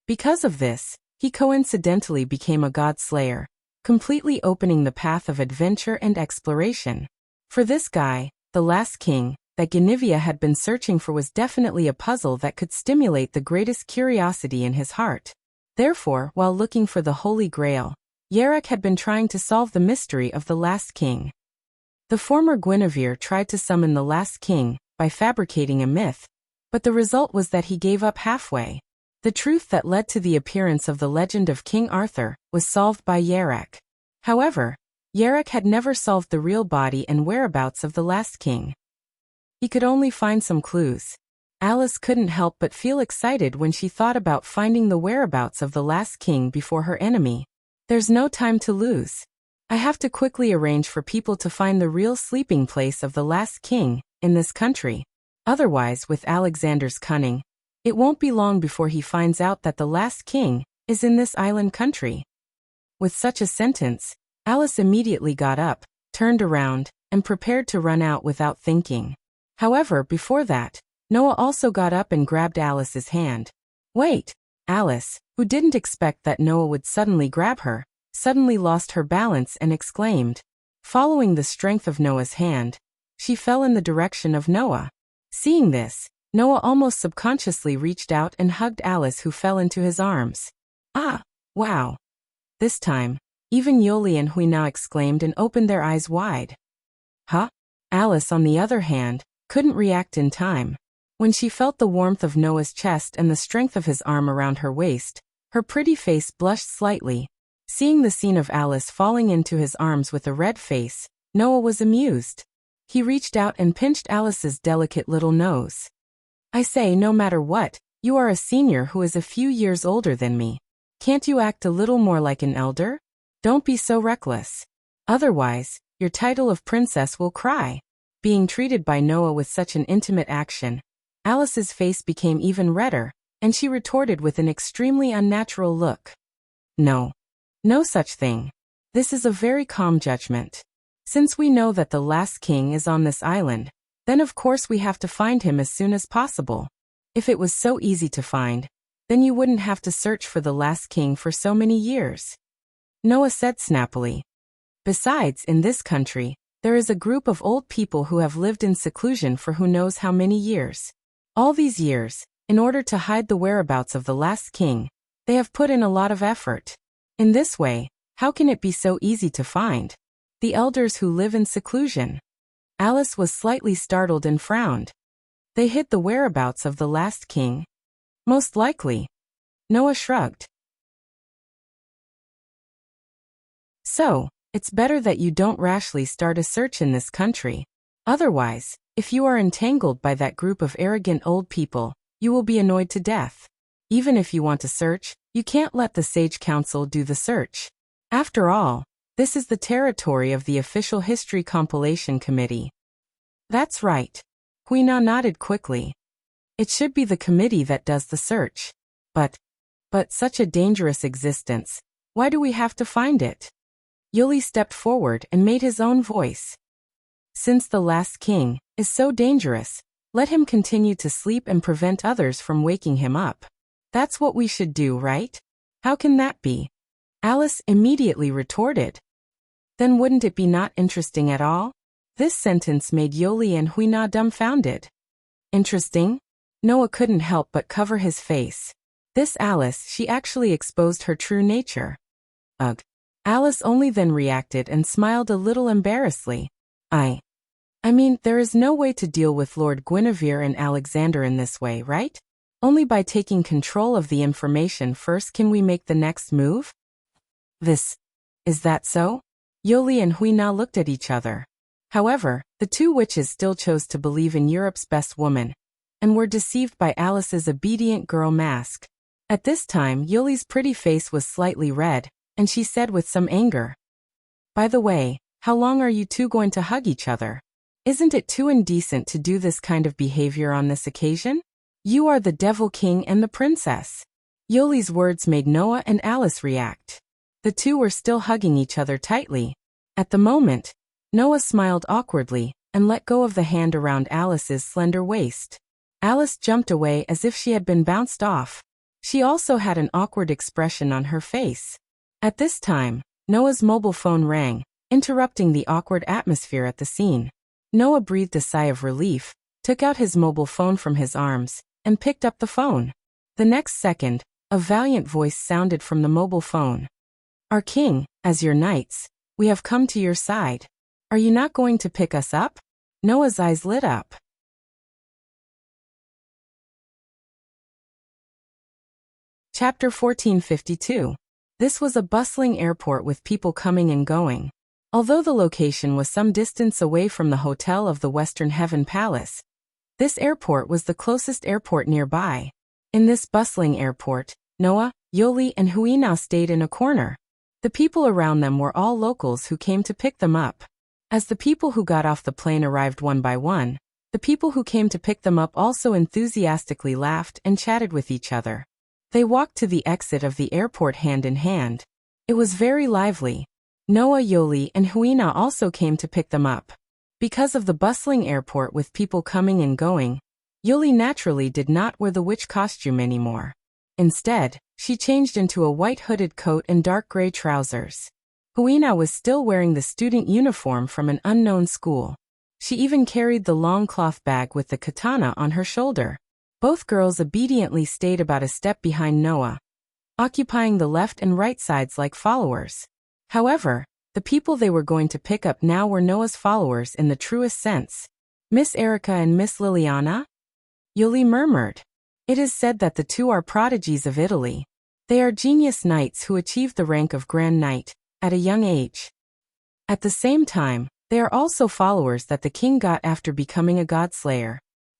Because of this, he coincidentally became a god-slayer, completely opening the path of adventure and exploration. For this guy, the last king, that Guinevere had been searching for was definitely a puzzle that could stimulate the greatest curiosity in his heart. Therefore, while looking for the Holy Grail, Yarek had been trying to solve the mystery of the last king. The former Guinevere tried to summon the last king by fabricating a myth, but the result was that he gave up halfway. The truth that led to the appearance of the legend of King Arthur was solved by Yarek. However, Yarek had never solved the real body and whereabouts of the last king. He could only find some clues. Alice couldn't help but feel excited when she thought about finding the whereabouts of the last king before her enemy. There's no time to lose. I have to quickly arrange for people to find the real sleeping place of the last king in this country. Otherwise, with Alexander's cunning, it won't be long before he finds out that the last king is in this island country. With such a sentence, Alice immediately got up, turned around, and prepared to run out without thinking. However, before that, Noah also got up and grabbed Alice's hand. Wait! Alice, who didn't expect that Noah would suddenly grab her, suddenly lost her balance and exclaimed. Following the strength of Noah's hand, she fell in the direction of Noah. Seeing this, Noah almost subconsciously reached out and hugged Alice, who fell into his arms. Ah! Wow! This time, even Yoli and Huinao exclaimed and opened their eyes wide. Huh? Alice, on the other hand, couldn't react in time. When she felt the warmth of Noah's chest and the strength of his arm around her waist, her pretty face blushed slightly. Seeing the scene of Alice falling into his arms with a red face, Noah was amused. He reached out and pinched Alice's delicate little nose. I say, no matter what, you are a senior who is a few years older than me. Can't you act a little more like an elder? Don't be so reckless. Otherwise, your title of princess will cry. Being treated by Noah with such an intimate action, Alice's face became even redder, and she retorted with an extremely unnatural look. No. No such thing. This is a very calm judgment. Since we know that the last king is on this island, then of course we have to find him as soon as possible. If it was so easy to find, then you wouldn't have to search for the last king for so many years. Noah said snappily. Besides, in this country, there is a group of old people who have lived in seclusion for who knows how many years. All these years, in order to hide the whereabouts of the last king, they have put in a lot of effort. In this way, How can it be so easy to find? The elders who live in seclusion. Alice was slightly startled and frowned. They hid the whereabouts of the last king? Most likely. Noah shrugged. So, it's better that you don't rashly start a search in this country. Otherwise, if you are entangled by that group of arrogant old people, you will be annoyed to death. Even if you want to search, you can't let the Sage Council do the search. After all, this is the territory of the Official History Compilation Committee. That's right. Huina nodded quickly. It should be the committee that does the search. But such a dangerous existence. Why do we have to find it? Yuli stepped forward and made his own voice. Since the last king is so dangerous, let him continue to sleep and prevent others from waking him up. That's what we should do, right? How can that be? Alice immediately retorted. Then wouldn't it be not interesting at all? This sentence made Yoli and Huina dumbfounded. Interesting? Noah couldn't help but cover his face. This Alice, she actually exposed her true nature. Ugh. Alice only then reacted and smiled a little embarrassedly. I mean, there is no way to deal with Lord Guinevere and Alexander in this way, right? Only by taking control of the information first can we make the next move? Is that so? Yoli and Huina looked at each other. However, the two witches still chose to believe in Europe's best woman, and were deceived by Alice's obedient girl mask. At this time, Yoli's pretty face was slightly red, and she said with some anger, "By the way, how long are you two going to hug each other? Isn't it too indecent to do this kind of behavior on this occasion? You are the Devil King and the princess." Yoli's words made Noah and Alice react. The two were still hugging each other tightly. At the moment, Noah smiled awkwardly and let go of the hand around Alice's slender waist. Alice jumped away as if she had been bounced off. She also had an awkward expression on her face. At this time, Noah's mobile phone rang, interrupting the awkward atmosphere at the scene. Noah breathed a sigh of relief, took out his mobile phone from his arms, and picked up the phone. The next second, a valiant voice sounded from the mobile phone. "Our king, as your knights, we have come to your side. Are you not going to pick us up?" Noah's eyes lit up. Chapter 1452. This was a bustling airport with people coming and going. Although the location was some distance away from the hotel of the Western Heaven Palace, this airport was the closest airport nearby. In this bustling airport, Noah, Yoli, and Huina stayed in a corner. The people around them were all locals who came to pick them up. As the people who got off the plane arrived one by one, the people who came to pick them up also enthusiastically laughed and chatted with each other. They walked to the exit of the airport hand in hand. It was very lively. Noah, Yoli, and Huina also came to pick them up. Because of the bustling airport with people coming and going, Yoli naturally did not wear the witch costume anymore. Instead, she changed into a white hooded coat and dark gray trousers. Huina was still wearing the student uniform from an unknown school. She even carried the long cloth bag with the katana on her shoulder. Both girls obediently stayed about a step behind Noah, occupying the left and right sides like followers. However, the people they were going to pick up now were Noah's followers in the truest sense. "Miss Erica and Miss Liliana?" Yoli murmured. "It is said that the two are prodigies of Italy. They are genius knights who achieved the rank of Grand Knight at a young age. At the same time, they are also followers that the king got after becoming a godslayer."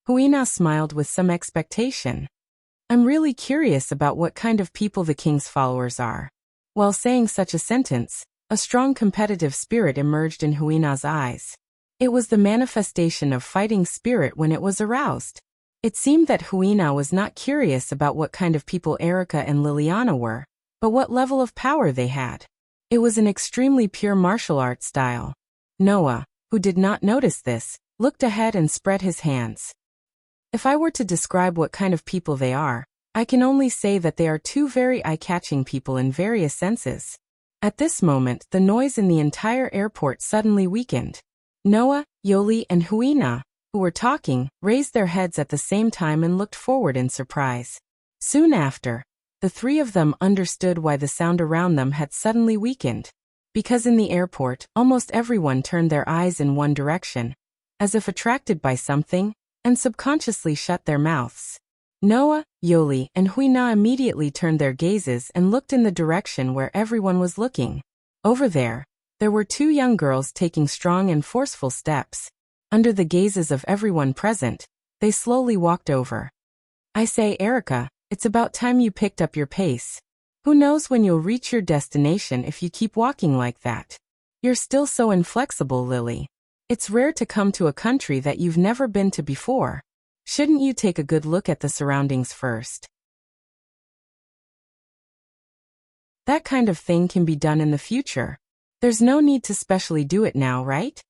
Huina smiled with some expectation. "I'm really curious about what kind of people the king's followers are." While saying such a sentence, a strong competitive spirit emerged in Huina's eyes. It was the manifestation of fighting spirit when it was aroused. It seemed that Huina was not curious about what kind of people Erica and Liliana were, but what level of power they had. It was an extremely pure martial art style. Noah, who did not notice this, looked ahead and spread his hands. "If I were to describe what kind of people they are, I can only say that they are two very eye-catching people in various senses." At this moment, the noise in the entire airport suddenly weakened. Noah, Yoli, and Huina, who were talking, raised their heads at the same time and looked forward in surprise. Soon after, The three of them understood why the sound around them had suddenly weakened. Because in the airport, almost everyone turned their eyes in one direction, as if attracted by something, and subconsciously shut their mouths. Noah, Yoli, and Huina immediately turned their gazes and looked in the direction where everyone was looking. Over there were two young girls taking strong and forceful steps. Under the gazes of everyone present, they slowly walked over. I say, Erica, it's about time you picked up your pace. Who knows when you'll reach your destination if you keep walking like that? You're still so inflexible, Lily. It's rare to come to a country that you've never been to before. Shouldn't you take a good look at the surroundings first? That kind of thing can be done in the future. There's no need to specially do it now, right?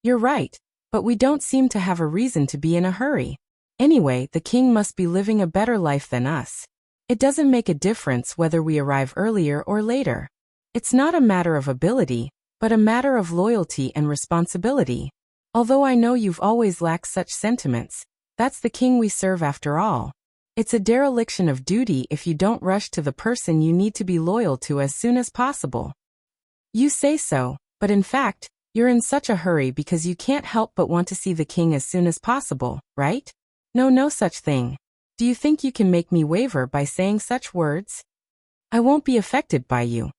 You're right, but we don't seem to have a reason to be in a hurry. Anyway, the king must be living a better life than us. It doesn't make a difference whether we arrive earlier or later. It's not a matter of ability, but a matter of loyalty and responsibility. Although I know you've always lacked such sentiments, that's the king we serve after all. It's a dereliction of duty if you don't rush to the person you need to be loyal to as soon as possible. You say so, but in fact, you're in such a hurry because you can't help but want to see the king as soon as possible, right? No such thing. Do you think you can make me waver by saying such words? I won't be affected by you.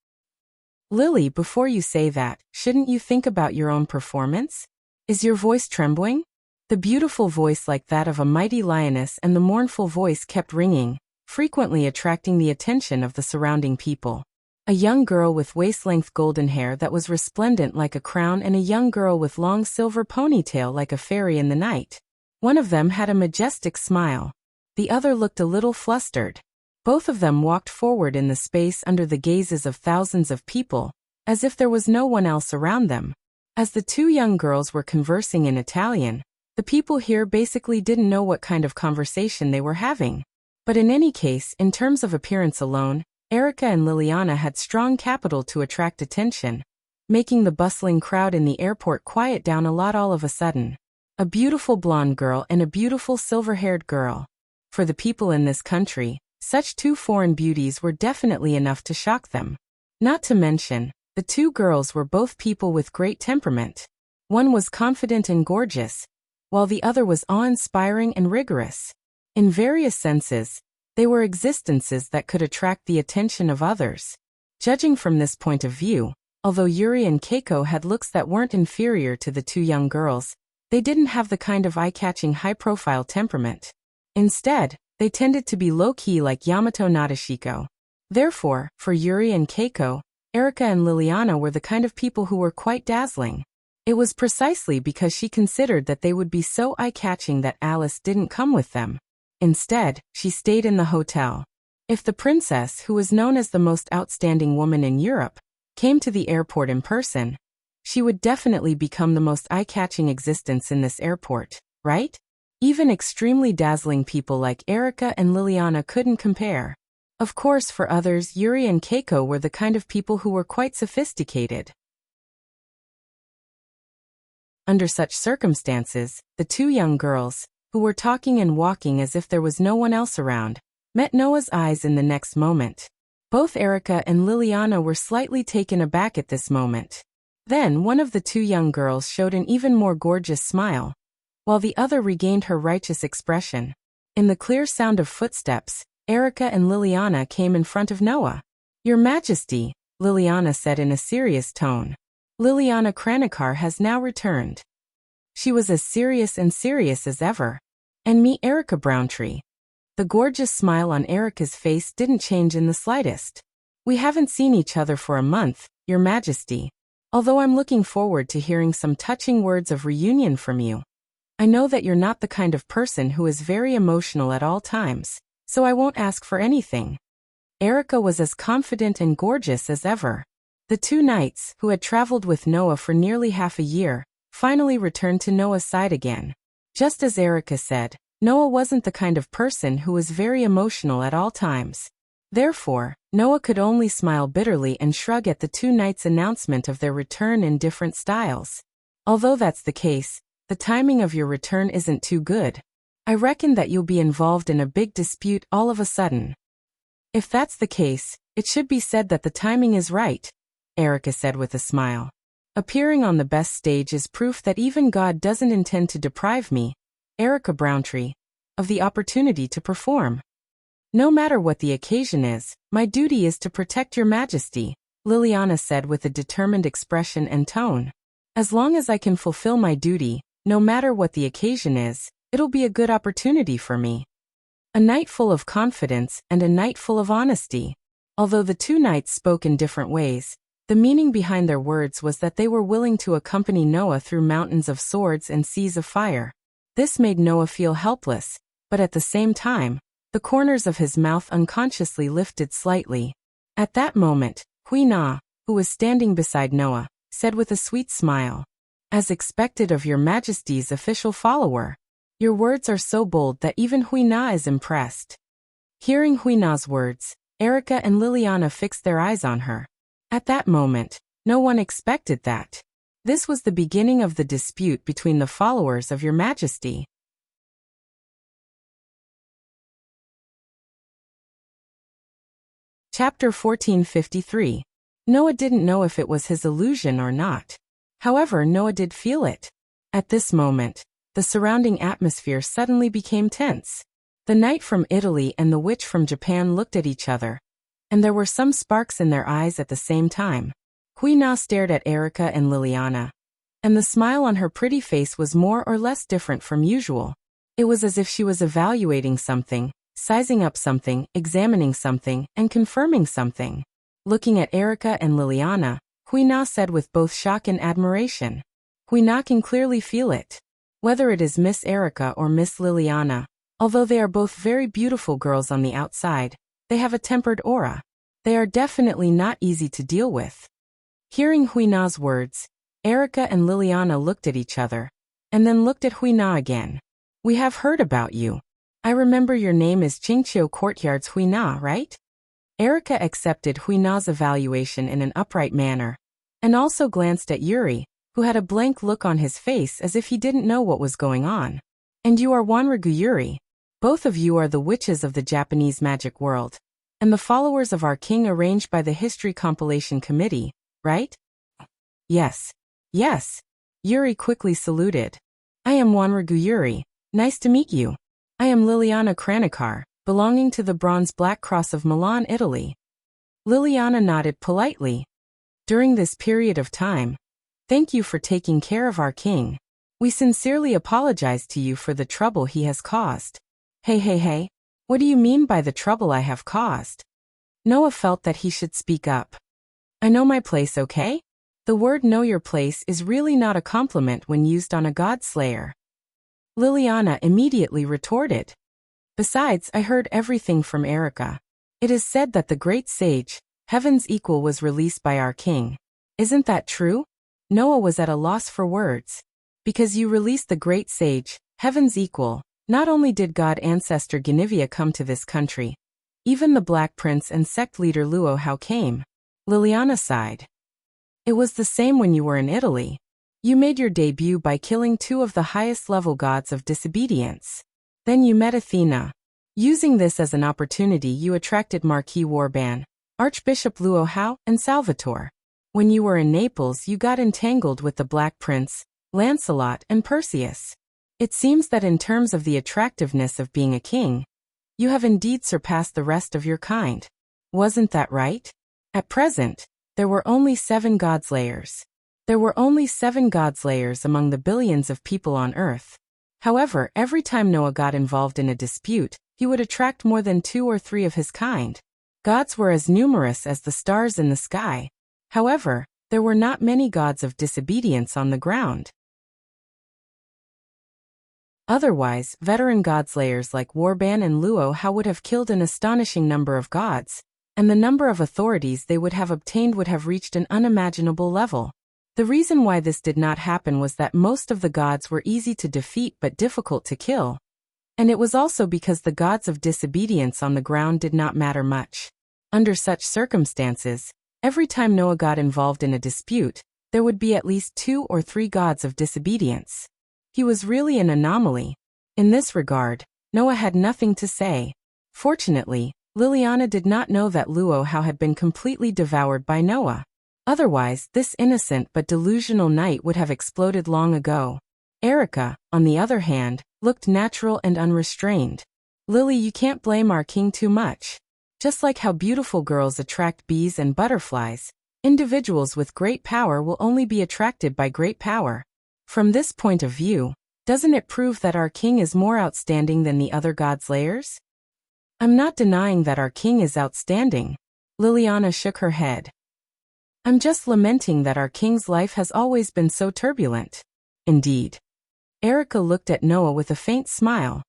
Lily, before you say that, shouldn't you think about your own performance? Is your voice trembling? The beautiful voice like that of a mighty lioness and the mournful voice kept ringing, frequently attracting the attention of the surrounding people. A young girl with waist-length golden hair that was resplendent like a crown and a young girl with long silver ponytail like a fairy in the night. One of them had a majestic smile. The other looked a little flustered. Both of them walked forward in the space under the gazes of thousands of people, as if there was no one else around them. As the two young girls were conversing in Italian, the people here basically didn't know what kind of conversation they were having. But in any case, in terms of appearance alone, Erica and Liliana had strong capital to attract attention, making the bustling crowd in the airport quiet down a lot all of a sudden. A beautiful blonde girl and a beautiful silver-haired girl. For the people in this country, such two foreign beauties were definitely enough to shock them. Not to mention, the two girls were both people with great temperament. One was confident and gorgeous, while the other was awe-inspiring and rigorous. In various senses, they were existences that could attract the attention of others. Judging from this point of view, although Yuri and Keiko had looks that weren't inferior to the two young girls, they didn't have the kind of eye-catching high-profile temperament. Instead, they tended to be low-key like Yamato Nadeshiko. Therefore, for Yuri and Keiko, Erica and Liliana were the kind of people who were quite dazzling. It was precisely because she considered that they would be so eye-catching that Alice didn't come with them. Instead, she stayed in the hotel. If the princess, who was known as the most outstanding woman in Europe, came to the airport in person, she would definitely become the most eye-catching existence in this airport, right? Even extremely dazzling people like Erica and Liliana couldn't compare. Of course, for others, Yuri and Keiko were the kind of people who were quite sophisticated. Under such circumstances, the two young girls, who were talking and walking as if there was no one else around, met Noah's eyes in the next moment. Both Erica and Liliana were slightly taken aback at this moment. Then one of the two young girls showed an even more gorgeous smile, while the other regained her righteous expression. In the clear sound of footsteps, Erica and Liliana came in front of Noah. "Your Majesty," Liliana said in a serious tone. Liliana Kranikar has now returned. She was as serious as ever. "And me, Erica Browntree." The gorgeous smile on Erica's face didn't change in the slightest. "We haven't seen each other for a month, Your Majesty. Although I'm looking forward to hearing some touching words of reunion from you. I know that you're not the kind of person who is very emotional at all times, so I won't ask for anything." Erica was as confident and gorgeous as ever. The two knights, who had traveled with Noah for nearly half a year, finally returned to Noah's side again. Just as Erica said, Noah wasn't the kind of person who was very emotional at all times. Therefore, Noah could only smile bitterly and shrug at the two knights' announcement of their return in different styles. "Although that's the case, the timing of your return isn't too good. I reckon that you'll be involved in a big dispute all of a sudden." If that's the case, it should be said that the timing is right, Erica said with a smile. Appearing on the best stage is proof that even God doesn't intend to deprive me, Erica Browntree, of the opportunity to perform. No matter what the occasion is, my duty is to protect your majesty, Liliana said with a determined expression and tone. As long as I can fulfill my duty, no matter what the occasion is, it'll be a good opportunity for me. A knight full of confidence and a knight full of honesty. Although the two knights spoke in different ways, the meaning behind their words was that they were willing to accompany Noah through mountains of swords and seas of fire. This made Noah feel helpless, but at the same time, the corners of his mouth unconsciously lifted slightly. At that moment, Hui Na, who was standing beside Noah, said with a sweet smile, "As expected of your majesty's official follower. Your words are so bold that even Hui Na is impressed." Hearing Hui Na's words, Erica and Liliana fixed their eyes on her. At that moment, no one expected that. This was the beginning of the dispute between the followers of your majesty. Chapter 1453. Noah didn't know if it was his illusion or not. However, Noah did feel it. At this moment, the surrounding atmosphere suddenly became tense. The knight from Italy and the witch from Japan looked at each other, and there were some sparks in their eyes at the same time. Hui Na stared at Erica and Liliana, and the smile on her pretty face was more or less different from usual. It was as if she was evaluating something, sizing up something, examining something, and confirming something. Looking at Erica and Liliana, Hui Na said with both shock and admiration. Hui Na can clearly feel it. Whether it is Miss Erica or Miss Liliana, although they are both very beautiful girls on the outside, they have a tempered aura. They are definitely not easy to deal with. Hearing Hui Na's words, Erica and Liliana looked at each other, and then looked at Hui Na again. "We have heard about you. I remember your name is Qingqiu Courtyard's Hui Na, right?" Erica accepted Hui Na's evaluation in an upright manner, and also glanced at Yuri, who had a blank look on his face as if he didn't know what was going on. "And you are Wanrigu Yuri. Both of you are the witches of the Japanese magic world, and the followers of our king arranged by the History Compilation Committee, right?" Yes. Yes. Yuri quickly saluted. "I am Wanrigu Yuri. Nice to meet you. I am Liliana Kranikar, belonging to the Bronze Black Cross of Milan, Italy." Liliana nodded politely. "During this period of time, thank you for taking care of our king. We sincerely apologize to you for the trouble he has caused." Hey, what do you mean by the trouble I have caused? Noah felt that he should speak up. "I know my place, okay?" The word "know your place" is really not a compliment when used on a god-slayer. Liliana immediately retorted. "Besides, I heard everything from Erica. It is said that the great sage, Heaven's Equal, was released by our king. Isn't that true?" Noah was at a loss for words. "Because you released the great sage, Heaven's Equal, not only did god ancestor Genivia come to this country, even the Black Prince and sect leader Luo Hao came." Liliana sighed. "It was the same when you were in Italy. You made your debut by killing two of the highest-level gods of disobedience. Then you met Athena. Using this as an opportunity, you attracted Marquis Warban, Archbishop Luo Hao, and Salvatore. When you were in Naples, you got entangled with the Black Prince, Lancelot, and Perseus. It seems that in terms of the attractiveness of being a king, you have indeed surpassed the rest of your kind. Wasn't that right? At present, there were only 7 godslayers. There were only 7 godslayers among the billions of people on Earth. However, every time Noah got involved in a dispute, he would attract more than 2 or 3 of his kind. Gods were as numerous as the stars in the sky. However, there were not many gods of disobedience on the ground. Otherwise, veteran godslayers like Warban and Luo Hao would have killed an astonishing number of gods, and the number of authorities they would have obtained would have reached an unimaginable level. The reason why this did not happen was that most of the gods were easy to defeat but difficult to kill, and it was also because the gods of disobedience on the ground did not matter much. Under such circumstances, every time Noah got involved in a dispute, there would be at least 2 or 3 gods of disobedience. He was really an anomaly. In this regard, Noah had nothing to say. Fortunately, Liliana did not know that Luo Hao had been completely devoured by Noah. Otherwise, this innocent but delusional night would have exploded long ago. Erica, on the other hand, looked natural and unrestrained. Lily, you can't blame our king too much. Just like how beautiful girls attract bees and butterflies, individuals with great power will only be attracted by great power. From this point of view, doesn't it prove that our king is more outstanding than the other god slayers? I'm not denying that our king is outstanding. Liliana shook her head. I'm just lamenting that our king's life has always been so turbulent. Indeed. Erica looked at Noah with a faint smile.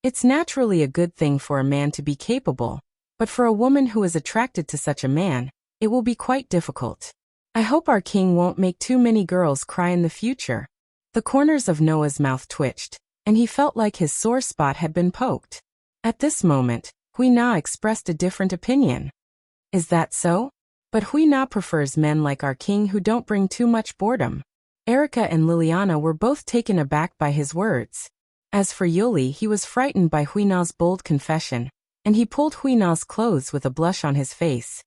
It's naturally a good thing for a man to be capable, but for a woman who is attracted to such a man, it will be quite difficult. I hope our king won't make too many girls cry in the future. The corners of Noah's mouth twitched, and he felt like his sore spot had been poked. At this moment, Hui Na expressed a different opinion. Is that so? But Hui Na prefers men like our king who don't bring too much boredom. Erica and Liliana were both taken aback by his words. As for Yuli, he was frightened by Hui Na's bold confession, and he pulled Hui Na's clothes with a blush on his face.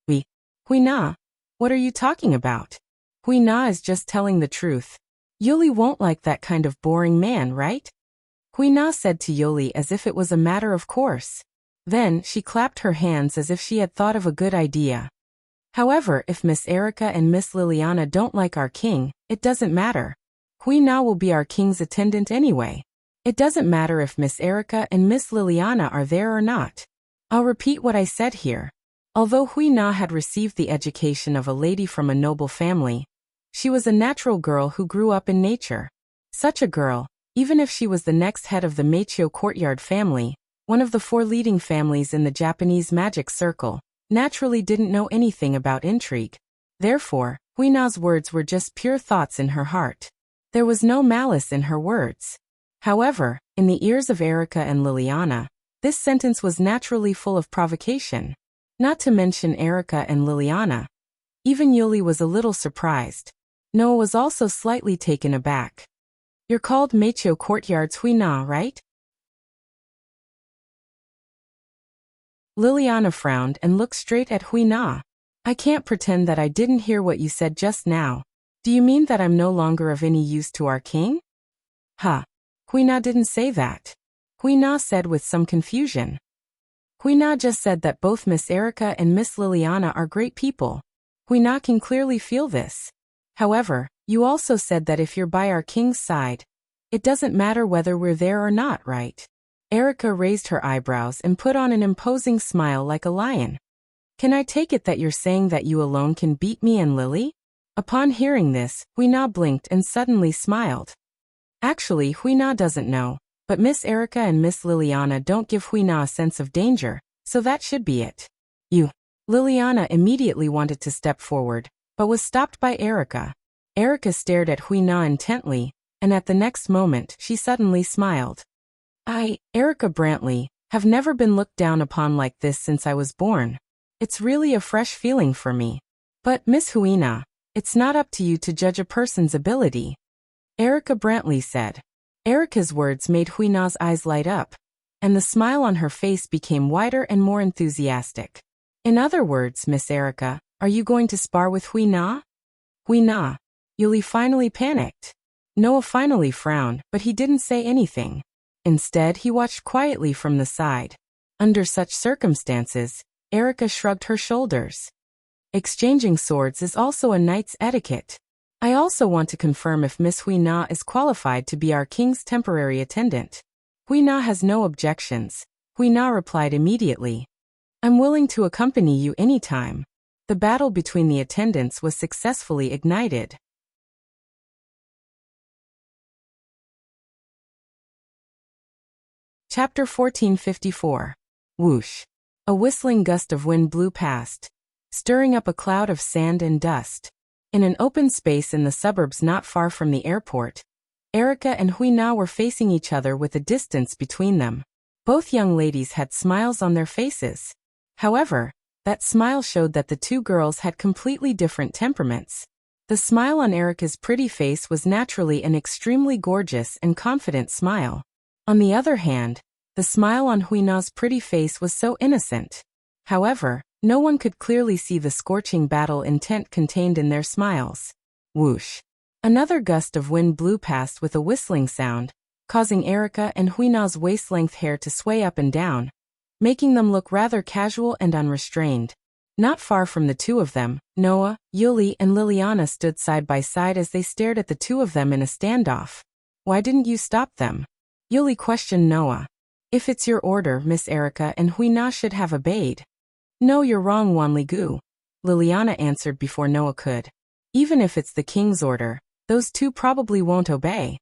Hui Na, what are you talking about? Hui Na is just telling the truth. Yuli won't like that kind of boring man, right? Hui Na said to Yuli as if it was a matter of course. Then, she clapped her hands as if she had thought of a good idea. However, if Miss Erica and Miss Liliana don't like our king, it doesn't matter. Hui Na will be our king's attendant anyway. It doesn't matter if Miss Erica and Miss Liliana are there or not. I'll repeat what I said here. Although Hui Na had received the education of a lady from a noble family, she was a natural girl who grew up in nature. Such a girl, even if she was the next head of the Meityo courtyard family, one of the 4 leading families in the Japanese magic circle, naturally didn't know anything about intrigue. Therefore, Hui Na's words were just pure thoughts in her heart. There was no malice in her words. However, in the ears of Erica and Liliana, this sentence was naturally full of provocation. Not to mention Erica and Liliana. Even Yuli was a little surprised. Noah was also slightly taken aback. You're called Meityo Courtyard's Hui Na, right? Liliana frowned and looked straight at Hui Na. I can't pretend that I didn't hear what you said just now. Do you mean that I'm no longer of any use to our king? Huh. Hui Na didn't say that. Hui Na said with some confusion. Hui Na just said that both Miss Erica and Miss Liliana are great people. Hui Na can clearly feel this. However, you also said that if you're by our king's side, it doesn't matter whether we're there or not, right? Erica raised her eyebrows and put on an imposing smile like a lion. Can I take it that you're saying that you alone can beat me and Lily? Upon hearing this, Hui Na blinked and suddenly smiled. Actually, Hui Na doesn't know, but Miss Erica and Miss Liliana don't give Hui Na a sense of danger, so that should be it. Liliana immediately wanted to step forward, but was stopped by Erica. Erica stared at Hui Na intently, and at the next moment she suddenly smiled. I, Erica Brantley, have never been looked down upon like this since I was born. It's really a fresh feeling for me. But, Miss Hui Na, it's not up to you to judge a person's ability. Erica Brantley said. Erica's words made Hui Na's eyes light up, and the smile on her face became wider and more enthusiastic. In other words, Miss Erica, are you going to spar with Hui Na? Hui Na. Yuli finally panicked. Noah finally frowned, but he didn't say anything. Instead, he watched quietly from the side. Under such circumstances, Erica shrugged her shoulders. Exchanging swords is also a knight's etiquette. I also want to confirm if Miss Hui Na is qualified to be our king's temporary attendant. Hui Na has no objections. Hui Na replied immediately. I'm willing to accompany you anytime. The battle between the attendants was successfully ignited. Chapter 1454. Whoosh. A whistling gust of wind blew past, stirring up a cloud of sand and dust. In an open space in the suburbs not far from the airport, Erica and Hui Na were facing each other with a distance between them. Both young ladies had smiles on their faces. However, that smile showed that the two girls had completely different temperaments. The smile on Erica's pretty face was naturally an extremely gorgeous and confident smile. On the other hand, The smile on Huina's pretty face was so innocent. However, no one could clearly see the scorching battle intent contained in their smiles. Whoosh! Another gust of wind blew past with a whistling sound, causing Erica and Huina's waist-length hair to sway up and down, making them look rather casual and unrestrained. Not far from the two of them, Noah, Yuli, and Liliana stood side by side as they stared at the two of them in a standoff. "Why didn't you stop them?" Yuli questioned Noah. "If it's your order, Miss Erica and Huina should have obeyed." "No, you're wrong, Wanli-gu," Liliana answered before Noah could. "Even if it's the king's order, those two probably won't obey.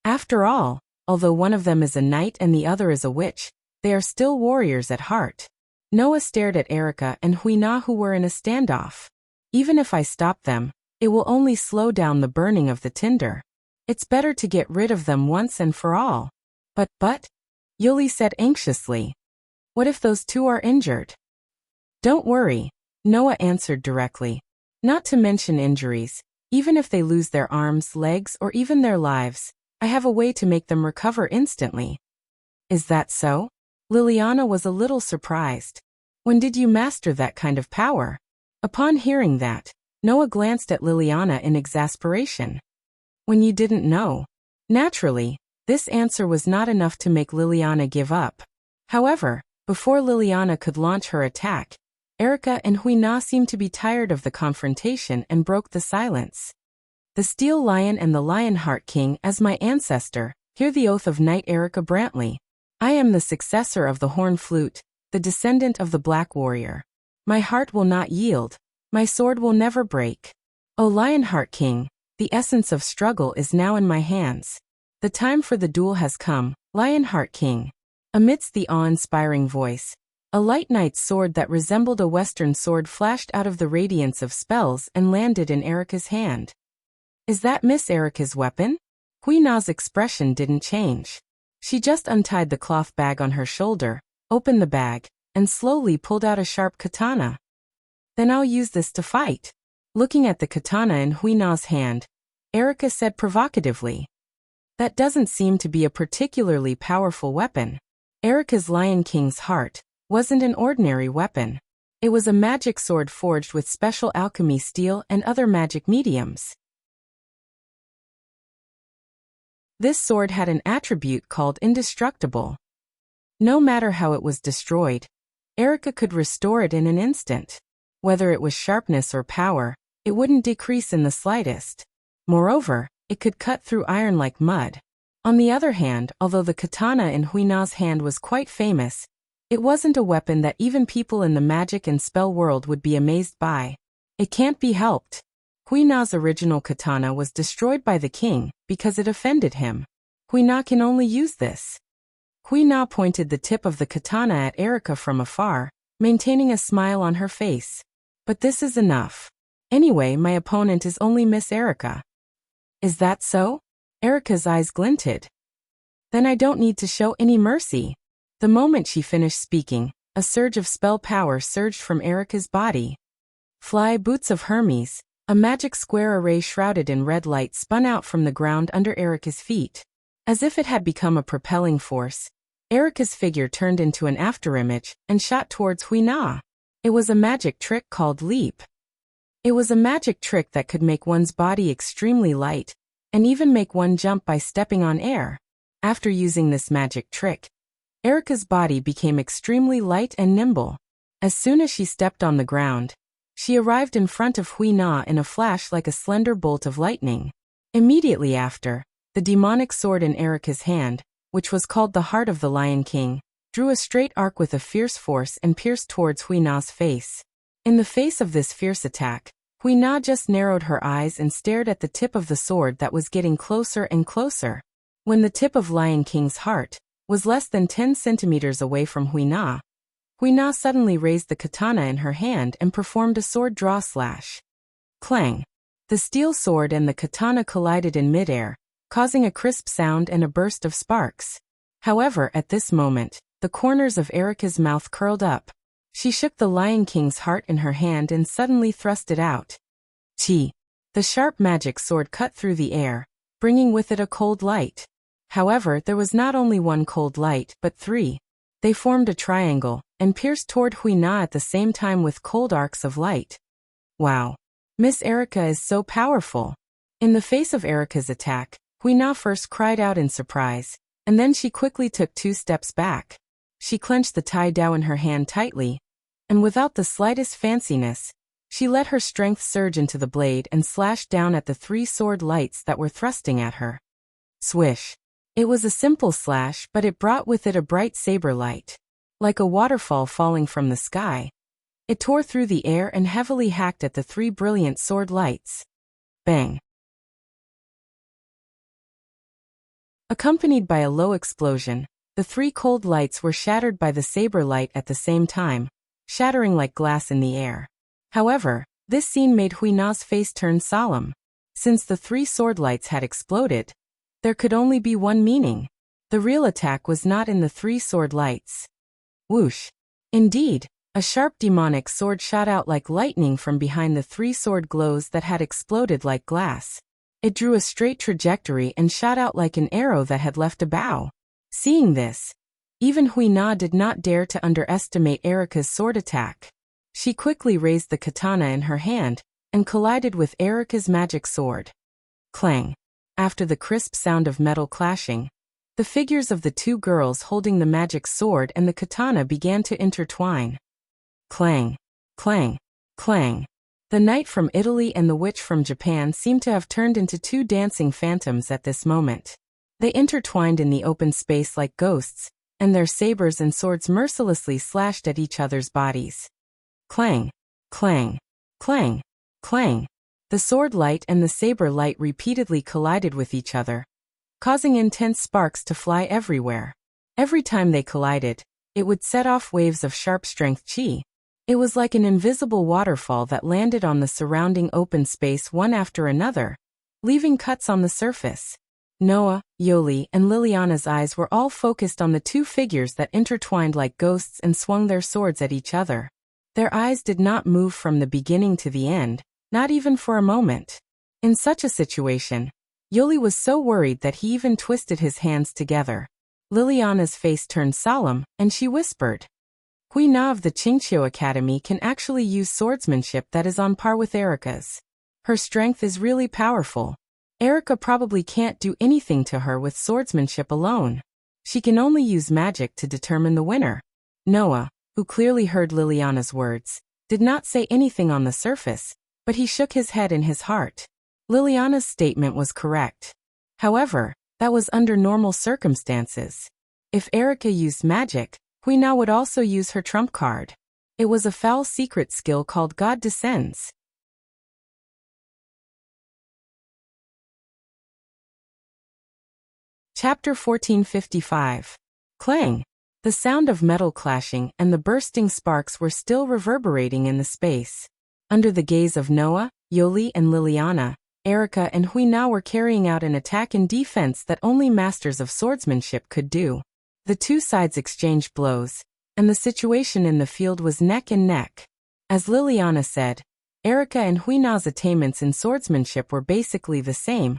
After all, although one of them is a knight and the other is a witch, they are still warriors at heart." Noah stared at Erica and Huina, who were in a standoff. "Even if I stop them, it will only slow down the burning of the tinder. It's better to get rid of them once and for all." But, Yuli said anxiously. "What if those two are injured?" "Don't worry," Noah answered directly. "Not to mention injuries, even if they lose their arms, legs, or even their lives, I have a way to make them recover instantly." "Is that so?" Liliana was a little surprised. "When did you master that kind of power?" Upon hearing that, Noah glanced at Liliana in exasperation. "When you didn't know." Naturally, this answer was not enough to make Liliana give up. However, before Liliana could launch her attack, Erica and Huina seemed to be tired of the confrontation and broke the silence. "The Steel Lion and the Lionheart King as my ancestor, hear the oath of Knight Erica Brantley. I am the successor of the Horn Flute, the descendant of the Black Warrior. My heart will not yield, my sword will never break. O Lionheart King, the essence of struggle is now in my hands. The time for the duel has come, Lionheart King." Amidst the awe-inspiring voice, a light knight's sword that resembled a western sword flashed out of the radiance of spells and landed in Erica's hand. "Is that Miss Erica's weapon?" Huina's expression didn't change. She just untied the cloth bag on her shoulder, opened the bag, and slowly pulled out a sharp katana. "Then I'll use this to fight." Looking at the katana in Huina's hand, Erica said provocatively. "That doesn't seem to be a particularly powerful weapon." Erica's Lion King's heart wasn't an ordinary weapon. It was a magic sword forged with special alchemy steel and other magic mediums. This sword had an attribute called indestructible. No matter how it was destroyed, Erica could restore it in an instant. Whether it was sharpness or power, it wouldn't decrease in the slightest. Moreover, it could cut through iron like mud. On the other hand, although the katana in Huina's hand was quite famous, it wasn't a weapon that even people in the magic and spell world would be amazed by. It can't be helped. Huina's original katana was destroyed by the king because it offended him. Huina can only use this. Huina pointed the tip of the katana at Erica from afar, maintaining a smile on her face. "But this is enough. Anyway, my opponent is only Miss Erica." "Is that so?" Erica's eyes glinted. "Then I don't need to show any mercy." The moment she finished speaking, a surge of spell power surged from Erica's body. Fly Boots of Hermes, a magic square array shrouded in red light spun out from the ground under Erica's feet. As if it had become a propelling force, Erica's figure turned into an afterimage and shot towards Huina. It was a magic trick called Leap. It was a magic trick that could make one's body extremely light, and even make one jump by stepping on air. After using this magic trick, Erica's body became extremely light and nimble. As soon as she stepped on the ground, she arrived in front of Huina in a flash like a slender bolt of lightning. Immediately after, the demonic sword in Erica's hand, which was called the Heart of the Lion King, drew a straight arc with a fierce force and pierced towards Huina's face. In the face of this fierce attack, Huina just narrowed her eyes and stared at the tip of the sword that was getting closer and closer. When the tip of Lion King's heart was less than 10 centimeters away from Huina, Huina suddenly raised the katana in her hand and performed a sword draw slash. Clang! The steel sword and the katana collided in midair, causing a crisp sound and a burst of sparks. However, at this moment, the corners of Erica's mouth curled up. She shook the Lion King's heart in her hand and suddenly thrust it out. Chi! The sharp magic sword cut through the air, bringing with it a cold light. However, there was not only one cold light, but three. They formed a triangle, and pierced toward Hui Na at the same time with cold arcs of light. Wow! Miss Erica is so powerful. In the face of Erica's attack, Hui Na first cried out in surprise, and then she quickly took 2 steps back. She clenched the Tai Dao in her hand tightly, and without the slightest fanciness, she let her strength surge into the blade and slashed down at the 3 sword lights that were thrusting at her. Swish! It was a simple slash, but it brought with it a bright saber light. Like a waterfall falling from the sky, it tore through the air and heavily hacked at the 3 brilliant sword lights. Bang! Accompanied by a low explosion, the 3 cold lights were shattered by the saber light at the same time, shattering like glass in the air. However, this scene made Hui Na's face turn solemn. Since the 3 sword lights had exploded, there could only be one meaning. The real attack was not in the 3 sword lights. Whoosh! Indeed, a sharp demonic sword shot out like lightning from behind the 3 sword glows that had exploded like glass. It drew a straight trajectory and shot out like an arrow that had left a bow. Seeing this, even Hui Na did not dare to underestimate Erica's sword attack. She quickly raised the katana in her hand and collided with Erica's magic sword. Clang! After the crisp sound of metal clashing, the figures of the 2 girls holding the magic sword and the katana began to intertwine. Clang! Clang! Clang! The knight from Italy and the witch from Japan seemed to have turned into 2 dancing phantoms at this moment. They intertwined in the open space like ghosts, and their sabers and swords mercilessly slashed at each other's bodies. Clang! Clang! Clang! Clang! The sword light and the saber light repeatedly collided with each other, causing intense sparks to fly everywhere. Every time they collided, it would set off waves of sharp strength chi. It was like an invisible waterfall that landed on the surrounding open space one after another, leaving cuts on the surface. Noah, Yoli, and Liliana's eyes were all focused on the 2 figures that intertwined like ghosts and swung their swords at each other. Their eyes did not move from the beginning to the end, not even for a moment. In such a situation, Yoli was so worried that he even twisted his hands together. Liliana's face turned solemn, and she whispered, Hui Na of the Qingqiu Academy can actually use swordsmanship that is on par with Erica's. Her strength is really powerful. Erica probably can't do anything to her with swordsmanship alone. She can only use magic to determine the winner. Noah, who clearly heard Liliana's words, did not say anything on the surface, but he shook his head in his heart. Liliana's statement was correct. However, that was under normal circumstances. If Erica used magic, Hui Na would also use her trump card. It was a foul secret skill called God Descends. Chapter 1455. Clang! The sound of metal clashing and the bursting sparks were still reverberating in the space. Under the gaze of Noah, Yoli, and Liliana, Erica and Hui Na were carrying out an attack and defense that only masters of swordsmanship could do. The 2 sides exchanged blows, and the situation in the field was neck and neck. As Liliana said, Erica and Hui Na's attainments in swordsmanship were basically the same,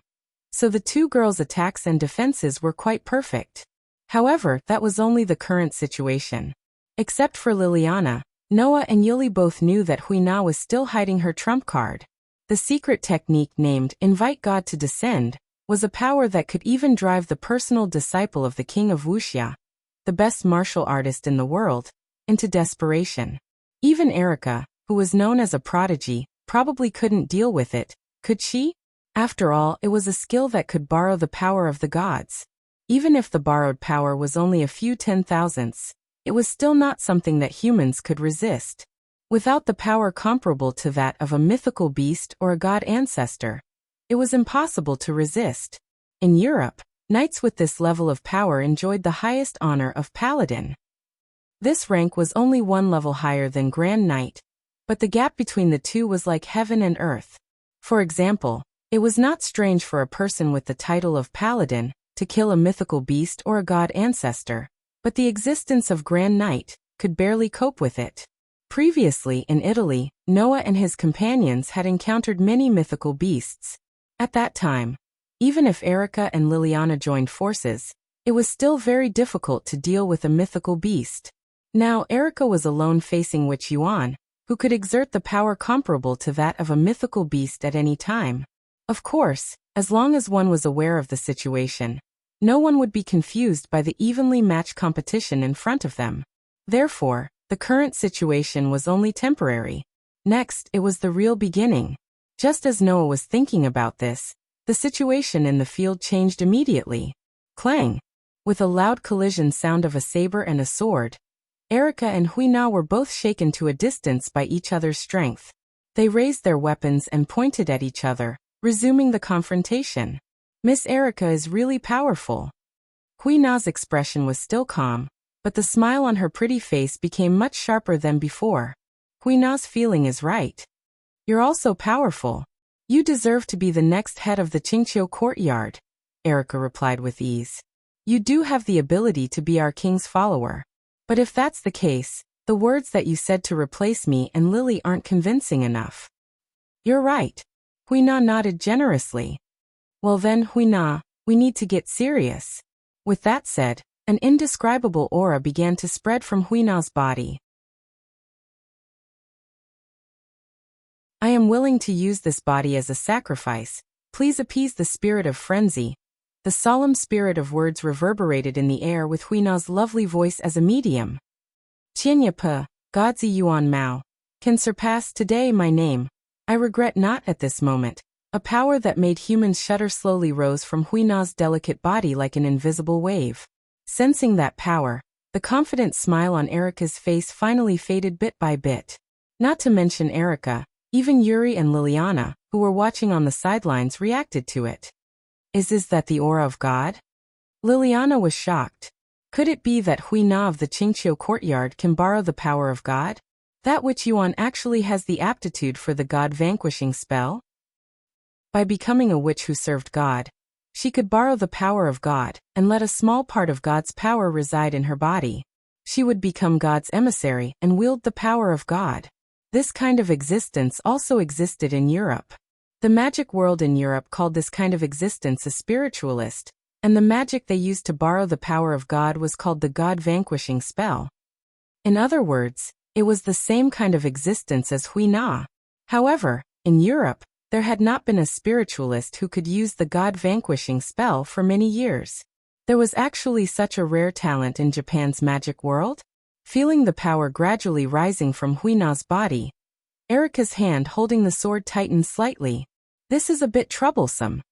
so the 2 girls' attacks and defenses were quite perfect. However, that was only the current situation. Except for Liliana, Noah and Yuli both knew that Hui Na was still hiding her trump card. The secret technique named Invite God to Descend was a power that could even drive the personal disciple of the king of Wuxia, the best martial artist in the world, into desperation. Even Erica, who was known as a prodigy, probably couldn't deal with it, could she? After all, it was a skill that could borrow the power of the gods. Even if the borrowed power was only a few 10,000ths, it was still not something that humans could resist. Without the power comparable to that of a mythical beast or a god ancestor, it was impossible to resist. In Europe, knights with this level of power enjoyed the highest honor of paladin. This rank was only 1 level higher than Grand Knight, but the gap between the 2 was like heaven and earth. For example, it was not strange for a person with the title of paladin to kill a mythical beast or a god ancestor, but the existence of Grand Knight could barely cope with it. Previously in Italy, Noah and his companions had encountered many mythical beasts. At that time, Even if Erica and Liliana joined forces, it was still very difficult to deal with a mythical beast. Now Erica was alone facing Witch Yuan, who could exert the power comparable to that of a mythical beast at any time. Of course, as long as one was aware of the situation, no one would be confused by the evenly matched competition in front of them. Therefore, the current situation was only temporary. Next, it was the real beginning. Just as Noah was thinking about this, the situation in the field changed immediately. Clang! With a loud collision sound of a saber and a sword, Erica and Huina were both shaken to a distance by each other's strength. They raised their weapons and pointed at each other, resuming the confrontation. Miss Erica is really powerful. Huina's expression was still calm, but the smile on her pretty face became much sharper than before. Huina's feeling is right. You're also powerful. You deserve to be the next head of the Qingqiu courtyard, Erica replied with ease. You do have the ability to be our king's follower. But if that's the case, the words that you said to replace me and Lily aren't convincing enough. You're right. Huina nodded generously. Well then, Huina, we need to get serious. With that said, an indescribable aura began to spread from Huina's body. I am willing to use this body as a sacrifice. Please appease the spirit of frenzy. The solemn spirit of words reverberated in the air with Huina's lovely voice as a medium. Qianyapa, Godzi Yuan Mao, can surpass today my name. I regret not at this moment. A power that made humans shudder slowly rose from Huina's delicate body like an invisible wave. Sensing that power, the confident smile on Erica's face finally faded bit by bit. Not to mention Erica, even Yuri and Liliana, who were watching on the sidelines, reacted to it. Is that the aura of God? Liliana was shocked. Could it be that Huina of the Qingqiu courtyard can borrow the power of God? That Witch Yuan actually has the aptitude for the God-vanquishing spell? By becoming a witch who served God, she could borrow the power of God and let a small part of God's power reside in her body. She would become God's emissary and wield the power of God. This kind of existence also existed in Europe. The magic world in Europe called this kind of existence a spiritualist, and the magic they used to borrow the power of God was called the God-vanquishing spell. In other words, it was the same kind of existence as Huina. However, in Europe, there had not been a spiritualist who could use the God-vanquishing spell for many years. There was actually such a rare talent in Japan's magic world. Feeling the power gradually rising from Huina's body, Erica's hand holding the sword tightened slightly. This is a bit troublesome.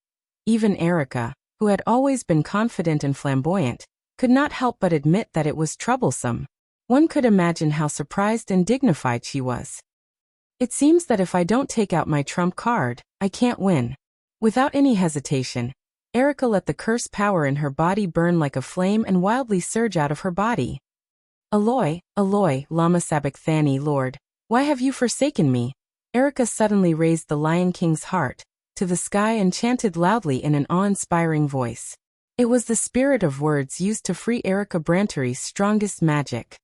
Even Erica, who had always been confident and flamboyant, could not help but admit that it was troublesome. One could imagine how surprised and dignified she was. It seems that if I don't take out my trump card, I can't win. Without any hesitation, Erica let the curse power in her body burn like a flame and wildly surge out of her body. Eloi, Eloi, lama sabachthani, Lord, why have you forsaken me? Erica suddenly raised the Lion King's heart to the sky and chanted loudly in an awe-inspiring voice. It was the spirit of words used to free Erica Brantery's strongest magic.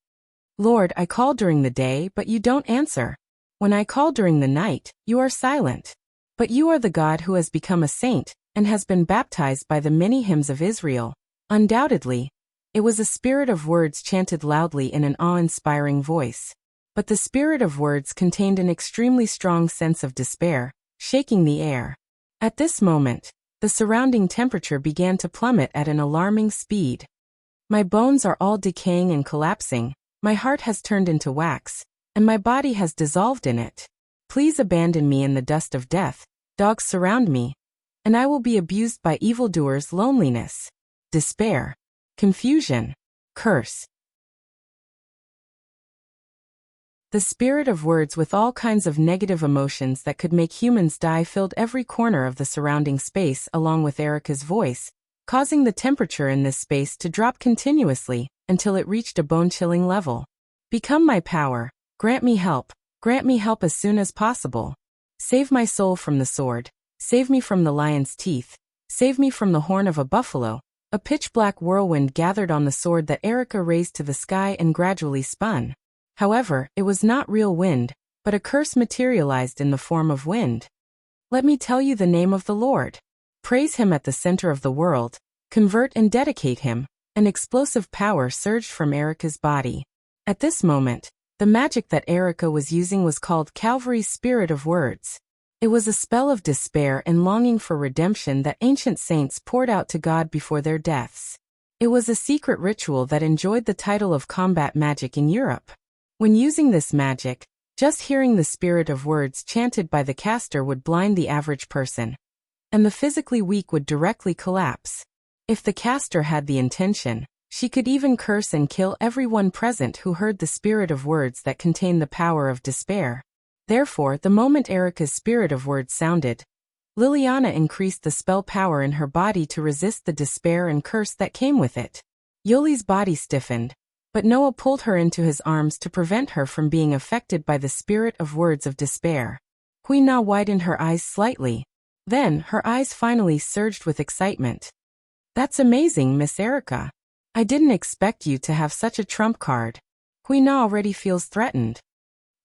Lord, I call during the day, but you don't answer. When I call during the night, you are silent. But you are the God who has become a saint and has been baptized by the many hymns of Israel. Undoubtedly, it was a spirit of words chanted loudly in an awe-inspiring voice. But the spirit of words contained an extremely strong sense of despair, shaking the air. At this moment, the surrounding temperature began to plummet at an alarming speed. My bones are all decaying and collapsing, my heart has turned into wax, and my body has dissolved in it. Please abandon me in the dust of death, dogs surround me, and I will be abused by evildoers. Loneliness, despair, confusion, curse. The spirit of words with all kinds of negative emotions that could make humans die filled every corner of the surrounding space along with Erica's voice, causing the temperature in this space to drop continuously until it reached a bone-chilling level. Become my power, grant me help as soon as possible. Save my soul from the sword, save me from the lion's teeth, save me from the horn of a buffalo. A pitch-black whirlwind gathered on the sword that Erica raised to the sky and gradually spun. However, it was not real wind, but a curse materialized in the form of wind. Let me tell you the name of the Lord. praise him at the center of the world, convert and dedicate him. An explosive power surged from Erica's body. At this moment, the magic that Erica was using was called Calvary's Spirit of Words. It was a spell of despair and longing for redemption that ancient saints poured out to God before their deaths. It was a secret ritual that enjoyed the title of combat magic in Europe. When using this magic, just hearing the spirit of words chanted by the caster would blind the average person, and the physically weak would directly collapse. If the caster had the intention, she could even curse and kill everyone present who heard the spirit of words that contained the power of despair. Therefore, the moment Erica's spirit of words sounded, Liliana increased the spell power in her body to resist the despair and curse that came with it. Yoli's body stiffened, but Noah pulled her into his arms to prevent her from being affected by the spirit of words of despair. Huina widened her eyes slightly. Then, her eyes finally surged with excitement. "That's amazing, Miss Erica. I didn't expect you to have such a trump card." Huina already feels threatened.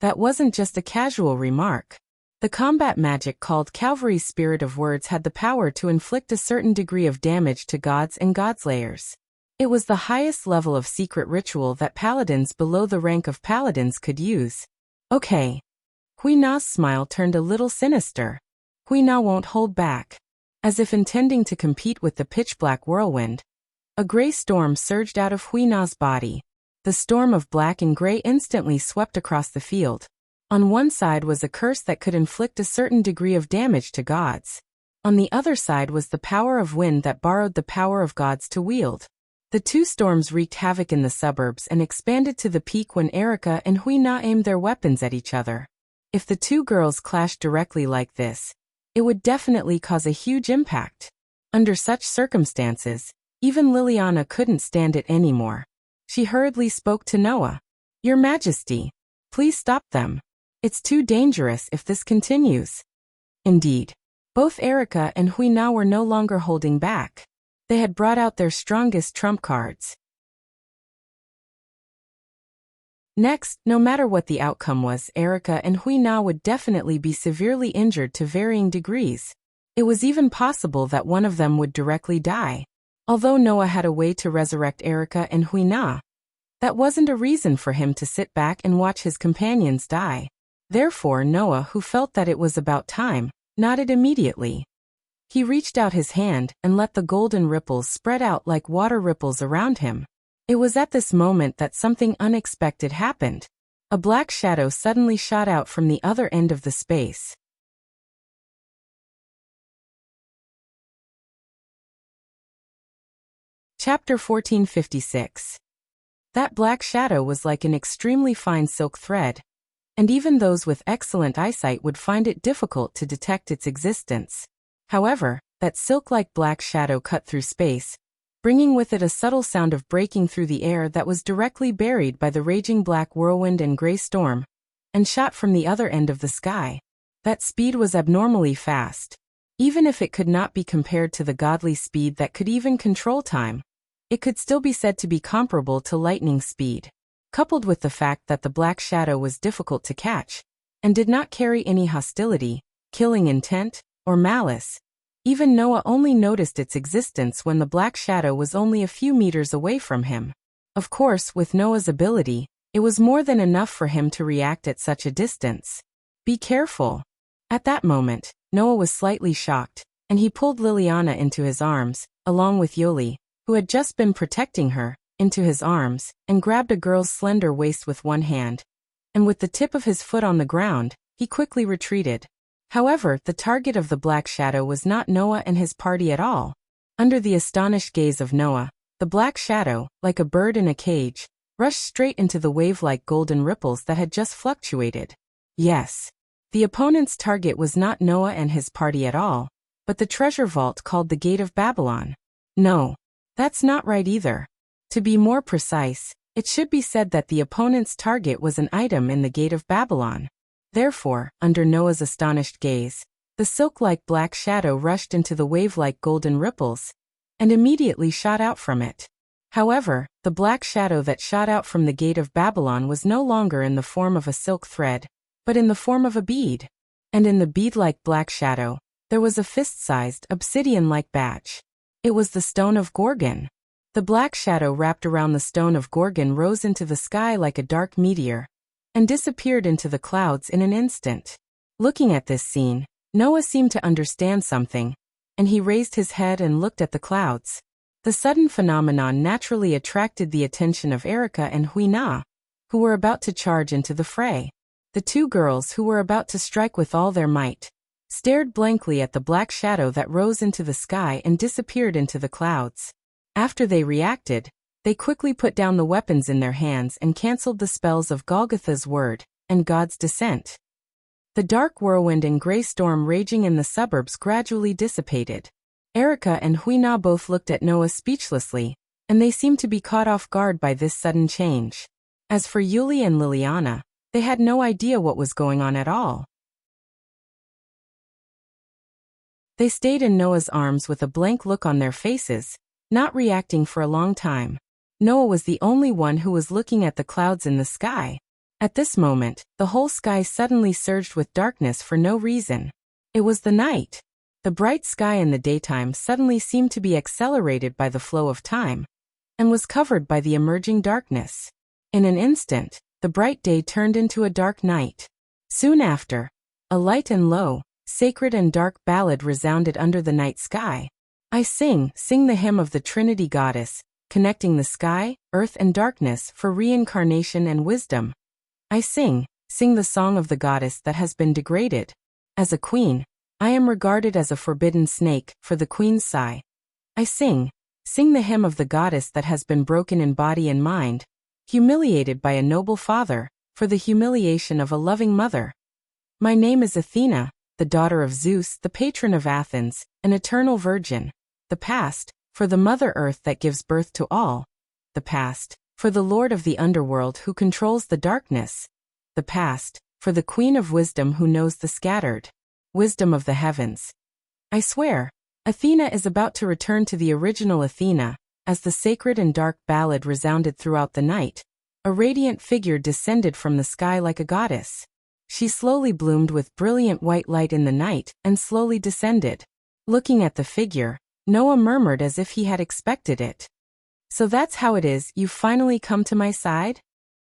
That wasn't just a casual remark. The combat magic called Calvary's Spirit of Words had the power to inflict a certain degree of damage to gods and godslayers. It was the highest level of secret ritual that paladins below the rank of paladins could use. Okay. Huina's smile turned a little sinister. Huina won't hold back. As if intending to compete with the pitch-black whirlwind, a gray storm surged out of Huina's body. The storm of black and gray instantly swept across the field. On one side was a curse that could inflict a certain degree of damage to gods. On the other side was the power of wind that borrowed the power of gods to wield. The two storms wreaked havoc in the suburbs and expanded to the peak when Erica and Huina aimed their weapons at each other. If the two girls clashed directly like this, it would definitely cause a huge impact. Under such circumstances, even Liliana couldn't stand it anymore. She hurriedly spoke to Noah. "Your Majesty, please stop them. It's too dangerous if this continues." Indeed, both Erica and Huina were no longer holding back. They had brought out their strongest trump cards. Next, no matter what the outcome was, Erica and Huina would definitely be severely injured to varying degrees. It was even possible that one of them would directly die. Although Noah had a way to resurrect Erica and Huina, that wasn't a reason for him to sit back and watch his companions die. Therefore, Noah, who felt that it was about time, nodded immediately. He reached out his hand and let the golden ripples spread out like water ripples around him. It was at this moment that something unexpected happened. A black shadow suddenly shot out from the other end of the space. Chapter 1456. That black shadow was like an extremely fine silk thread, and even those with excellent eyesight would find it difficult to detect its existence. However, that silk-like black shadow cut through space, bringing with it a subtle sound of breaking through the air that was directly buried by the raging black whirlwind and gray storm, and shot from the other end of the sky. That speed was abnormally fast. Even if it could not be compared to the godly speed that could even control time, it could still be said to be comparable to lightning speed. Coupled with the fact that the black shadow was difficult to catch, and did not carry any hostility, killing intent, or malice, even Noah only noticed its existence when the black shadow was only a few meters away from him. Of course, with Noah's ability, it was more than enough for him to react at such a distance. "Be careful." At that moment, Noah was slightly shocked, and he pulled Liliana into his arms, along with Yoli, who had just been protecting her, into his arms, and grabbed a girl's slender waist with one hand. And with the tip of his foot on the ground, he quickly retreated. However, the target of the black shadow was not Noah and his party at all. Under the astonished gaze of Noah, the black shadow, like a bird in a cage, rushed straight into the wave-like golden ripples that had just fluctuated. Yes, the opponent's target was not Noah and his party at all, but the treasure vault called the Gate of Babylon. No, that's not right either. To be more precise, it should be said that the opponent's target was an item in the Gate of Babylon. Therefore, under Noah's astonished gaze, the silk-like black shadow rushed into the wave-like golden ripples, and immediately shot out from it. However, the black shadow that shot out from the Gate of Babylon was no longer in the form of a silk thread, but in the form of a bead. And in the bead-like black shadow, There was a fist-sized, obsidian-like batch. It was the stone of Gorgon. The black shadow wrapped around the stone of Gorgon rose into the sky like a dark meteor and disappeared into the clouds in an instant. Looking at this scene, Noah seemed to understand something, and he raised his head and looked at the clouds. The sudden phenomenon naturally attracted the attention of Erica and Huina, who were about to charge into the fray. The two girls, who were about to strike with all their might, stared blankly at the black shadow that rose into the sky and disappeared into the clouds. After they reacted, they quickly put down the weapons in their hands and cancelled the spells of Golgotha's word and God's descent. The dark whirlwind and gray storm raging in the suburbs gradually dissipated. Erica and Huina both looked at Noah speechlessly, and they seemed to be caught off guard by this sudden change. As for Yuli and Liliana, they had no idea what was going on at all. They stayed in Noah's arms with a blank look on their faces, not reacting for a long time. Noah was the only one who was looking at the clouds in the sky. At this moment, the whole sky suddenly surged with darkness for no reason. It was the night. The bright sky in the daytime suddenly seemed to be accelerated by the flow of time, and was covered by the emerging darkness. In an instant, the bright day turned into a dark night. Soon after, a light and low, sacred and dark ballad resounded under the night sky. I sing the hymn of the Trinity Goddess, connecting the sky, earth and darkness for reincarnation and wisdom. I sing the song of the goddess that has been degraded. As a queen, I am regarded as a forbidden snake for the queen's sigh. I sing the hymn of the goddess that has been broken in body and mind, humiliated by a noble father, for the humiliation of a loving mother. My name is Athena, the daughter of Zeus, the patron of Athens, an eternal virgin. The past, for the Mother Earth that gives birth to all. The past, for the Lord of the underworld who controls the darkness. The past, for the Queen of Wisdom who knows the scattered wisdom of the heavens. I swear, Athena is about to return to the original Athena. As the sacred and dark ballad resounded throughout the night, a radiant figure descended from the sky like a goddess. She slowly bloomed with brilliant white light in the night and slowly descended. Looking at the figure, Noah murmured as if he had expected it. So that's how it is, you've finally come to my side?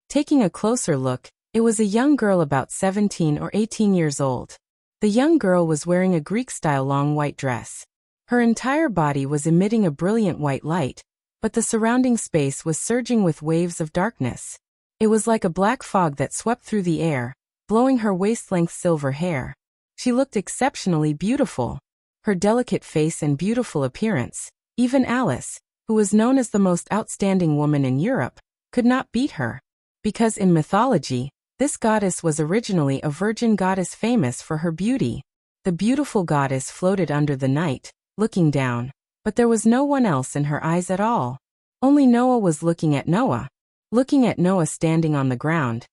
Taking a closer look, it was a young girl about 17 or 18 years old. The young girl was wearing a Greek-style long white dress. Her entire body was emitting a brilliant white light, but the surrounding space was surging with waves of darkness. It was like a black fog that swept through the air, blowing her waist-length silver hair. She looked exceptionally beautiful. Her delicate face and beautiful appearance, even Alice, who was known as the most outstanding woman in Europe, could not beat her. Because in mythology, this goddess was originally a virgin goddess famous for her beauty. The beautiful goddess floated under the night, looking down, but there was no one else in her eyes at all. Only Noah was looking at Noah. Looking at Noah standing on the ground,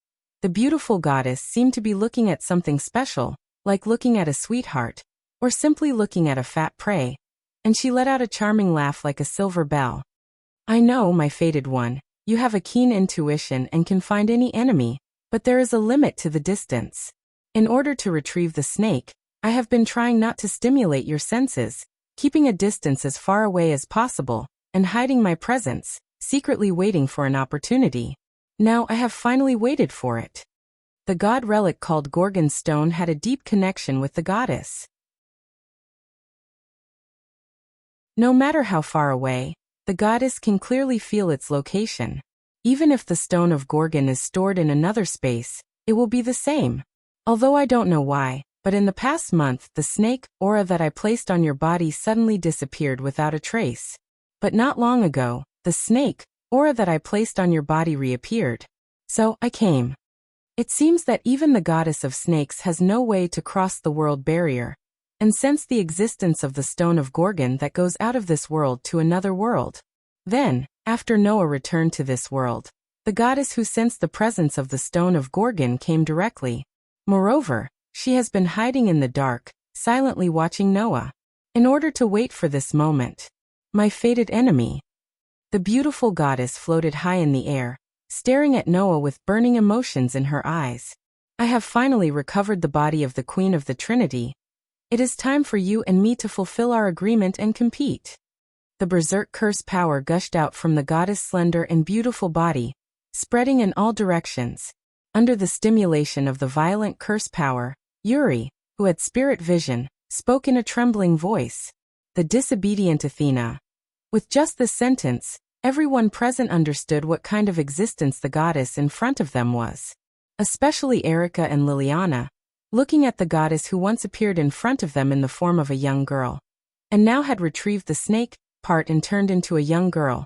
the beautiful goddess seemed to be looking at something special, like looking at a sweetheart, or simply looking at a fat prey, and she let out a charming laugh like a silver bell. I know, my fated one, you have a keen intuition and can find any enemy, but there is a limit to the distance. In order to retrieve the snake, I have been trying not to stimulate your senses, keeping a distance as far away as possible, and hiding my presence, secretly waiting for an opportunity. Now I have finally waited for it. The god relic called Gorgon's stone had a deep connection with the goddess. No matter how far away, the goddess can clearly feel its location. Even if the stone of Gorgon is stored in another space, it will be the same. Although I don't know why, but in the past month the snake aura that I placed on your body suddenly disappeared without a trace. But not long ago, the snake aura that I placed on your body reappeared. So I came. It seems that even the goddess of snakes has no way to cross the world barrier, and sense the existence of the stone of Gorgon that goes out of this world to another world. Then, after Noah returned to this world, the goddess who sensed the presence of the stone of Gorgon came directly. Moreover, she has been hiding in the dark, silently watching Noah, in order to wait for this moment. My fated enemy. The beautiful goddess floated high in the air, staring at Noah with burning emotions in her eyes. I have finally recovered the body of the Queen of the Trinity. It is time for you and me to fulfill our agreement and compete. The berserk curse power gushed out from the goddess' slender and beautiful body, spreading in all directions. Under the stimulation of the violent curse power, Yuri, who had spirit vision, spoke in a trembling voice. The disobedient Athena. With just this sentence, everyone present understood what kind of existence the goddess in front of them was. Especially Erica and Liliana, looking at the goddess who once appeared in front of them in the form of a young girl, and now had retrieved the snake part and turned into a young girl.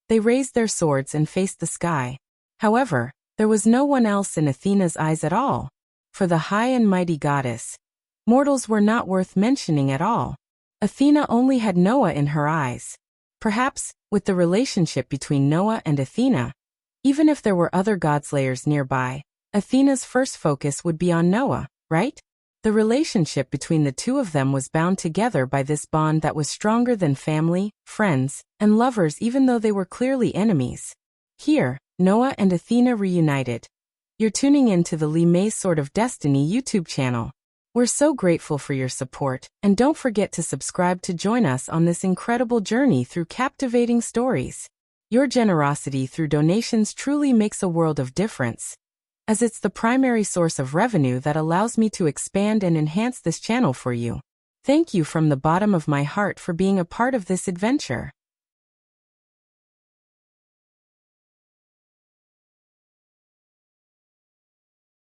They raised their swords and faced the sky. However, there was no one else in Athena's eyes at all. For the high and mighty goddess, mortals were not worth mentioning at all. Athena only had Noah in her eyes. Perhaps, with the relationship between Noah and Athena, even if there were other godslayers nearby, Athena's first focus would be on Noah, right? The relationship between the two of them was bound together by this bond that was stronger than family, friends, and lovers even though they were clearly enemies. Here, Noah and Athena reunited. You're tuning in to the Lee May's Sword of Destiny YouTube channel. We're so grateful for your support, and don't forget to subscribe to join us on this incredible journey through captivating stories. Your generosity through donations truly makes a world of difference, as it's the primary source of revenue that allows me to expand and enhance this channel for you. Thank you from the bottom of my heart for being a part of this adventure.